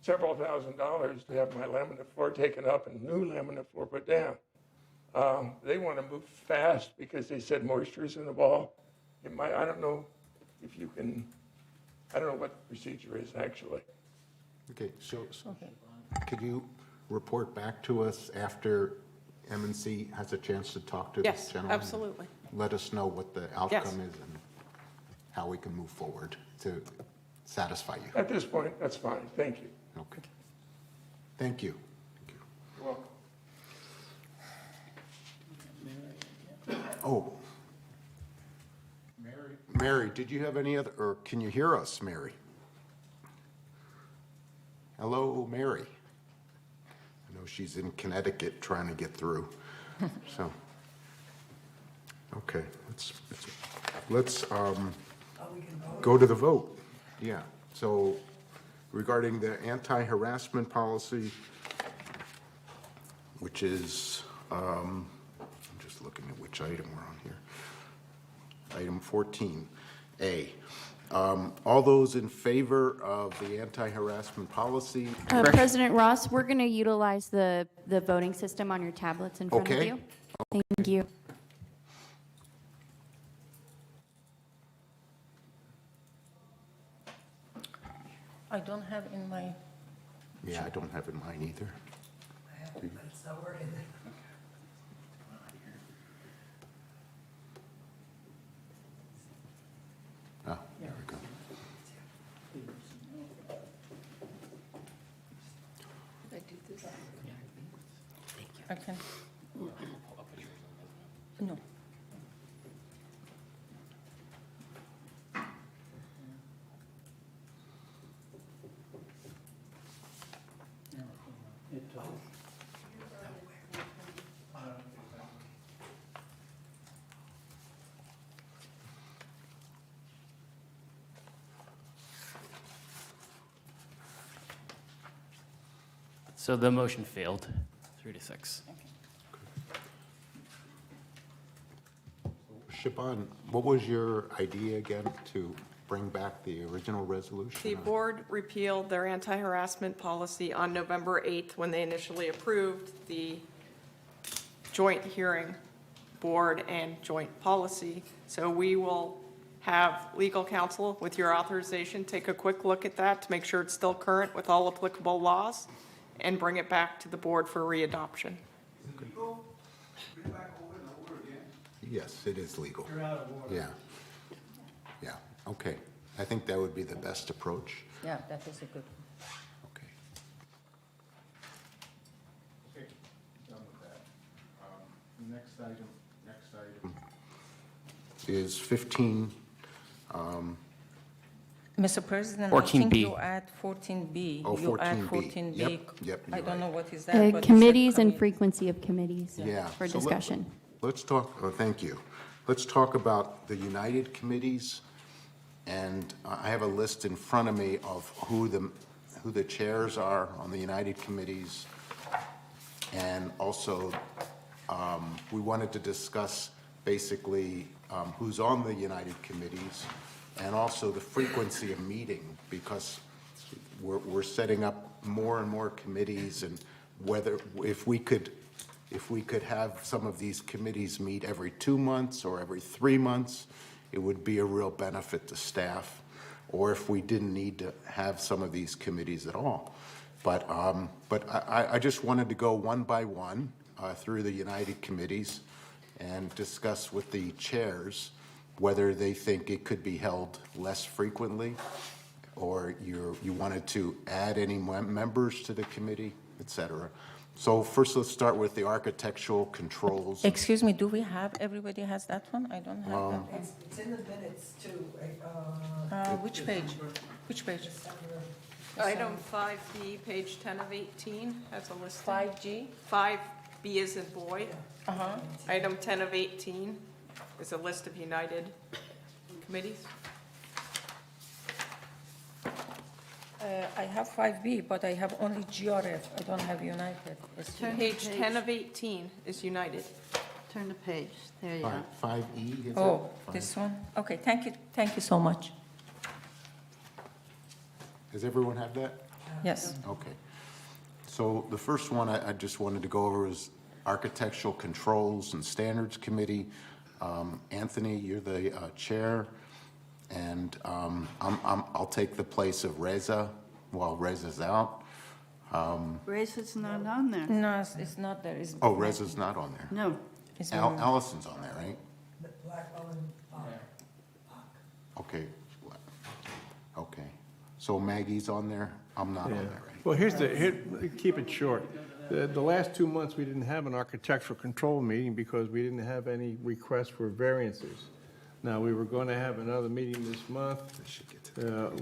several $1,000s to have my laminate floor taken up and new laminate floor put down. They want to move fast because they said moisture is in the wall. I don't know if you can, I don't know what the procedure is actually. Okay, so could you report back to us after M&C has a chance to talk to Yes, this gentleman? absolutely. Let us know what the outcome Yes. is and how we can move forward to satisfy you. At this point, that's fine. Thank you. Okay. Thank you. You're welcome. Oh. Mary, did you have any other, or can you hear us, Mary? Hello, Mary. I know she's in Connecticut trying to get through, so. Okay, let's go to the vote. Yeah, so regarding the anti-harassment policy, which is, I'm just looking at which item we're on here. Item 14A. All those in favor of the anti-harassment policy? President Ross, we're going to utilize the voting system on your tablets in front of Okay. you. Thank you. I don't have in my, Yeah, I don't have it in mine either. It's not working. Oh, there we go. I can. No. So the motion failed, 3-6. Siobhan, what was your idea again to bring back the original resolution? The board repealed their anti-harassment policy on November 8th when they initially approved the joint hearing board and joint policy. So we will have legal counsel, with your authorization, take a quick look at that to make sure it's still current with all applicable laws and bring it back to the board for readoption. Yes, it is legal. You're out of order. Yeah. Yeah, okay. I think that would be the best approach. Yeah, that is a good. Okay. Okay, done with that. Next item. Is 15, Mr. President, I think 14B. you add 14B. Oh, You add 14B. 14B. Yep, yep, I you're don't know right. what is that, but you said Committees and committee. frequency of committees yeah. for So discussion. Let's talk, oh, thank you. Let's talk about the United Committees. And I have a list in front of me of who the chairs are on the United Committees. And also, we wanted to discuss basically who's on the United Committees and also the frequency of meeting, because we're setting up more and more committees, and whether, if we could have some of these committees meet every 2 months or every 3 months, it would be a real benefit to staff, or if we didn't need to have some of these committees at all. But I just wanted to go one by one through the United Committees and discuss with the chairs whether they think it could be held less frequently, or you wanted to add any members to the committee, et cetera. So first, let's start with the architectural controls. Excuse me, do we have, everybody has that one? I don't have that one. It's in the minutes too. Which page? Which page? Item 5B, page 10 of 18, has a list. 5G? 5B is in boy. Item 10 of 18 is a list of United committees. I have 5B, but I have only GRF. I don't have United. Page 10 of 18 is United. Turn the page, there you are. 5E, is it? Oh, this one? Okay, thank you so much. Does everyone have that? Yes. Okay. So the first one I just wanted to go over is Architectural Controls and Standards Committee. Anthony, you're the chair, and I'll take the place of Reza while Reza's out. Reza's not on there. No, it's not there. It's Oh, Reza's not on there. No. It's Allison's on there, right? Black Okay. Okay. So Maggie's on there? I'm not on there, right? Well, keep it short. The last 2 months, we didn't have an architectural control meeting because we didn't have any requests for variances. Now, we were going to have another meeting this month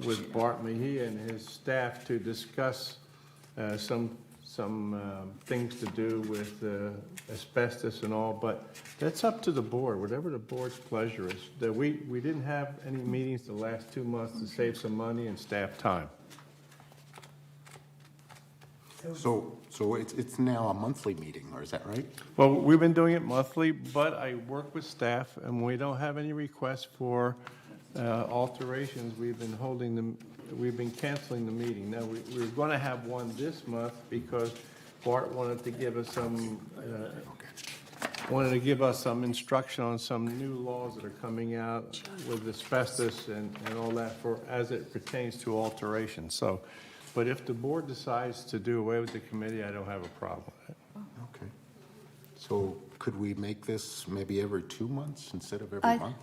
with Bart Mejia and his staff to discuss some things to do with asbestos and all, but that's up to the board, whatever the board's pleasure is. That we didn't have any meetings the last 2 months to save some money and staff time. So it's now a monthly meeting, or is that right? Well, we've been doing it monthly, but I work with staff, and we don't have any requests for alterations. We've been canceling the meeting. Now, we're going to have one this month because Bart wanted to give us some instruction on some new laws that are coming out with asbestos and all that as it pertains to alterations. So, but if the board decides to do away with the committee, I don't have a problem with it. Okay. So could we make this maybe every 2 months instead of every month?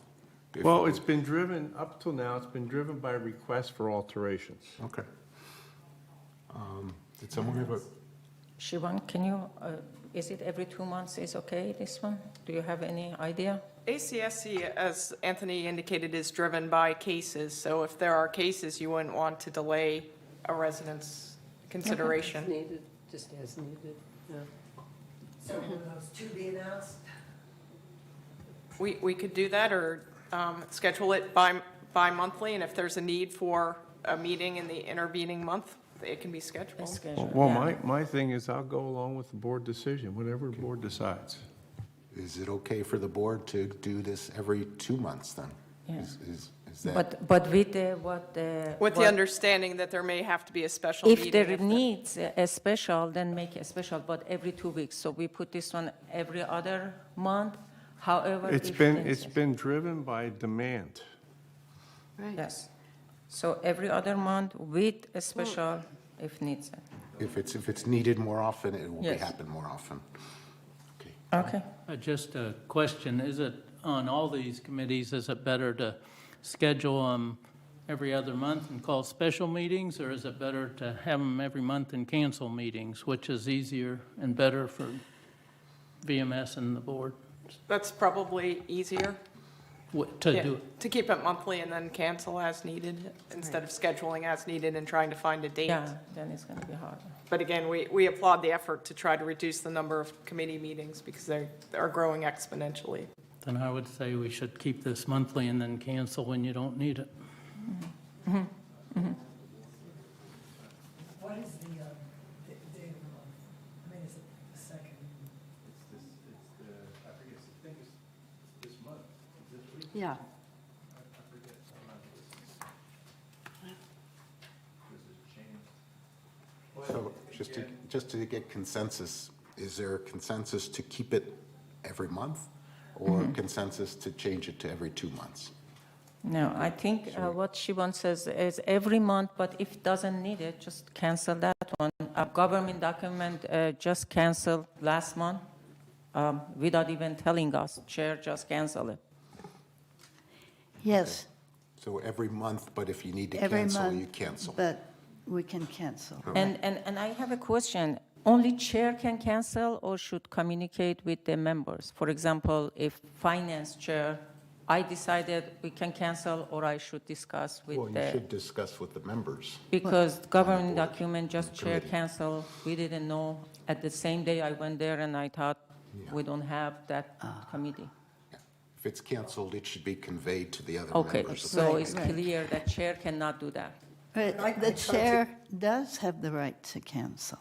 Well, it's been driven, up till now, it's been driven by requests for alterations. Okay. Did someone have a? Siobhan, can you, is it every 2 months is okay, this one? Do you have any idea? ACSC, as Anthony indicated, is driven by cases. So if there are cases, you wouldn't want to delay a resident's consideration. Needed, just as needed, yeah. So will those two be announced? We could do that, or schedule it bi-monthly, and if there's a need for a meeting in the intervening month, it can be scheduled. Well, my thing is I'll go along with the board decision, whatever the board decides. Is it okay for the board to do this every 2 months then? Yeah. Is that? But with the understanding that there may have to be a special meeting. If there needs a special, then make a special, but every 2 weeks. So we put this one every other month, however. It's been driven by demand. Right. Yes. So every other month with a special if needs it. If it's needed more often, it will Yes. happen more often. Okay. Just a question, is it, on all these committees, is it better to schedule them every other month and call special meetings, or is it better to have them every month and cancel meetings, which is easier and better for VMS and the board That's probably easier. to Yeah, do it? to keep it monthly and then cancel as needed, instead of scheduling as needed and trying to find a date. Yeah, then it's going to be hard. But again, we applaud the effort to try to reduce the number of committee meetings because they are growing exponentially. Then I would say we should keep this monthly and then cancel when you don't need it. What is the date of the month? I mean, is it the second? I forget, I think it's this month, this week. Yeah. I forget. This has changed. just to get consensus, is there a consensus to keep it every month or consensus to change it to every 2 months? No, I think what Siobhan says is every month, but if doesn't need it, just cancel that one. A government document just canceled last month without even telling us. Chair just cancel it. Yes, So every month, but if you need to every cancel, month. you cancel. But we can cancel. And I have a question. Only chair can cancel or should communicate with the members? For example, if finance chair, I decided we can cancel or I should discuss with Well, you the, should discuss with the members. because government document just chair cancel, we didn't know. At the same day I went there and I thought we don't have that committee. If it's canceled, it should be conveyed to the other Okay, members. of the so board. it's clear that chair cannot do that. But the chair does have the right to cancel,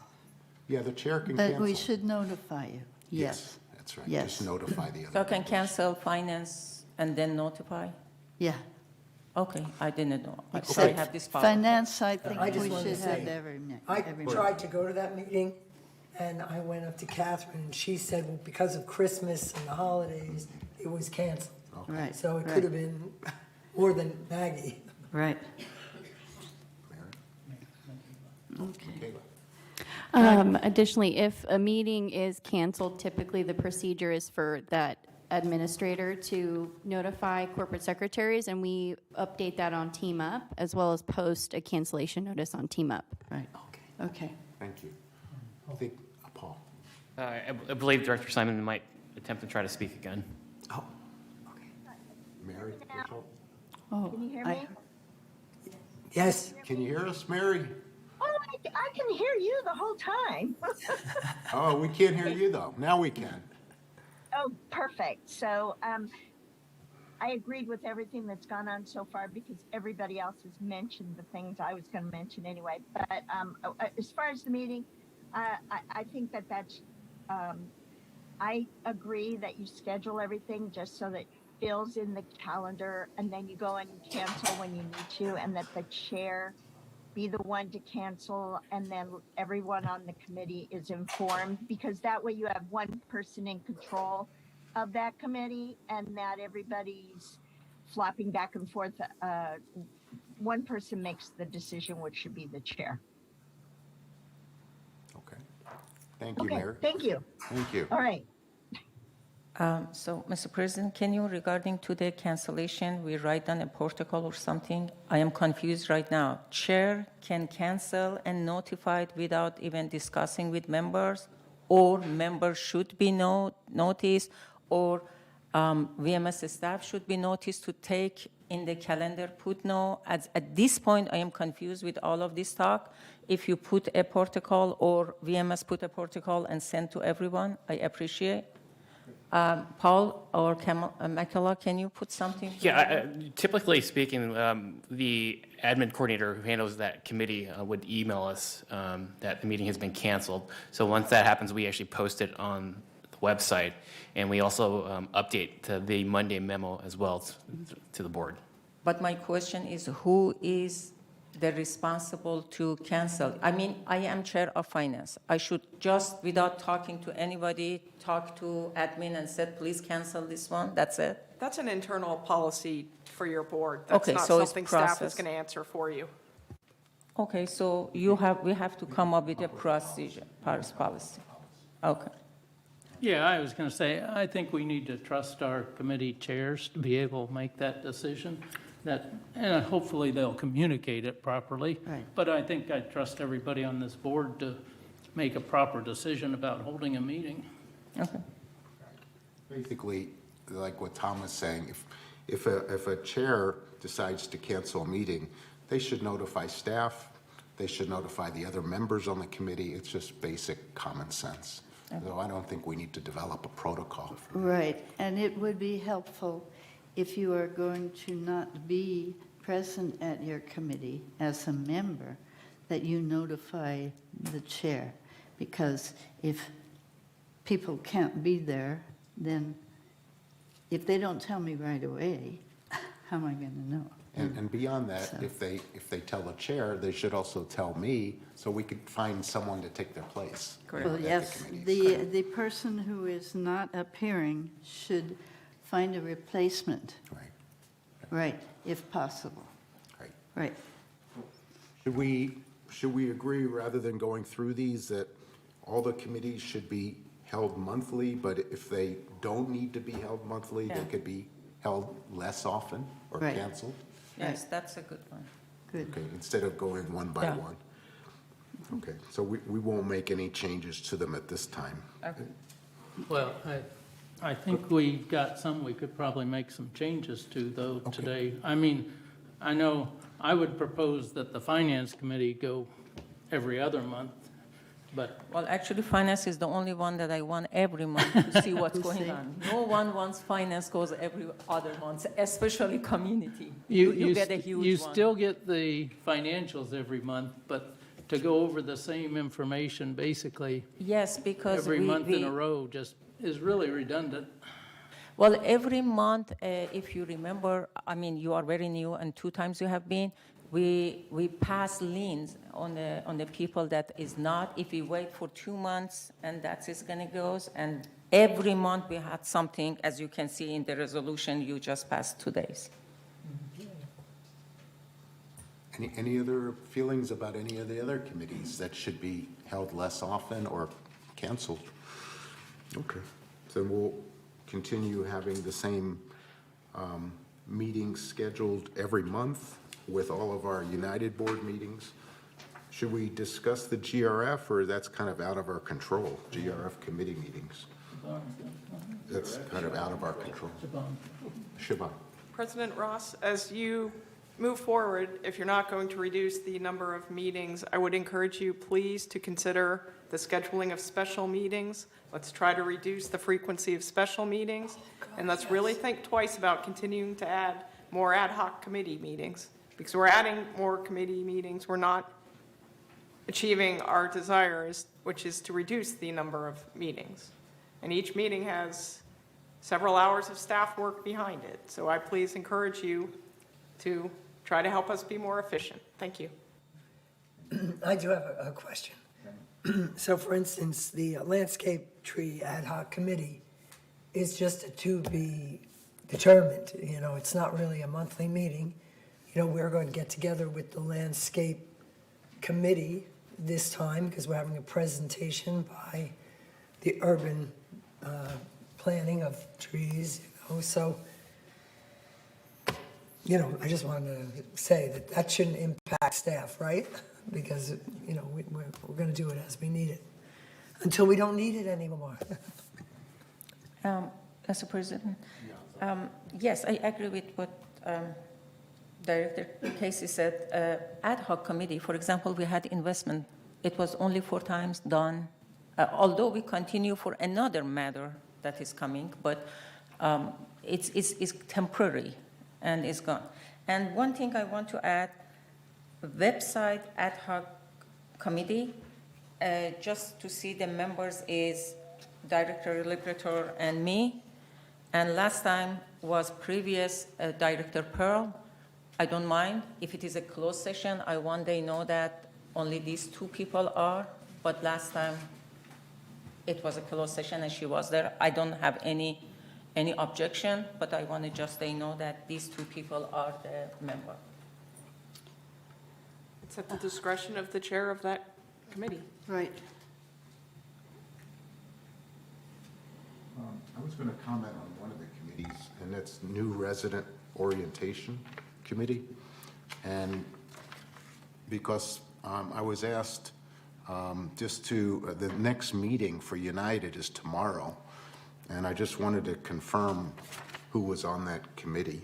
Yeah, the chair can but cancel. we should notify you. Yes. That's right. Yes. Just notify the So I other. can cancel finance and then notify? Yeah. Okay, I didn't know. So I Except have this power. finance, I I think just we wanted to should have say, every I every tried to go to that meeting, and I went up to Catherine, and she said, well, because of Christmas and the holidays, it was canceled. Right, So it right. could have been more than Maggie. Right. Okay. Additionally, if a meeting is canceled, typically the procedure is for that administrator to notify corporate secretaries, and we update that on Team Up, as well as post a cancellation notice on Team Up. Right. Okay. Thank you. I think, Paul. I believe Director Simon might attempt to try to speak again. Mary? Oh, Can you hear me? Yes. Can you hear us, Mary? Oh, I can hear you the whole time. Oh, we can't hear you, though. Now we can. Oh, perfect. So I agreed with everything that's gone on so far because everybody else has mentioned the things I was going to mention anyway. But as far as the meeting, I think that's, I agree that you schedule everything just so that it fills in the calendar and then you go and you cancel when you need to, and that the chair be the one to cancel, and then everyone on the committee is informed, because that way you have one person in control of that committee and that everybody's flopping back and forth. One person makes the decision, which should be the chair. Okay. Thank you, Okay, Mary. thank you. Thank you. All right. So, Mr. President, can you, regarding to the cancellation, we write down a protocol or something? I am confused right now. Chair can cancel and notify it without even discussing with members, or members should be noticed, or VMS staff should be noticed to take in the calendar, put no. At this point, I am confused with all of this talk. If you put a protocol or VMS put a protocol and send to everyone, I appreciate. Paul or Makela, can you put something? Yeah, typically speaking, the admin coordinator who handles that committee would email us that the meeting has been canceled. So once that happens, we actually post it on the website, and we also update the Monday memo as well to the board. But my question is, who is the responsible to cancel? I mean, I am chair of finance. I should just, without talking to anybody, talk to admin and said, please cancel this one? That's it? That's an internal policy for your board. That's Okay, not so it's something staff is process. going to answer for you. Okay, so we have to come up with a procedure, policy. Okay. Yeah, I was going to say, I think we need to trust our committee chairs to be able to make that decision. And hopefully they'll communicate it properly. Right. But I think I trust everybody on this board to make a proper decision about holding a meeting. Okay. Basically, like what Tom was saying, if a chair decides to cancel a meeting, they should notify staff, they should notify the other members on the committee. It's just basic common sense. So I don't think we need to develop a protocol. Right, and it would be helpful if you are going to not be present at your committee as a member, that you notify the chair. Because if people can't be there, then if they don't tell me right away, how am I going to know? And beyond that, if they tell the chair, they should also tell me, so we could find someone to take their place. Well, at the yes, committees. the person who is not appearing should find a replacement. Right. Right, if possible. Right. Right. Should we agree, rather than going through these, that all the committees should be held monthly, but if they don't need to be held monthly, they Yeah. could be held less often or Right. canceled? Yes, that's a good one. Good. Okay, instead of going one by Yeah. one. Okay, so we won't make any changes to them at this time. Okay. Well, I think we got some we could probably make some changes to, though, today. I mean, I know I would propose that the Finance Committee go every other month, but Well, actually, finance is the only one that I want every month to see what's going on. No one wants finance goes every other month, especially community. You get a huge you one. still get the financials every month, but to go over the same information basically Yes, because every month in we- a row just is really redundant. Well, every month, if you remember, I mean, you are very new, and 2 times you have been, we pass liens on the people that is not. If we wait for 2 months, and that's is gonna goes, and every month we had something, as you can see in the resolution you just passed 2 days. Any other feelings about any of the other committees that should be held less often or canceled? Okay, so we'll continue having the same meetings scheduled every month with all of our United Board meetings. Should we discuss the GRF, or that's kind of out of our control, GRF committee meetings? That's kind of out of our control. Siobhan. President Ross, as you move forward, if you're not going to reduce the number of meetings, I would encourage you, please, to consider the scheduling of special meetings. Let's try to reduce the frequency of special meetings, and let's really think twice about continuing to add more ad hoc committee meetings, because we're adding more committee meetings. We're not achieving our desires, which is to reduce the number of meetings. And each meeting has several hours of staff work behind it. So I please encourage you to try to help us be more efficient. Thank you. I do have a question. So for instance, the landscape tree ad hoc committee is just to be determined, you know, it's not really a monthly meeting. You know, we're going to get together with the landscape committee this time because we're having a presentation by the urban planning of trees, you know, so, you know, I just wanted to say that that shouldn't impact staff, right? Because, you know, we're going to do it as we need it, until we don't need it anymore. Mr. President, yes, I agree with what Director Casey said. Ad hoc committee, for example, we had investment. It was only 4 times done, although we continue for another matter that is coming, but it's temporary and it's gone. And one thing I want to add, website ad hoc committee, just to see the members is Director Liberator and me. And last time was previous Director Pearl. I don't mind. If it is a closed session, I want they know that only these 2 people are. But last time it was a closed session and she was there. I don't have any objection, but I want to just they know that these 2 people are the member. It's at the discretion of the chair of that committee. Right. I was going to comment on one of the committees, and that's New Resident Orientation Committee. And because I was asked just to, the next meeting for United is tomorrow, and I just wanted to confirm who was on that committee.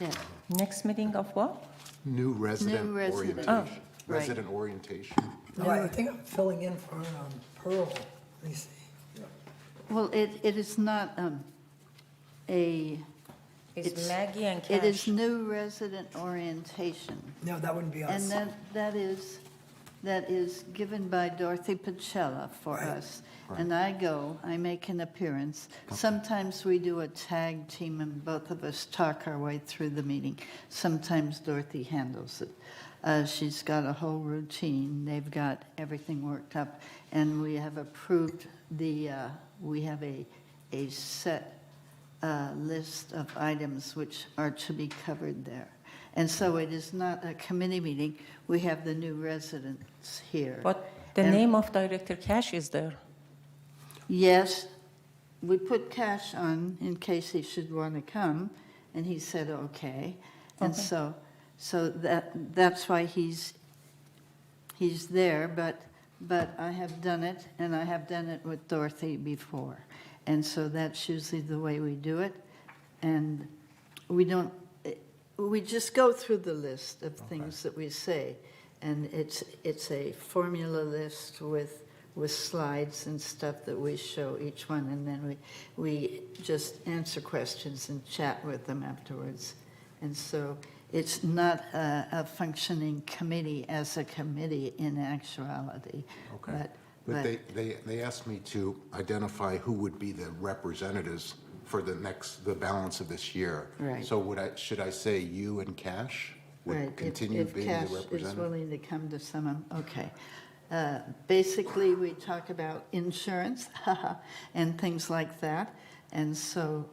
Yeah. Next meeting of what? New Resident New resident. Orientation. Oh, right. Resident Orientation. No, I think I'm filling in for Pearl. Let me see. Well, it is not It's Maggie and It is Cash. new resident orientation. No, that wouldn't be us. And that is that is given by Dorothy Pacella for us. And I make an appearance. Sometimes we do a tag team and both of us talk our way through the meeting. Sometimes Dorothy handles it. She's got a whole routine. They've got everything worked up. And we have approved we have a set list of items which are to be covered there. And so it is not a committee meeting. We have the new residents here. But the name of Director Cash is there. Yes, we put Cash on in case he should want to come, and he said okay. And Okay. so that's why he's there, but I have done it, and I have done it with Dorothy before. And so that's usually the way we do it. And we just go through the list of things that we say. And it's a formula list with slides and stuff that we show each one, and then we just answer questions and chat with them afterwards. And so it's not a functioning committee as a committee in actuality. Okay. But they asked me to identify who would be the representatives for the balance of this year. Right. So should I say you and Cash would Right, continue if being Cash the is representative? willing to come to some of, okay. Basically, we talk about insurance and things like that, and so,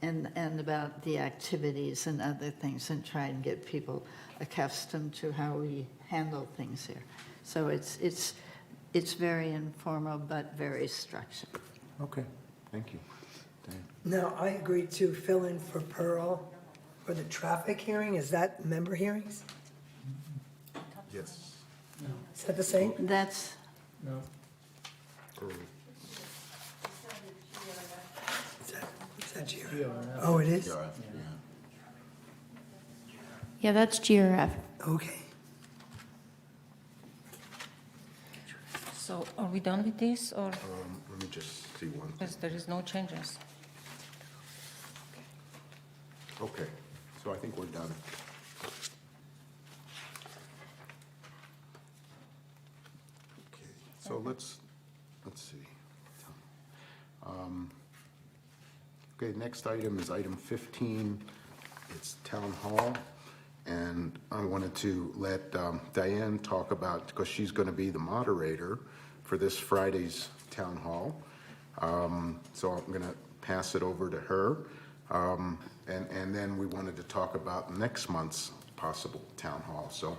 and about the activities and other things, and try and get people accustomed to how we handle things here. So it's very informal, but very structured. Okay, thank you. Dan? Now, I agreed to fill in for Pearl for the traffic hearing. Is that member hearings? Yes. Is that the same? That's, No. Is that GRF? Oh, it is? Yeah, that's GRF. Okay. So are we done with this, or, Let me just see one. because there is no changes? Okay, so I think we're done. Okay, so let's see. Okay, next item is item 15. It's Town Hall. And I wanted to let Diane talk about, because she's going to be the moderator for this Friday's Town Hall. So I'm going to pass it over to her. And then we wanted to talk about next month's possible Town Hall. So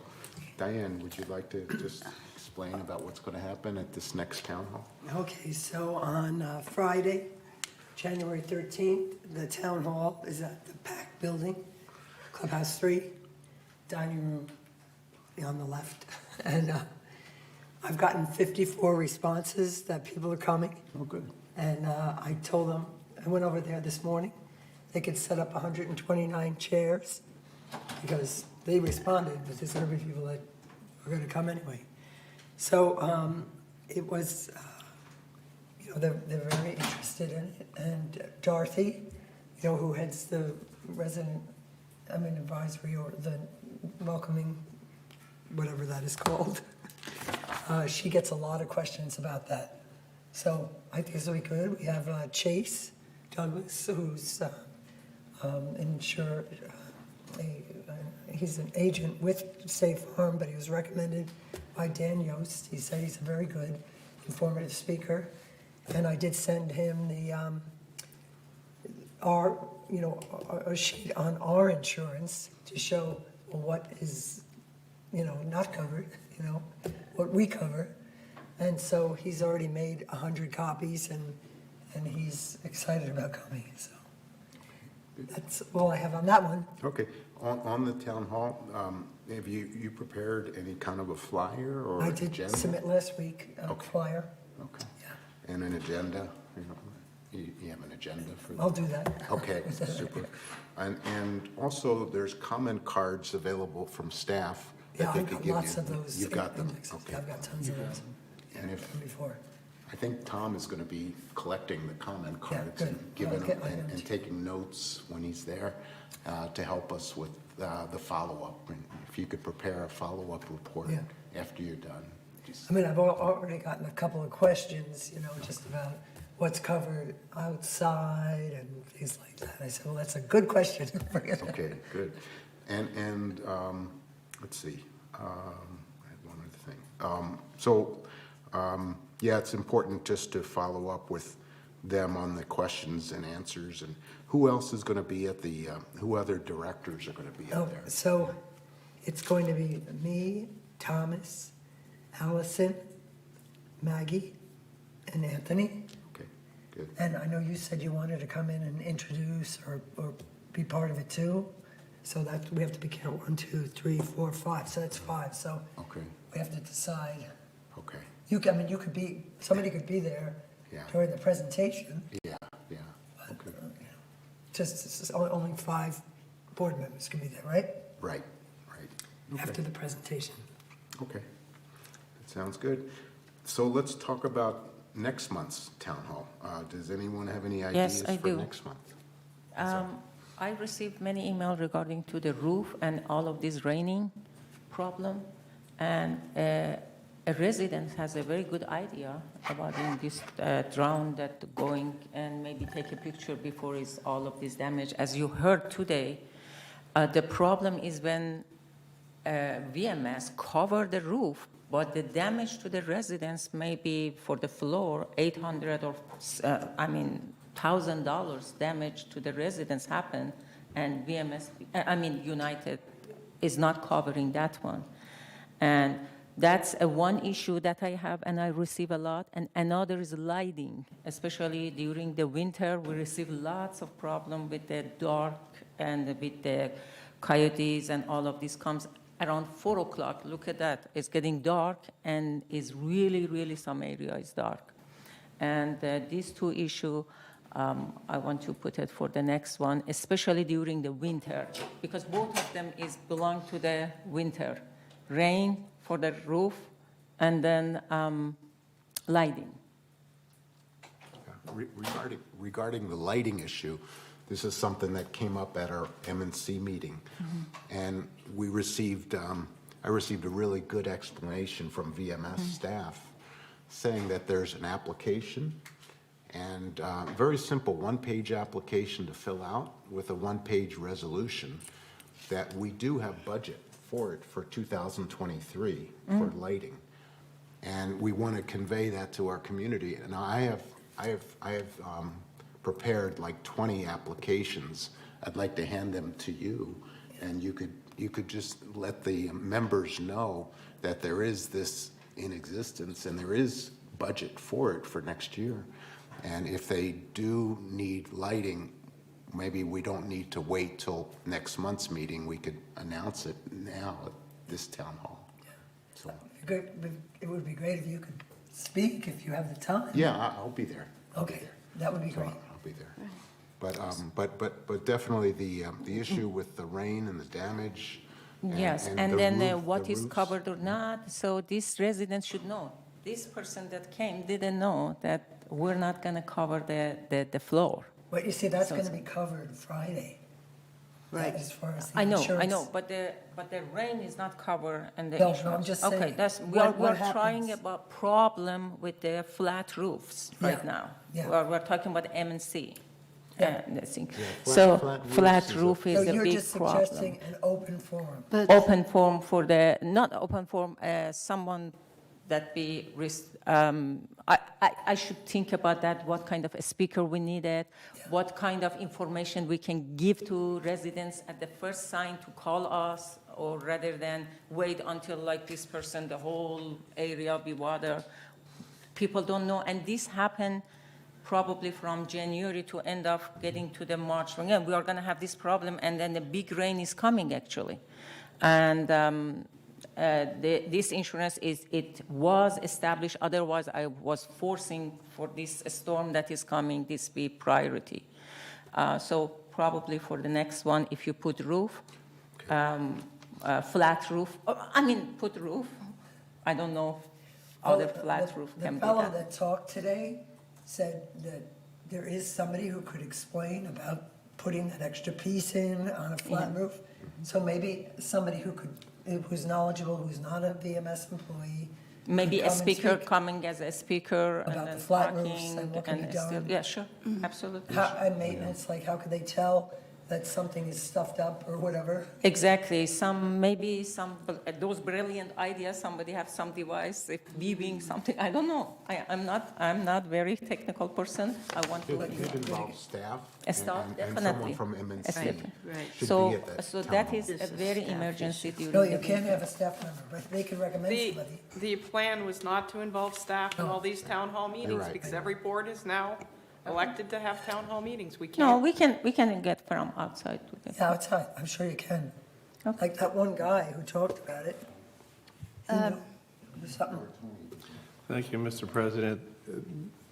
Diane, would you like to just explain about what's going to happen at this next Town Hall? Okay, so on Friday, January 13th, the town hall is at the PAC building, Clubhouse 3, dining room on the left. And I've gotten 54 responses that people are coming. Oh, good. And I told them, I went over there this morning, they could set up 129 chairs because they responded, but there's going to be people that are going to come anyway. So it was, they're very interested in it. And Dorothy, who heads the advisory or the welcoming, whatever that is called, she gets a lot of questions about that. So I think this will be good. We have Chase Douglas, who's he's an agent with State Farm, but he was recommended by Dan Yost. He said he's a very good, informative speaker. And I did send him a sheet on our insurance to show what is, not covered, what we cover. And so he's already made 100 copies and he's excited about coming, so. That's all I have on that one. Okay, on the Town Hall, have you prepared any kind of a flyer or I agenda? did submit last week a flyer. Okay. And an agenda? You have an agenda for that? I'll do that. Okay, super. And also, there's comment cards available from staff Yeah, that they I've could got give you. lots of those. You've got them? indexes. Okay. I've got tons of those And if, before. I think Tom is going to be collecting the comment cards good. and giving I'll them, get my and notes. taking notes when he's there to help us with the follow-up. And if you could prepare a follow-up report, Yeah. after you're done. I mean, I've already gotten a couple of questions, just about what's covered outside and things like that. I said, well, that's a good question. Okay, good. And let's see, I had one other thing. Yeah, it's important just to follow up with them on the questions and answers, and who else is going to be at the, who other directors are going to be out there? So it's going to be me, Thomas, Allison, Maggie, and Anthony. Okay, good. And I know you said you wanted to come in and introduce or be part of it too. So that we have to be careful. 1, 2, 3, 4, 5. So that's 5. So Okay, we have to decide. okay, You could be, somebody could be there yeah, during the presentation. yeah, okay, Just only 5 board members can be there, right? right. After the presentation. Okay, that sounds good. So let's talk about next month's town hall. Does anyone have any ideas Yes, I for do. next month? I received many emails regarding to the roof and all of this raining problem. And a resident has a very good idea about in this drone that going and maybe take a picture before it's all of this damage. As you heard today, the problem is when VMS cover the roof, but the damage to the residents may be for the floor, $800 or, $1,000 damage to the residents happen, and United is not covering that one. And that's one issue that I have and I receive a lot. And another is lighting, especially during the winter. We receive lots of problem with the dark and with the coyotes, and all of this comes around 4 o'clock. Look at that. It's getting dark, and is really, really some area is dark. And these 2 issues, I want to put it for the next one, especially during the winter, because both of them belong to the winter. Rain for the roof, and then lighting. Regarding the lighting issue, this is something that came up at our M&C meeting. And we received, I received a really good explanation from VMS staff saying that there's an application, and very simple 1-page application to fill out with a 1-page resolution, that we do have budget for it for 2023 for lighting. And we want to convey that to our community. And I have prepared like 20 applications. I'd like to hand them to you, and you could just let the members know that there is this in existence and there is budget for it for next year. And if they do need lighting, maybe we don't need to wait till next month's meeting. We could announce it now at this town hall. So, It would be great if you could speak if you have the time. yeah, I'll be there. Okay, that would be So great. I'll be there. But definitely the issue with the rain and the damage. Yes, and and the then roof- what the is roofs. covered or not, so this resident should know. This person that came didn't know that we're not going to cover the floor. But you see, that's So going to it's- be covered Friday. Right. As far as the I know, insurance. but the rain is not covered and the No, no, I'm insurance. just Okay, saying, that's, what we're happens? trying about problem with the flat roofs right Yeah, now. yeah. We're talking about M&C. Yeah. And the thing. flat- So flat roofs flat is a- roof So is a you're big just problem. suggesting an open forum. Open forum for the, not open forum, someone that be, I should think about that, what kind of a speaker we needed, what kind of information we can give to residents at the first sign to call us, or rather than wait until like this person, the whole area be water. People don't know, and this happened probably from January to end of getting to the March. Again, we are going to have this problem, and then the big rain is coming actually. And this insurance it was established, otherwise I was forcing for this storm that is coming, this be priority. So probably for the next one, if you put roof, flat roof, put roof, I don't know if other flat roof can be The fellow done. that talked today said that there is somebody who could explain about putting that extra piece in on a flat roof. So maybe somebody who could who's knowledgeable, who's not a VMS employee. Maybe can a come and speaker speak coming as a speaker and about then the flat roofs talking and what can be and still, done. yeah, sure, absolutely. And maintenance, like how could they tell that something is stuffed up or whatever? Exactly. Maybe those brilliant ideas. Somebody have some device, if viewing something. I don't know. I'm not very technical person. I want to. It could involve staff Staff, and definitely. someone from MNC should So, be at that so town that hall. is a very emergency during. No, the you day. can't have a staff member, but they could recommend somebody. The plan was not to involve staff in all these town hall meetings, right. because every board is now elected to have town hall meetings. We No, can't. we can get from outside to the. Yeah, outside, I'm sure you can. Like that one guy who talked about it. He knew something. Thank you, Mr. President.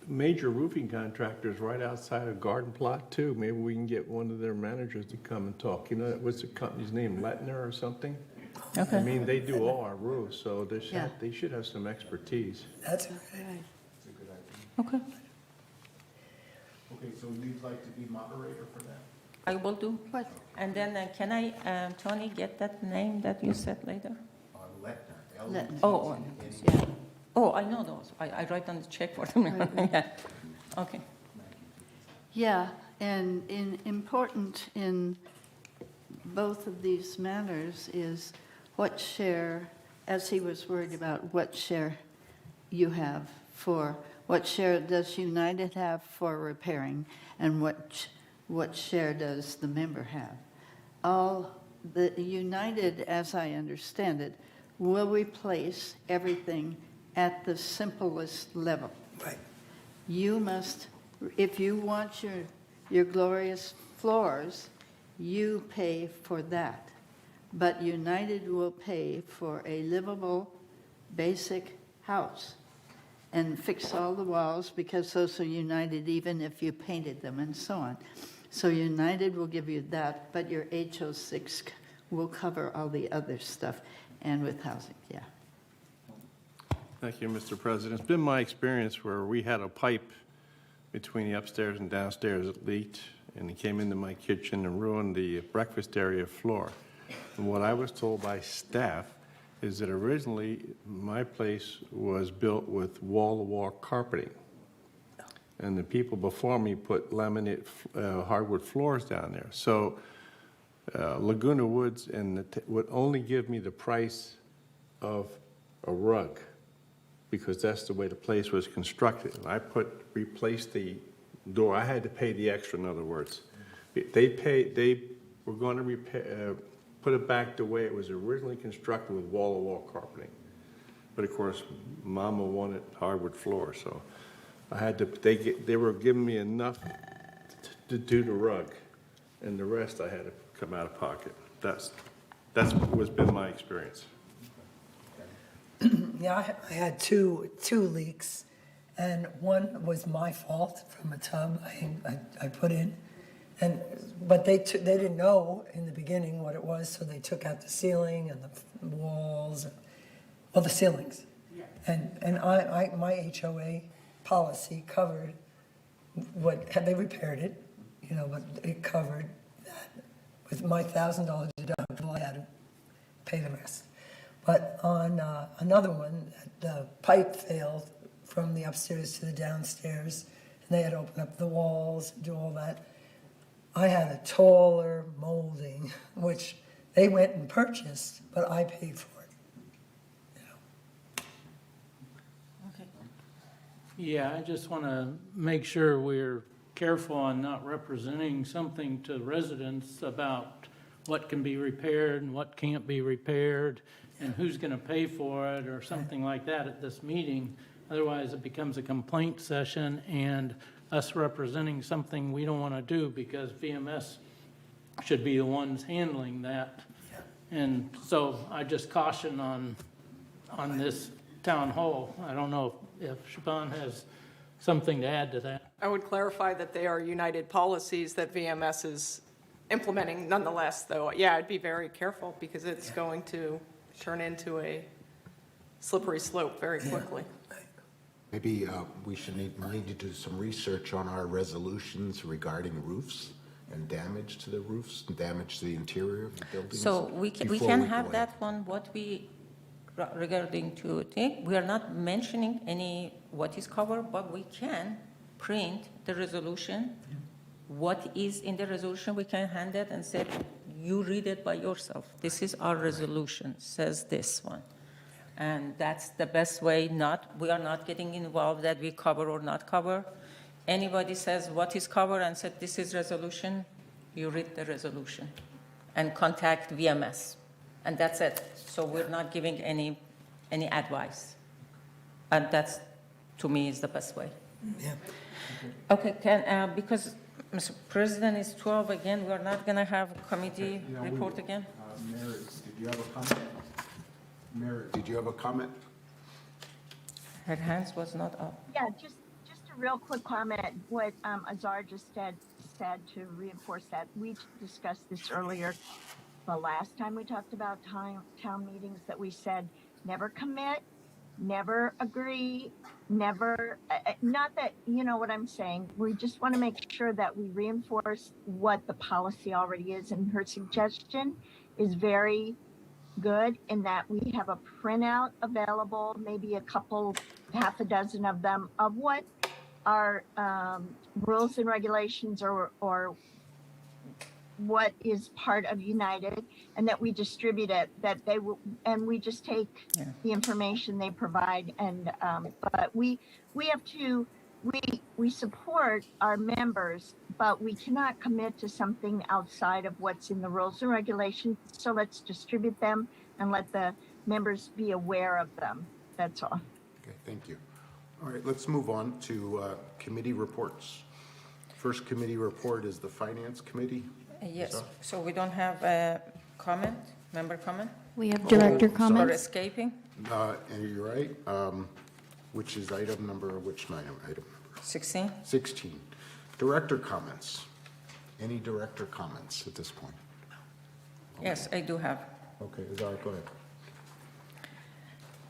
Major roofing contractors right outside of Garden Plot too. Maybe we can get one of their managers to come and talk. You know, what's the company's name, Lettner or something? Okay. I mean, they do all our roofs, so Yeah. they should have some expertise. That's a good idea. Okay, Okay, so you'd like to be moderator for that? I will do. What? And then can I, Tony, get that name that you said later? Lettner. Lettner. Oh, Yeah. oh, I know those. I write on the check for them. Yeah. Okay. Yeah, and important in both of these matters is what share, as he was worried about, what share you have for, what share does United have for repairing, and what share does the member have? The United, as I understand it, will replace everything at the simplest level. Right. You must, if you want your glorious floors, you pay for that. But United will pay for a livable, basic house and fix all the walls, because those are United even if you painted them and so on. So United will give you that, but your HO6 will cover all the other stuff, and with housing, yeah. Thank you, Mr. President. It's been my experience where we had a pipe between the upstairs and downstairs that leaked, and it came into my kitchen and ruined the breakfast area floor. And what I was told by staff is that originally my place was built with wall-to-wall carpeting. And the people before me put laminate hardwood floors down there. So Laguna Woods would only give me the price of a rug, because that's the way the place was constructed. And I replaced the door. I had to pay the extra, in other words. They were going to repair, put it back the way it was originally constructed with wall-to-wall carpeting. But of course, Mama wanted hardwood floor, so I had to, they were giving me enough to do the rug, and the rest I had to come out of pocket. That's what's been my experience. Yeah, I had two leaks, and one was my fault from a tub I put in, but they didn't know in the beginning what it was, so they took out the ceiling and the walls, well, the ceilings, and my HOA policy covered they repaired it, but it covered that with my $1,000 deductible. I had to pay the rest. But on another one, the pipe failed from the upstairs to the downstairs, and they had to open up the walls, do all that. I had a taller molding, which they went and purchased, but I paid for it. Yeah, I just want to make sure we're careful on not representing something to residents about what can be repaired and what can't be repaired, and who's going to pay for it, or something like that at this meeting. Otherwise, it becomes a complaint session, and us representing something we don't want to do, because VMS should be the ones handling that. And so I just caution on this town hall. I don't know if Siobhan has something to add to that. I would clarify that they are United policies that VMS is implementing. Nonetheless, though, yeah, I'd be very careful, because it's going to turn into a slippery slope very quickly. Maybe we should need to do some research on our resolutions regarding roofs and damage to the roofs, and damage to the interior of the buildings? So we can before can go have ahead? that one, what we, regarding to think, we are not mentioning any, what is covered, but we can print the resolution. What is in the resolution, we can hand it and say, you read it by yourself. This is our resolution, says this one. And that's the best way, we are not getting involved that we cover or not cover. Anybody says what is covered and said this is resolution, you read the resolution and contact VMS. And that's it. So we're not giving any advice. And that's, to me, is the best way. Yeah. Okay, because Mr. President is 12 again, we're not going to have committee Yeah, we report will. again? Mary, did you have a comment? Mary? Did you have a comment? Her hands was not up. Yeah, just a real quick comment. What Azar just said to reinforce that, we discussed this earlier. The last time we talked about town meetings, that we said never commit, never agree, never. Not that you know what I'm saying. We just want to make sure that we reinforce what the policy already is. And her suggestion is very good in that we have a printout available, maybe half a dozen of them, of what our rules and regulations or what is part of United, and that we distribute it, that they will, and we just take the information they provide. And but we have to, we support our members, but we cannot commit to something outside of what's in the rules and regulations. So let's distribute them and let the members be aware of them. That's all. Okay, thank you. All right, let's move on to committee reports. First committee report is the Finance Committee. Yes, so we don't have a comment, member comment? We have director For comments. escaping? And you're right, which is item number, which item? 16? 16. Director comments. Any director comments at this point? Yes, I do have. Okay, Azar, go ahead.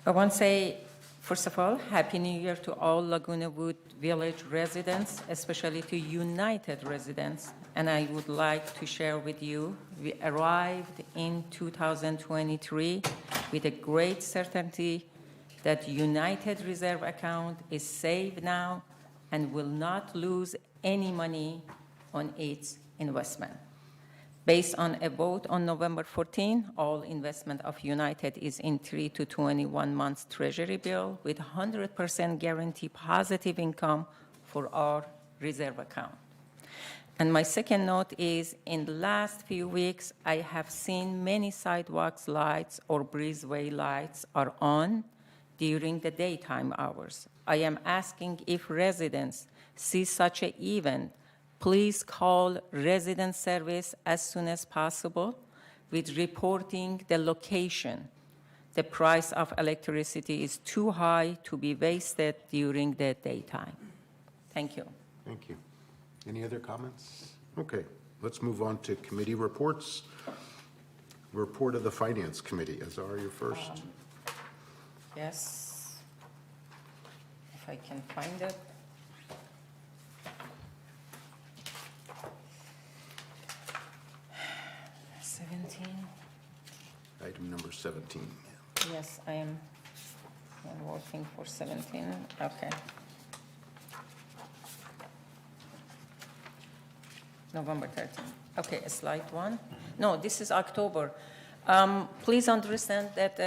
I want to say, first of all, Happy New Year to all Laguna Wood Village residents, especially to United residents. And I would like to share with you, we arrived in 2023 with a great certainty that United Reserve account is safe now and will not lose any money on its investment. Based on a vote on November 14, all investment of United is in 3 to 21 months Treasury bill with 100% guarantee positive income for our reserve account. And my second note is, in the last few weeks, I have seen many sidewalks lights or breezeway lights are on during the daytime hours. I am asking if residents see such an event, please call resident service as soon as possible with reporting the location. The price of electricity is too high to be wasted during the daytime. Thank you. Thank you. Any other comments? Okay, let's move on to committee reports. Report of the Finance Committee. Azar, you're first. Yes. If I can find it. Item number 17. Yes, I'm working for 17. Okay. November 13. Okay, slide 1. No, this is October. Please understand that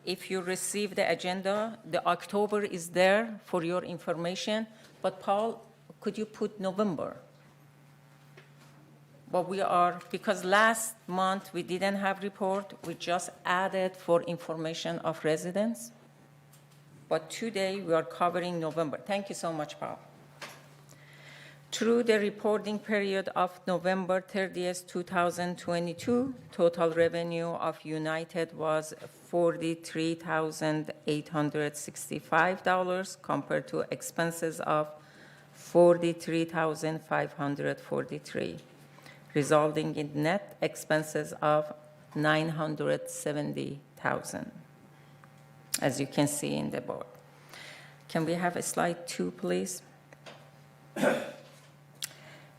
if you receive the agenda, the October is there for your information. But Paul, could you put November? But we are, because last month we didn't have report, we just added for information of residents. But today we are covering November. Thank you so much, Paul. Through the reporting period of November 30th, 2022, total revenue of United was $43,865 compared to expenses of $43,543, resulting in net expenses of $970,000, as you can see in the board. Can we have a slide 2, please?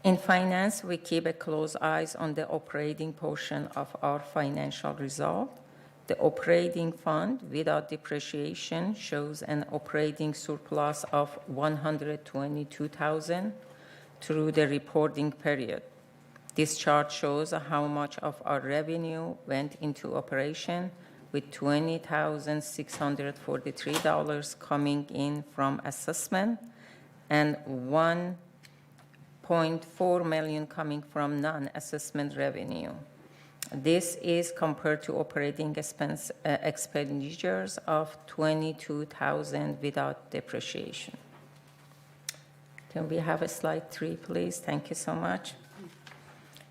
In finance, we keep a close eyes on the operating portion of our financial result. The operating fund without depreciation shows an operating surplus of $122,000 through the reporting period. This chart shows how much of our revenue went into operation, with $20,643 coming in from assessment and $1.4 million coming from non-assessment revenue. This is compared to operating expenditures of $22,000 without depreciation. Can we have a slide 3, please? Thank you so much.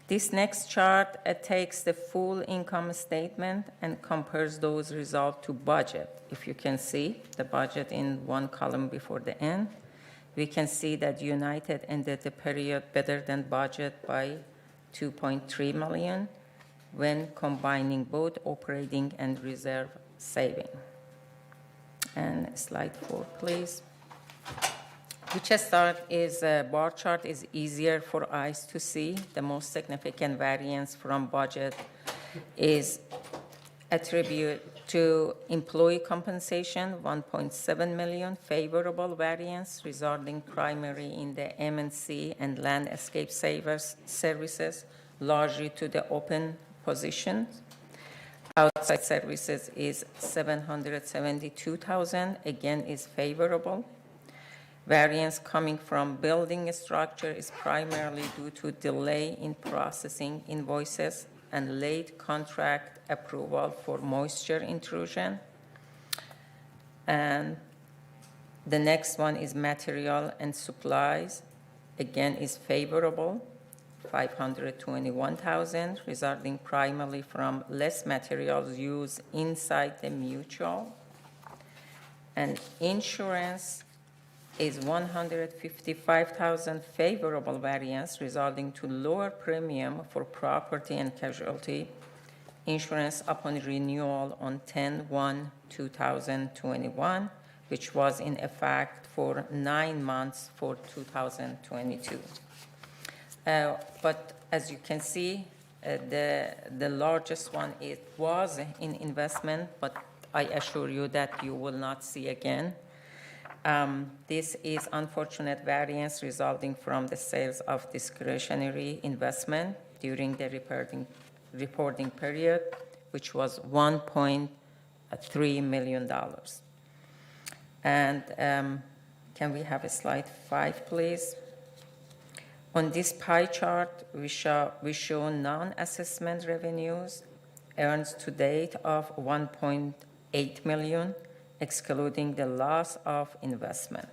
This next chart takes the full income statement and compares those results to budget. If you can see the budget in one column before the end, we can see that United ended the period better than budget by $2.3 million when combining both operating and reserve saving. And slide 4, please. Which start is a bar chart is easier for eyes to see. The most significant variance from budget is attributed to employee compensation, $1.7 million favorable variance resulting primarily in the M&C and landscape services, largely to the open positions. Outside services is $772,000, again is favorable. Variance coming from building structure is primarily due to delay in processing invoices and late contract approval for moisture intrusion. And the next one is material and supplies, again is favorable, $521,000, resulting primarily from less materials used inside the mutual. And insurance is $155,000 favorable variance, resulting to lower premium for property and casualty insurance upon renewal on 10/1/2021, which was in effect for 9 months for 2022. But as you can see, the largest one, it was in investment, but I assure you that you will not see again. This is unfortunate variance resulting from the sales of discretionary investment during the reporting period, which was $1.3 million. And can we have a slide 5, please? On this pie chart, we show non-assessment revenues earned to date of $1.8 million, excluding the loss of investment.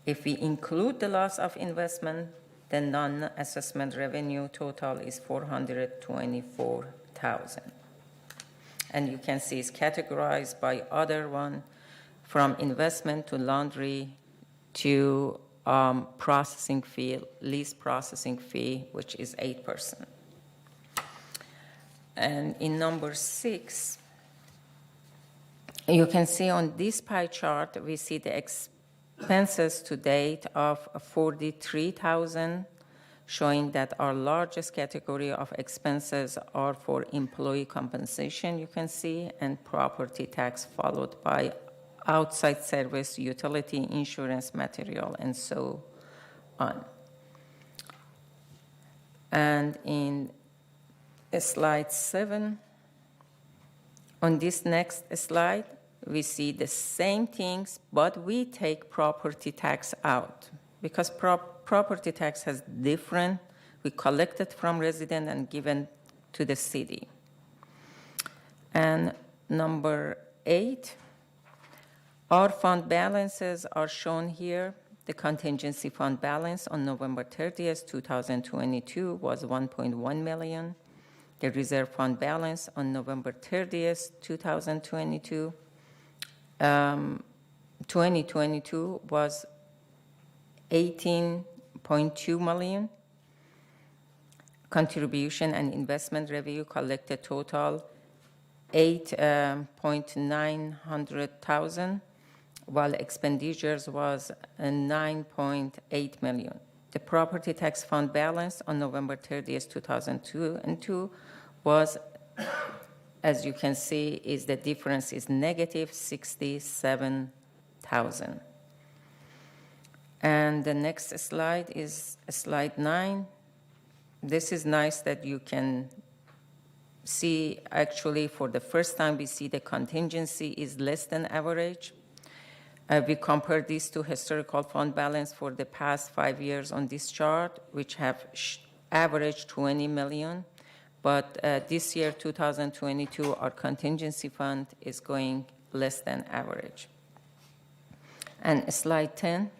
If we include the loss of investment, the non-assessment revenue total is $424,000. And you can see it's categorized by other one, from investment to laundry to processing fee, lease processing fee, which is 8%. And in number 6, you can see on this pie chart, we see the expenses to date of $43,000, showing that our largest category of expenses are for employee compensation, you can see, and property tax, followed by outside service, utility, insurance, material, and so on. And in slide 7, on this next slide, we see the same things, but we take property tax out because property tax has different, we collect it from resident and given to the city. And number 8, our fund balances are shown here. The contingency fund balance on November 30th, 2022 was $1.1 million. The reserve fund balance on November 30th, 2022 was $18.2 million. Contribution and investment revenue collected total $8,900,000, while expenditures was $9.8 million. The property tax fund balance on November 30th, 2002 was, as you can see, is the difference is negative 67,000. And the next slide is slide 9. This is nice that you can see, actually, for the first time, we see the contingency is less than average. We compare this to historical fund balance for the past 5 years on this chart, which have averaged 20 million. But this year, 2022, our contingency fund is going less than average. And slide 10.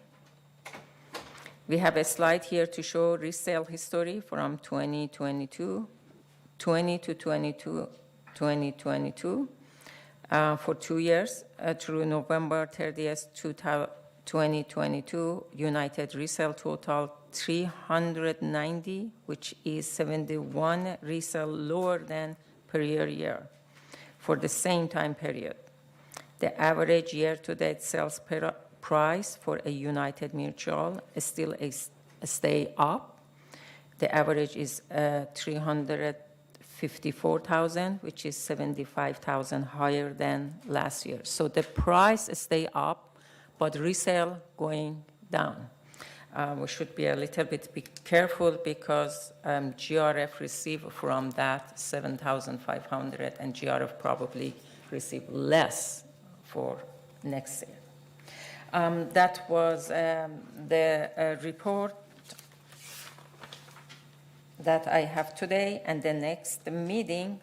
We have a slide here to show resale history from 2020 to 2022, for 2 years. Through November 30th, 2022, United resale total 390, which is 71 resale lower than prior year for the same time period. The average year-to-date sales price for a United Mutual is still stay up. The average is 354,000, which is 75,000 higher than last year. So the price stay up, but resale going down. We should be a little bit careful because GRF received from that 7,500, and GRF probably receive less for next year. That was the report that I have today, and the next meeting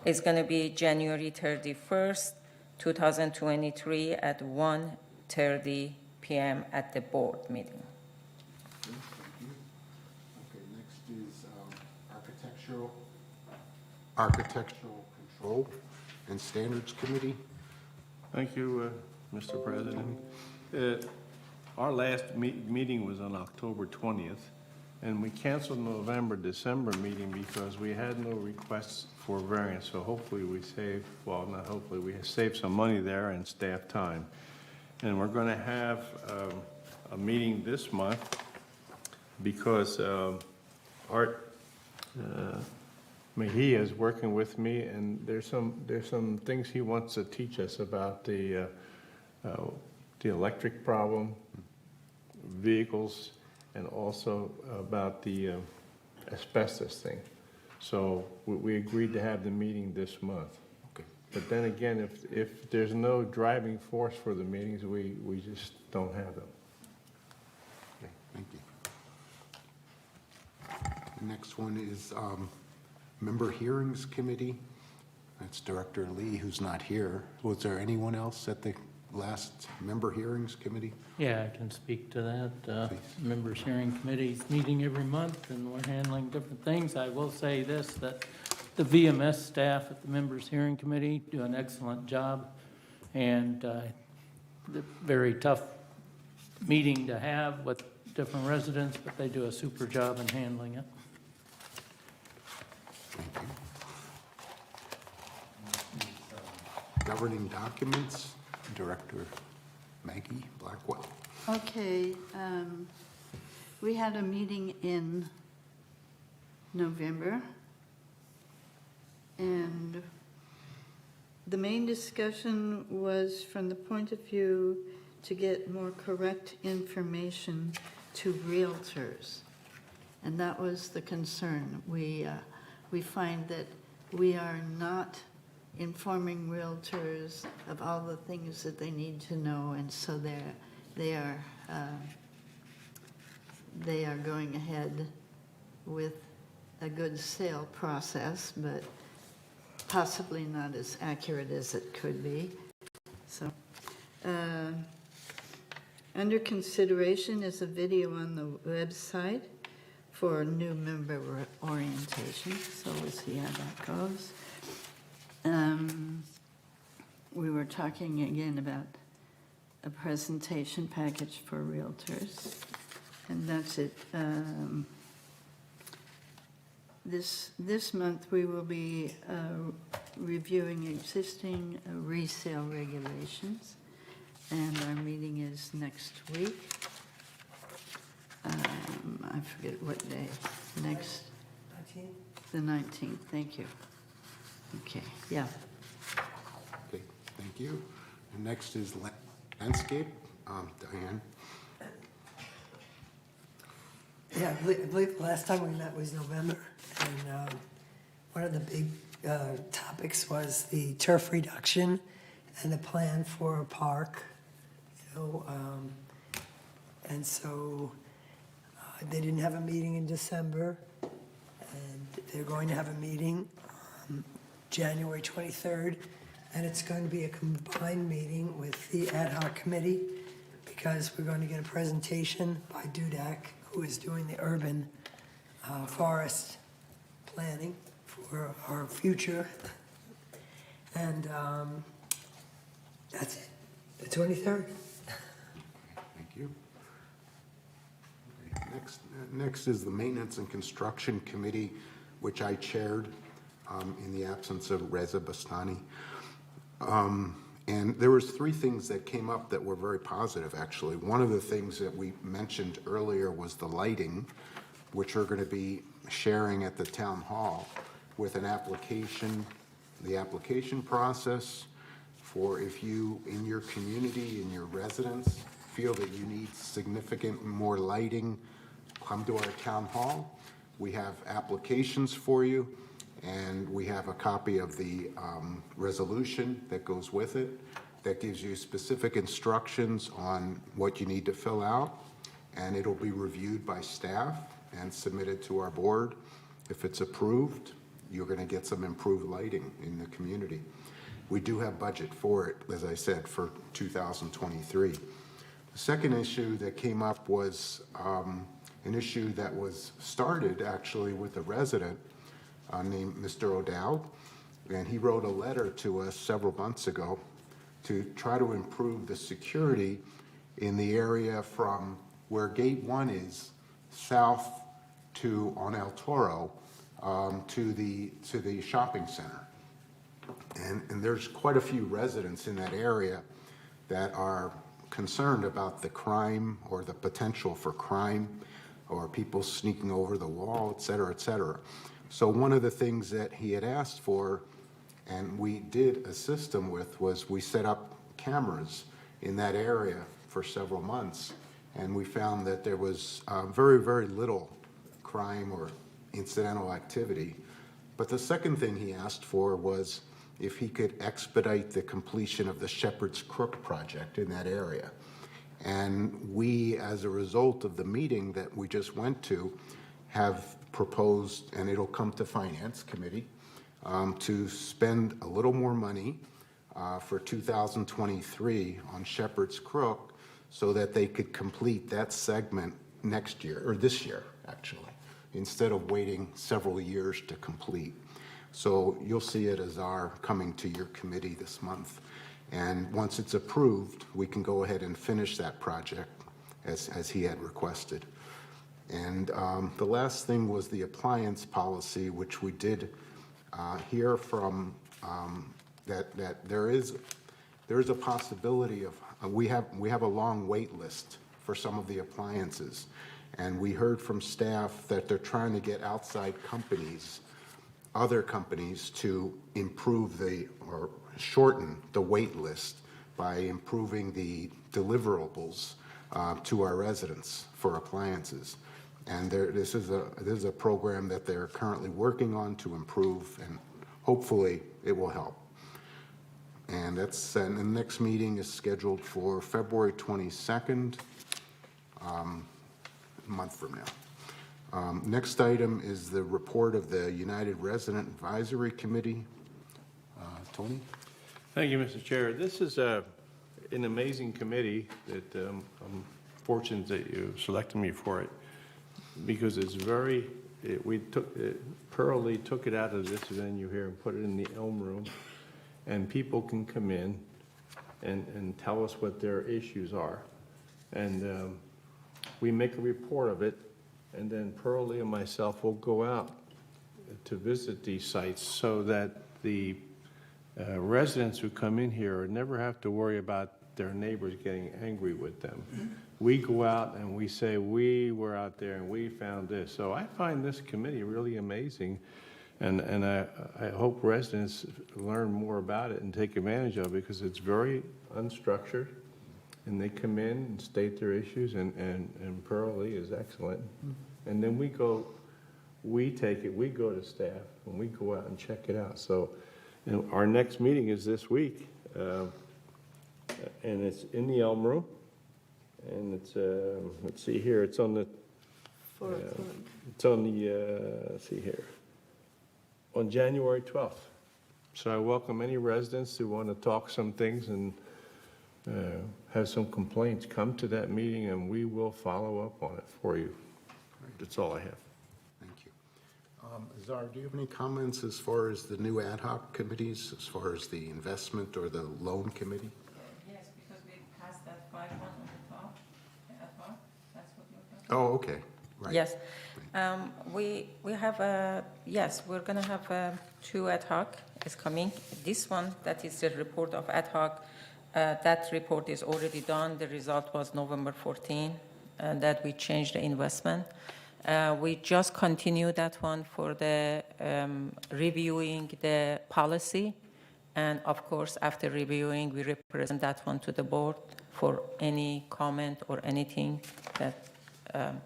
is going to be January 31st, 2023 at 1:30 p.m. at the board meeting. Okay, next is Architectural Control and Standards Committee. Thank you, Mr. President. Our last meeting was on October 20th, and we canceled November-December meeting because we had no requests for variance. So hopefully we save, well, not hopefully, we save some money there and staff time. And we're going to have a meeting this month because Art Mejia is working with me, and there's some things he wants to teach us about the electric problem, vehicles, and also about the asbestos thing. So we agreed to have the meeting this month. Okay. But then again, if there's no driving force for the meetings, we just don't have them. Okay, thank you. The next one is Member Hearings Committee. That's Director Lee, who's not here. Was there anyone else at the last Member Hearings Committee? Yeah, I can speak to that. Please. Members Hearing Committee is meeting every month, and we're handling different things. I will say this, that the VMS staff at the Members Hearing Committee do an excellent job, and very tough meeting to have with different residents, but they do a super job in handling it. Thank you. Governing Documents, Director Maggie Blackwell. Okay, we had a meeting in November, and the main discussion was from the point of view to get more correct information to realtors, and that was the concern. We find that we are not informing realtors of all the things that they need to know, and so they are going ahead with a good sale process, but possibly not as accurate as it could be. So, under consideration is a video on the website for new member orientation, so we'll see how that goes. We were talking again about a presentation package for realtors, and that's it. This month we will be reviewing existing resale regulations, and our meeting is next week. I forget what day, next, the 19th, thank you. Okay, yeah. Okay, thank you. And next is landscape. Diane? Yeah, I believe the last time we met was November, and one of the big topics was the turf reduction and the plan for a park, you know, and so they didn't have a meeting in December, and they're going to have a meeting January 23rd, and it's going to be a combined meeting with the ad hoc committee, because we're going to get a presentation by Dudak, who is doing the urban forest planning for our future. And that's it, the 23rd. Thank you. Okay, next is the Maintenance and Construction Committee, which I chaired in the absence of Reza Bastani. And there was 3 things that came up that were very positive, actually. One of the things that we mentioned earlier was the lighting, which we're going to be sharing at the town hall with an application, the application process for if you, in your community, in your residence, feel that you need significant more lighting, come to our town hall. We have applications for you, and we have a copy of the resolution that goes with it that gives you specific instructions on what you need to fill out, and it'll be reviewed by staff and submitted to our board. If it's approved, you're going to get some improved lighting in the community. We do have budget for it, as I said, for 2023. The second issue that came up was an issue that was started actually with a resident named Mr. O'Dowd, and he wrote a letter to us several months ago to try to improve the security in the area from where Gate 1 is south to on El Toro to the shopping center. And there's quite a few residents in that area that are concerned about the crime or the potential for crime or people sneaking over the wall, et cetera, et cetera. So one of the things that he had asked for, and we did assist him with, was we set up cameras in that area for several months, and we found that there was very, very little crime or incidental activity. But the second thing he asked for was if he could expedite the completion of the Shepherd's Crook project in that area. And we, as a result of the meeting that we just went to, have proposed, and it'll come to Finance Committee, to spend a little more money for 2023 on Shepherd's Crook so that they could complete that segment next year, or this year, actually, instead of waiting several years to complete. So you'll see it as our coming to your committee this month. And once it's approved, we can go ahead and finish that project as he had requested. And the last thing was the appliance policy, which we did hear from that there is a possibility of we have a long wait list for some of the appliances, and we heard from staff that they're trying to get outside companies, other companies, to improve or shorten the wait list by improving the deliverables to our residents for appliances. And this is a program that they're currently working on to improve, and hopefully it will help. And the next meeting is scheduled for February 22nd, a month from now. Next item is the report of the United Resident Advisory Committee. Tony? Thank you, Mr. Chair. This is an amazing committee that I'm fortunate that you selected me for it, because it's Pearl Lee took it out of this venue here and put it in the Elm Room, and people can come in and tell us what their issues are. And we make a report of it, and then Pearl Lee and myself will go out to visit these sites so that the residents who come in here never have to worry about their neighbors getting angry with them. We go out and we say, we were out there and we found this. So I find this committee really amazing. And I hope residents learn more about it and take advantage of it because it's very unstructured. And they come in and state their issues, and Pearl Lee is excellent. And then we go to staff, and we go out and check it out. So our next meeting is this week, and it's in the Elm Room. And it's, let's see here, it's on the, let's see here, on January 12th. So I welcome any residents who want to talk some things and have some complaints, come to that meeting and we will follow up on it for you. That's all I have. Thank you. Czar, do you have any comments as far as the new ad hoc committees, as far as the investment or the loan committee? Yes, because we passed that 5 on the top, the ad hoc, that's what you're talking Oh, okay, right. Yes. We have, yes, we're going to have 2 ad hoc is coming. This one, that is the report of ad hoc, that report is already done. The result was November 14, and that we changed the investment. We just continue that one for the reviewing the policy. And of course, after reviewing, we represent that one to the board for any comment or anything that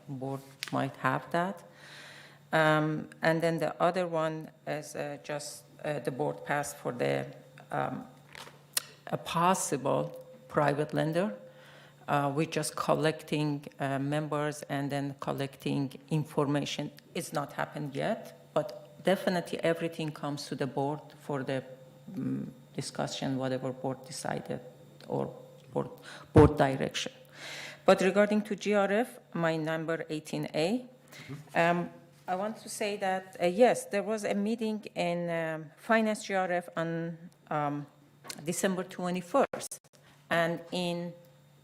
board might have that. And then the other one is just the board passed for the a possible private lender. We're just collecting members and then collecting information. It's not happened yet, but definitely everything comes to the board for the discussion, whatever board decided or board direction. But regarding to GRF, my number 18A, I want to say that, yes, there was a meeting in Finance GRF on December 21st. And in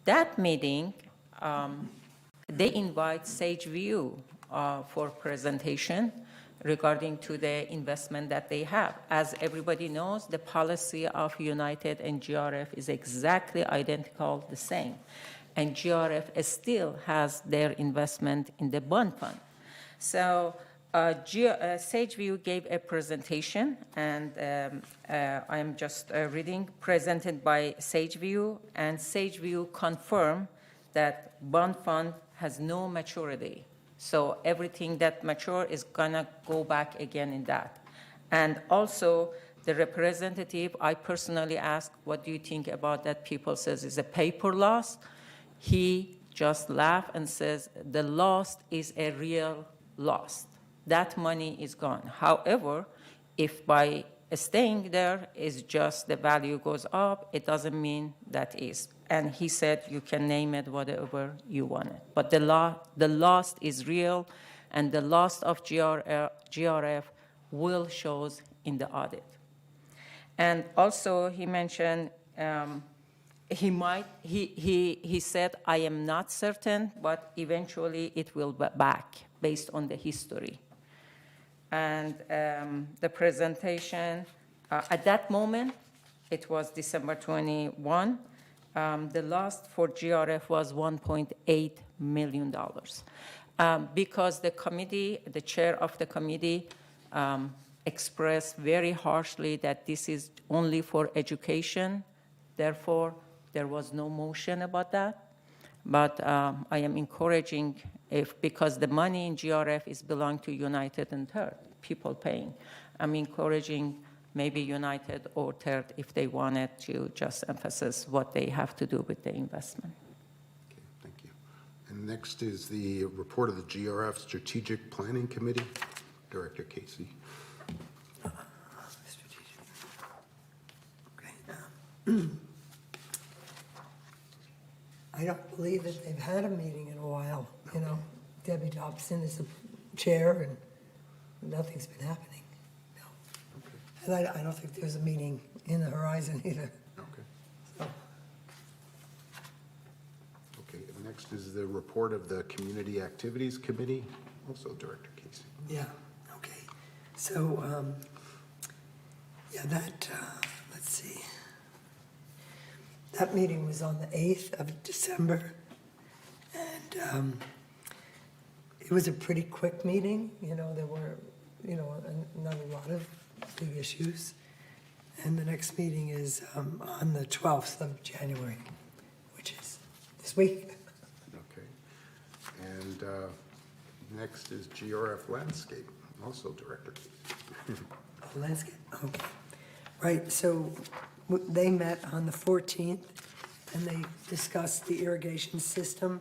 that meeting, they invite Sage View for presentation regarding to the investment that they have. As everybody knows, the policy of United and GRF is exactly identical, the same. And GRF still has their investment in the bond fund. So SageView gave a presentation, and I'm just reading, presented by SageView, and SageView confirmed that bond fund has no maturity. So everything that mature is gonna go back again in that. And also, the representative, I personally asked, what do you think about that? People says it's a paper loss. He just laughed and says, the loss is a real loss. That money is gone. However, if by staying there is just the value goes up, it doesn't mean that is. And he said you can name it whatever you want it. But the loss is real, and the loss of GRF will shows in the audit. And also he mentioned he said, I am not certain, but eventually it will be back based on the history. And the presentation, at that moment, it was December 21, the loss for GRF was $1.8 million. Because the committee, the chair of the committee, expressed very harshly that this is only for education. Therefore, there was no motion about that. But I am encouraging, because the money in GRF is belong to United and Third, people paying. I'm encouraging maybe United or Third if they wanted to just emphasize what they have to do with the investment. Okay, thank you. And next is the report of the GRF Strategic Planning Committee. Director Casey. I don't believe that they've had a meeting in a while, you know. Debbie Dobson is the chair, and nothing's been happening. No. And I don't think there's a meeting in the horizon either. Okay. So, Okay, and next is the report of the Community Activities Committee, also Director Casey. yeah, okay. So, yeah, that, let's see. That meeting was on the 8th of December. And it was a pretty quick meeting. There were, not a lot of big issues. And the next meeting is on the 12th of January, which is this week. Okay. And next is GRF Landscape, also Director. Landscape, okay. Right, so they met on the 14th, and they discussed the irrigation system,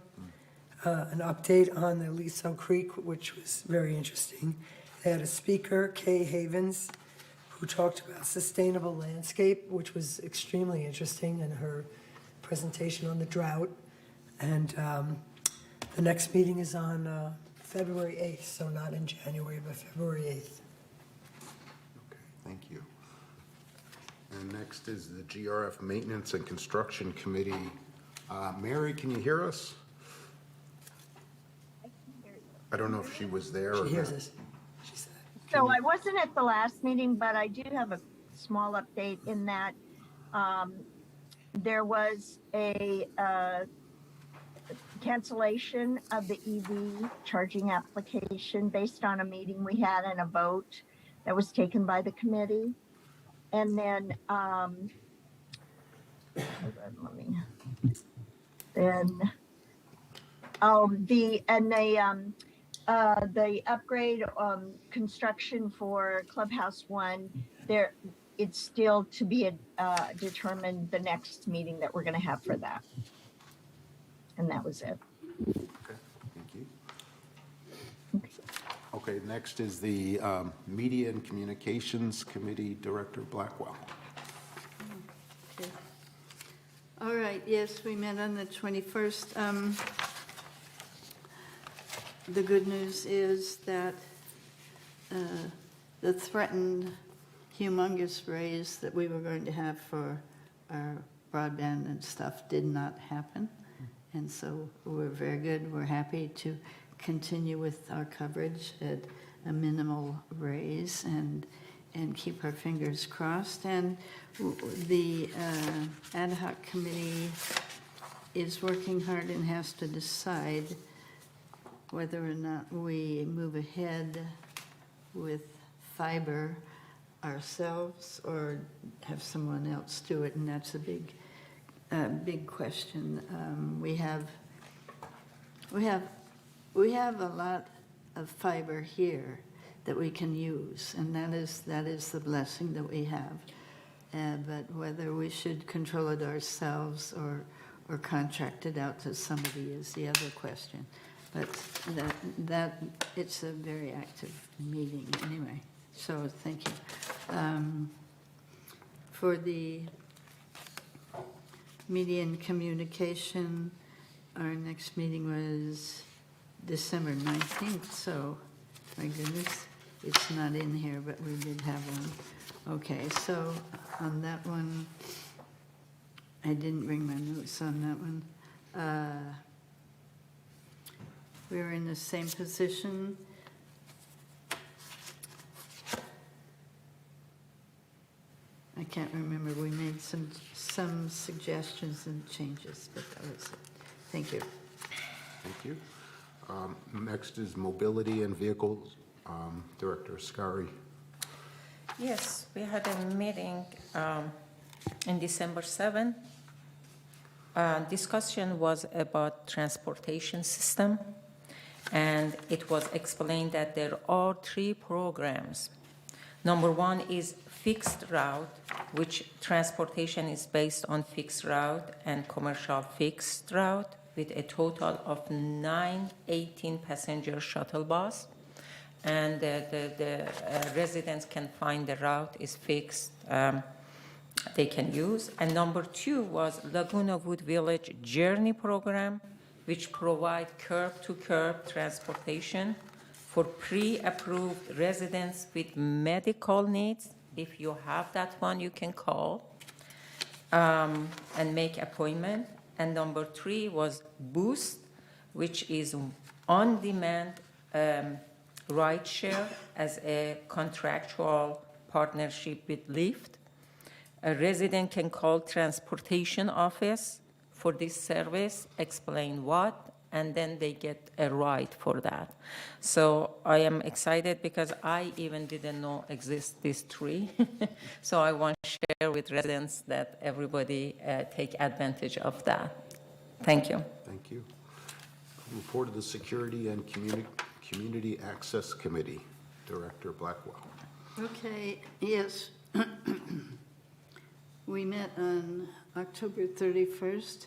an update on the Aliso Creek, which was very interesting. They had a speaker, Kay Havens, who talked about sustainable landscape, which was extremely interesting in her presentation on the drought. And the next meeting is on February 8th, so not in January, but February 8th. Thank you. And next is the GRF Maintenance and Construction Committee. Mary, can you hear us? I don't know if she was there or not. She hears us. So I wasn't at the last meeting, but I do have a small update in that there was a cancellation of the EV charging application based on a meeting we had and a vote that was taken by the committee. And then, the upgrade construction for Clubhouse 1, it's still to be determined the next meeting that we're going to have for that. And that was it. Okay, thank you. Okay, next is the Media and Communications Committee Director Blackwell. Okay. All right, yes, we met on the 21st. The good news is that the threatened humongous raise that we were going to have for our broadband and stuff did not happen. And so we're very good. We're happy to continue with our coverage at a minimal raise and keep our fingers crossed. And the ad hoc committee is working hard and has to decide whether or not we move ahead with fiber ourselves or have someone else do it, and that's a big question. We have a lot of fiber here that we can use, and that is the blessing that we have. But whether we should control it ourselves or contract it out to somebody is the other question. But that it's a very active meeting anyway. So thank you. For the media and communication, our next meeting was December 19th. So my goodness, it's not in here, but we did have one. Okay, so on that one, I didn't bring my notes on that one. We were in the same position. I can't remember. We made some suggestions and changes, but that was it. Thank you. Thank you. Next is Mobility and Vehicles, Director Ascari. Yes, we had a meeting in December 7. Discussion was about transportation system, and it was explained that there are 3 programs. Number 1 is fixed route, which transportation is based on fixed route and commercial fixed route with a total of 9 18-passenger shuttle bus. And the residents can find the route is fixed, they can use. And number 2 was Laguna Wood Village Journey Program, which provide curb-to-curb transportation for pre-approved residents with medical needs. If you have that one, you can call and make appointment. And number 3 was Boost, which is on-demand rideshare as a contractual partnership with Lyft. a resident can call transportation office for this service, explain what, and then they get a ride for that. So I am excited because I even didn't know exist this tree. So I want to share with residents that everybody take advantage of that. Thank you. Thank you. Report of the Security and Community Access Committee, Director Blackwell. Okay, yes. We met on October 31st.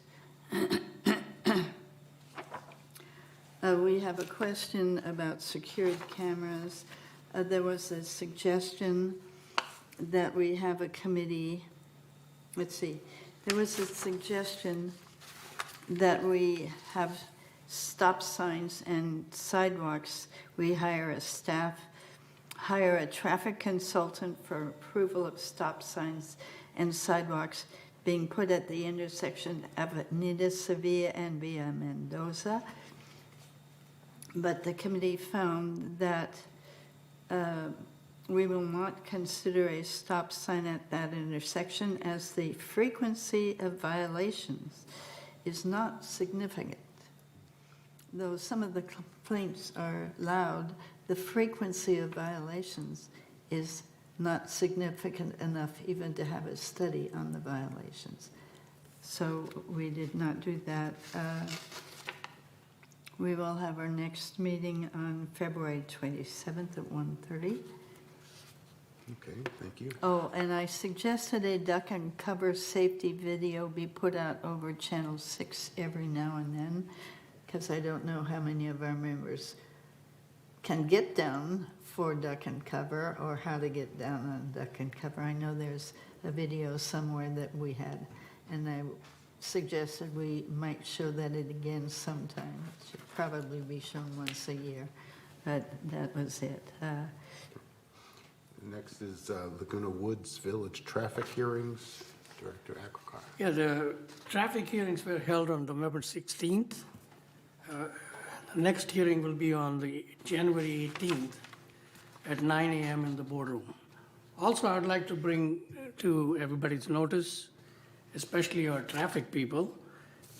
We have a question about secured cameras. There was a suggestion that we have a committee, let's see, there was a suggestion that we have stop signs and sidewalks. We hire a staff, hire a traffic consultant for approval of stop signs and sidewalks being put at the intersection of Avenida Sevilla and Via Mendoza. But the committee found that we will not consider a stop sign at that intersection as the frequency of violations is not significant. Though some of the complaints are loud, the frequency of violations is not significant enough even to have a study on the violations. So we did not do that. We will have our next meeting on February 27th at 1:30. Okay, thank you. Oh, and I suggested a duck and cover safety video be put out over Channel 6 every now and then, because I don't know how many of our members can get down for duck and cover or how to get down on duck and cover. I know there's a video somewhere that we had, and I suggested we might show that again sometime. It should probably be shown once a year, but that was it. Next is Laguna Woods Village traffic hearings, Director Akokar. Yeah, the traffic hearings were held on November 16th. The next hearing will be on the January 18th at 9 a.m. in the boardroom. Also, I'd like to bring to everybody's notice, especially our traffic people,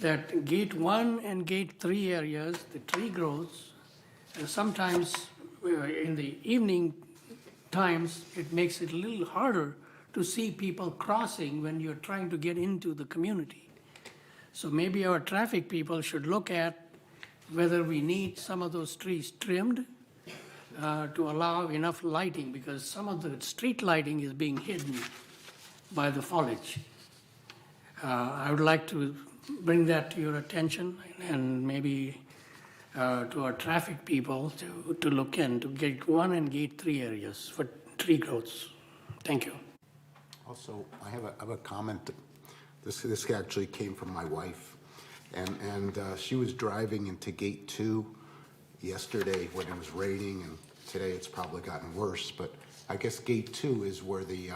that Gate 1 and Gate 3 areas, the tree grows, and sometimes in the evening times, it makes it a little harder to see people crossing when you're trying to get into the community. So maybe our traffic people should look at whether we need some of those trees trimmed to allow enough lighting, because some of the street lighting is being hidden by the foliage. I would like to bring that to your attention, and maybe to our traffic people to look into Gate 1 and Gate 3 areas for tree growths. Thank you. Also, I have a comment. This actually came from my wife. And she was driving into Gate 2 yesterday when it was raining, and today it's probably gotten worse. But I guess Gate 2 is where the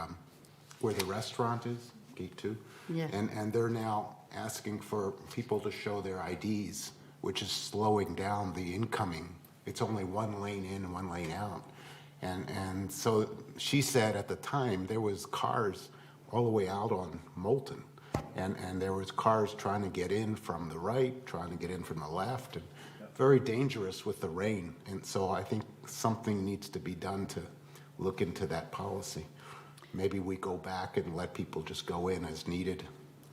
restaurant is, Gate 2. Yeah. And they're now asking for people to show their IDs, which is slowing down the incoming. It's only one lane in and one lane out. And so she said at the time there was cars all the way out on Moulton. And there was cars trying to get in from the right, trying to get in from the left, and very dangerous with the rain. And so I think something needs to be done to look into that policy. Maybe we go back and let people just go in as needed.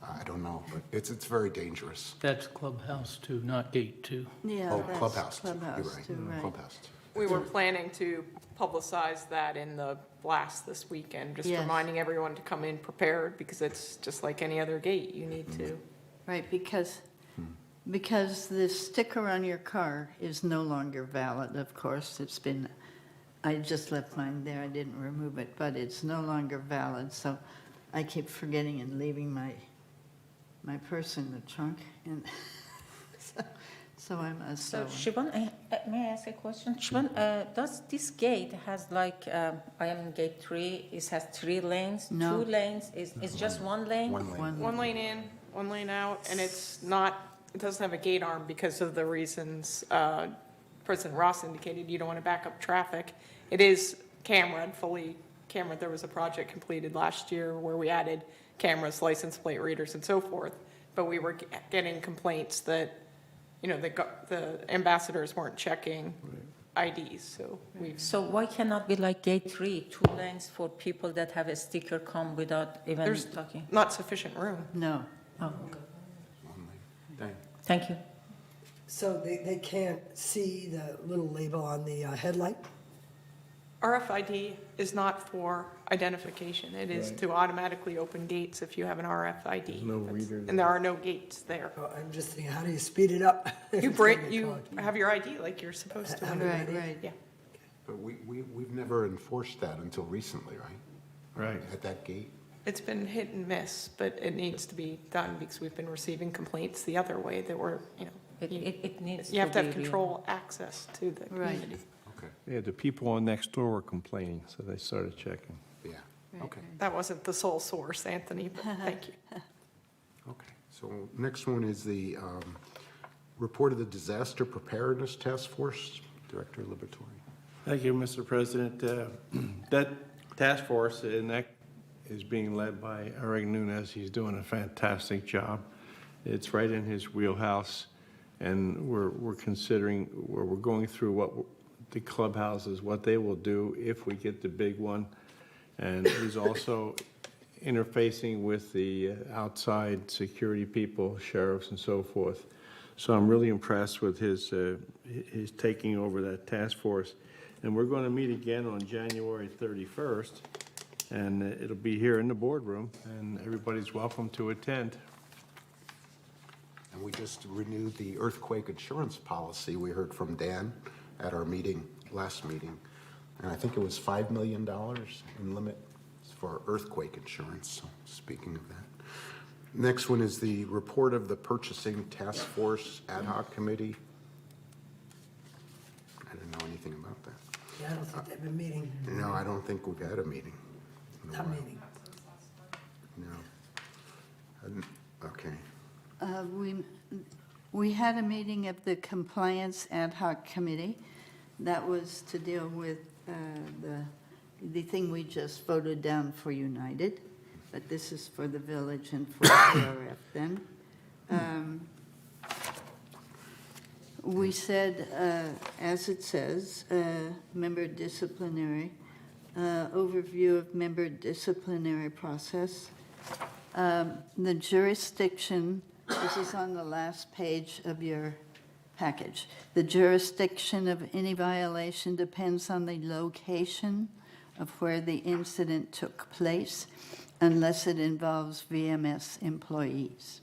I don't know, but it's very dangerous. That's Clubhouse 2, not Gate 2. Yeah, Oh, that's Clubhouse, you're Clubhouse right. too, right. Clubhouse. We were planning to publicize that in the blast this weekend, just Yes. reminding everyone to come in prepared, because it's just like any other gate, you need to. Right, because the sticker on your car is no longer valid, of course. It's been, I just left mine there, I didn't remove it, but it's no longer valid, so I keep forgetting and leaving my purse in the trunk, and so I must. So Siobhan, may I ask a question? Siobhan, does this gate has like, I am in Gate 3, it has 3 lanes? No. 2 lanes, it's just 1 lane? One lane in, one lane out, and it's not, it doesn't have a gate arm because of the reasons President Ross indicated. You don't want to back up traffic. It is cameraed, fully camera, there was a project completed last year where we added cameras, license plate readers, and so forth, but we were getting complaints that, the ambassadors weren't checking IDs, so we've. So why cannot be like gate 3, 2 lanes for people that have a sticker come without even There's talking? not sufficient room. No. Oh, Thank- thank you. So they can't see the little label on the headlight? RFID is not for identification. It is Right. to automatically open gates if you have an RFID. There's no reader And there are no gates there. Oh, I'm just thinking, how do you speed it up? You have your ID like you're supposed to. when you're Right, ready. right. Yeah. But we've never enforced that until recently, right? Right. At that gate? It's been hit and miss, but it needs to be done because we've been receiving complaints the other way that we're, It needs you have to to have be control access to the Right. community. Okay, Yeah, the people on next door were complaining, so they started checking. yeah, okay. That wasn't the sole source, Anthony, but thank you. Okay, so next one is the report of the Disaster Preparedness Task Force, Director Liberatore. Thank you, Mr. President. That task force, and that is being led by Eric Nunes. He's doing a fantastic job. It's right in his wheelhouse, and we're considering, we're going through what the clubhouses, what they will do if we get the big one. And he's also interfacing with the outside security people, sheriffs and so forth. So I'm really impressed with his taking over that task force. And we're going to meet again on January 31st, and it'll be here in the boardroom, and everybody's welcome to attend. And we just renewed the earthquake insurance policy. We heard from Dan at our meeting, last meeting. And I think it was $5 million in limit for earthquake insurance, so speaking of that. Next one is the report of the Purchasing Task Force Ad Hoc Committee. I didn't know anything about that. Yeah, I don't think they've been meeting. No, I don't think we've had a meeting. Not meeting. No. Okay. We had a meeting of the Compliance Ad Hoc Committee. That was to deal with the thing we just voted down for United, but this is for the village and for GRF then. We said, as it says, member disciplinary, overview of member disciplinary process. The jurisdiction, this is on the last page of your package. The jurisdiction of any violation depends on the location of where the incident took place, unless it involves VMS employees.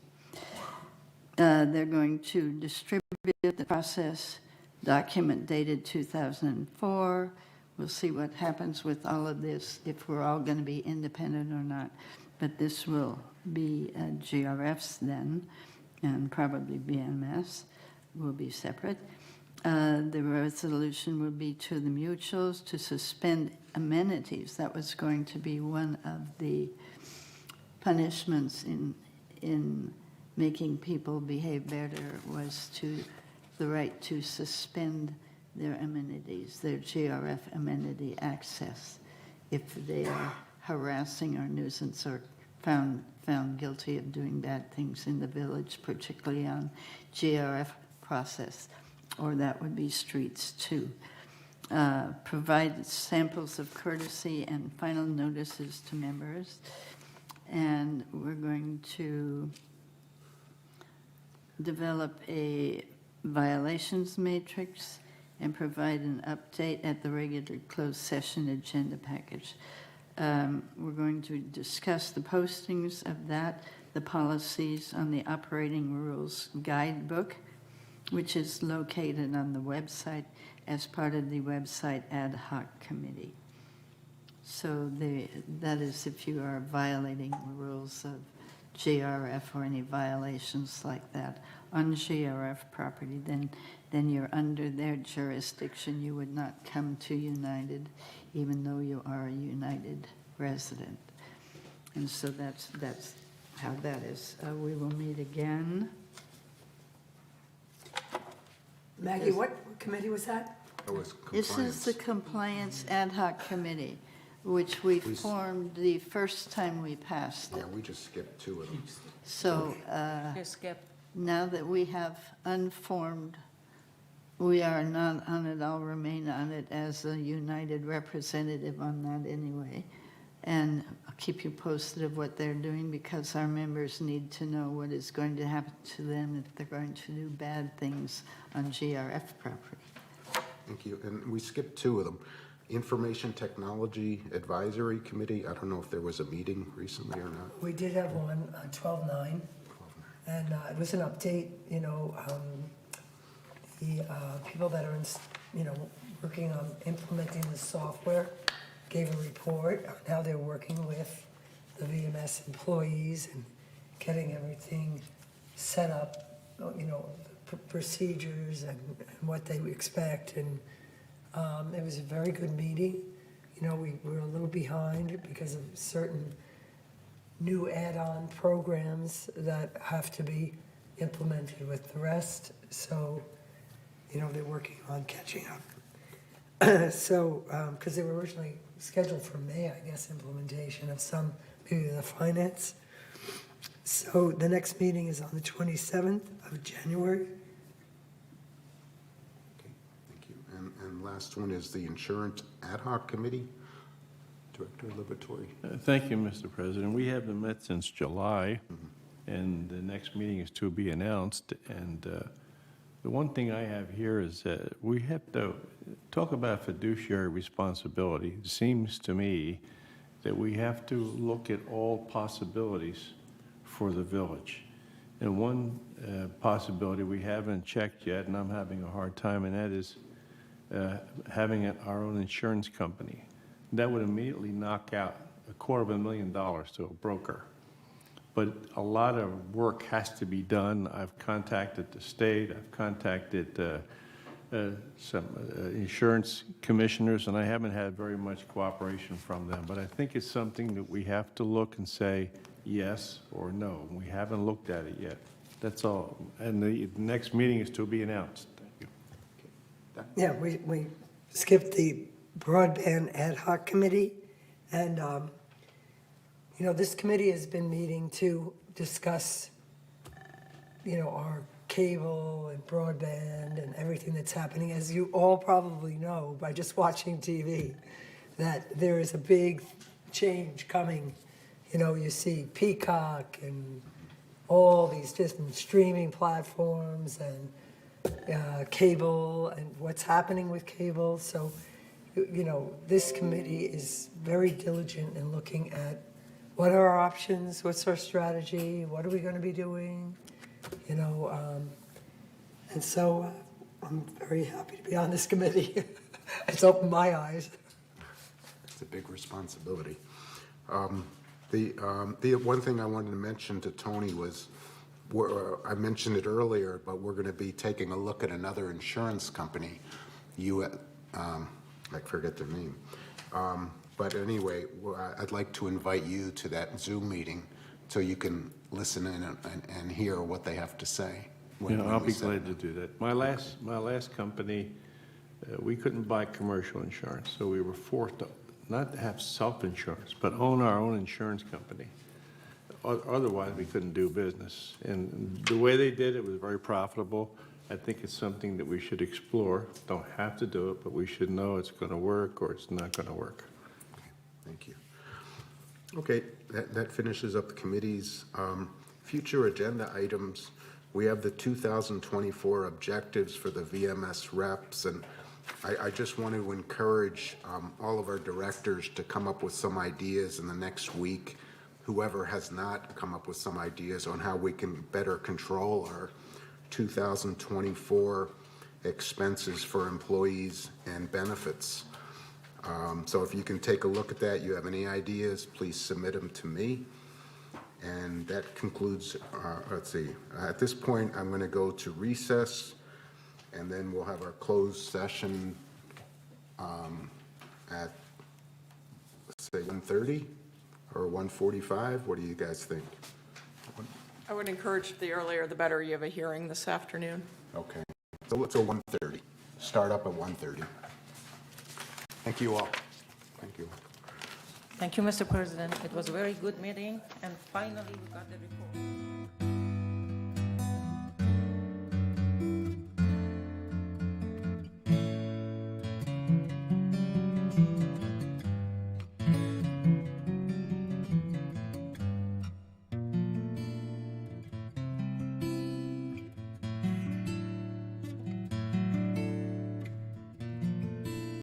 They're going to distribute the process document dated 2004. We'll see what happens with all of this, if we're all going to be independent or not. But this will be GRFs then, and probably VMS will be separate. The resolution will be to the mutuals to suspend amenities. That was going to be one of the punishments in making people behave better, was to the right to suspend their amenities, their GRF amenity access, if they are harassing or nuisance or found guilty of doing bad things in the village, particularly on GRF process, or that would be streets too. Provide samples of courtesy and final notices to members. And we're going to develop a violations matrix and provide an update at the regular closed session agenda package. We're going to discuss the postings of that, the policies on the operating rules guidebook, which is located on the website as part of the website ad hoc committee. So that is if you are violating the rules of GRF or any violations like that on GRF property, then you're under their jurisdiction. You would not come to United, even though you are a United resident. And so that's how that is. We will meet again. Maggie, what committee was that? That was This is compliance. the Compliance Ad Hoc Committee. which we formed the first time we passed it. Yeah, we just skipped 2 of them. So Just skip. now that we have unformed, we are not on it. I'll remain on it as a united representative on that anyway. And I'll keep you posted of what they're doing because our members need to know what is going to happen to them if they're going to do bad things on GRF property. Thank you. And we skipped 2 of them. Information Technology Advisory Committee, I don't know if there was a meeting recently or not. We did have one on 12/9, and it was an update, the people that are, working on implementing the software gave a report on how they're working with the VMS employees and getting everything set up, the procedures and what they expect. And it was a very good meeting. We were a little behind because of certain new add-on programs that have to be implemented with the rest. So, they're working on catching up. So, because they were originally scheduled for May, I guess, implementation of some, maybe the finance. So the next meeting is on the 27th of January. Okay, thank you. And last one is the Insurance Ad Hoc Committee. Director Liberatore. Thank you, Mr. President. We haven't met since July, and the next meeting is to be announced. And the one thing I have here is that we have to talk about fiduciary responsibility. It seems to me that we have to look at all possibilities for the village. And one possibility we haven't checked yet, and I'm having a hard time, and that is having our own insurance company. That would immediately knock out $250,000 to a broker. But a lot of work has to be done. I've contacted the state, I've contacted some insurance commissioners, and I haven't had very much cooperation from them. But I think it's something that we have to look and say yes or no. We haven't looked at it yet. That's all. And the next meeting is to be announced. Thank you. Yeah, we skipped the Broadband Ad Hoc Committee, and this committee has been meeting to discuss, our cable and broadband and everything that's happening. As you all probably know by just watching TV, that there is a big change coming. You see Peacock and all these different streaming platforms and cable and what's happening with cable. So, this committee is very diligent in looking at what are our options, what's our strategy, what are we going to be doing, and so I'm very happy to be on this committee. It's opened my eyes. It's a big responsibility. The one thing I wanted to mention to Tony was, I mentioned it earlier, but we're going to be taking a look at another insurance company. I forget their name. But anyway, I'd like to invite you to that Zoom meeting so you can listen in and hear what they have to say. I'll be glad to do that. My last company, we couldn't buy commercial insurance, so we were forced to not to have self-insurance, but own our own insurance company. Otherwise, we couldn't do business. And the way they did it was very profitable. I think it's something that we should explore. Don't have to do it, but we should know it's going to work or it's not going to work. Thank you. Okay, that finishes up the committees. Future agenda items, we have the 2024 objectives for the VMS reps, and I just want to encourage all of our directors to come up with some ideas in the next week. Whoever has not come up with some ideas on how we can better control our 2024 expenses for employees and benefits. So if you can take a look at that, you have any ideas, please submit them to me. And that concludes, let's see, at this point, I'm going to go to recess, and then we'll have our closed session at, let's say, 1:30 or 1:45. What do you guys think? I would encourage the earlier the better. You have a hearing this afternoon. Okay, so let's go 1:30. Start up at 1:30. Thank you all. Thank you. Thank you, Mr. President. It was a very good meeting, and finally we got the report.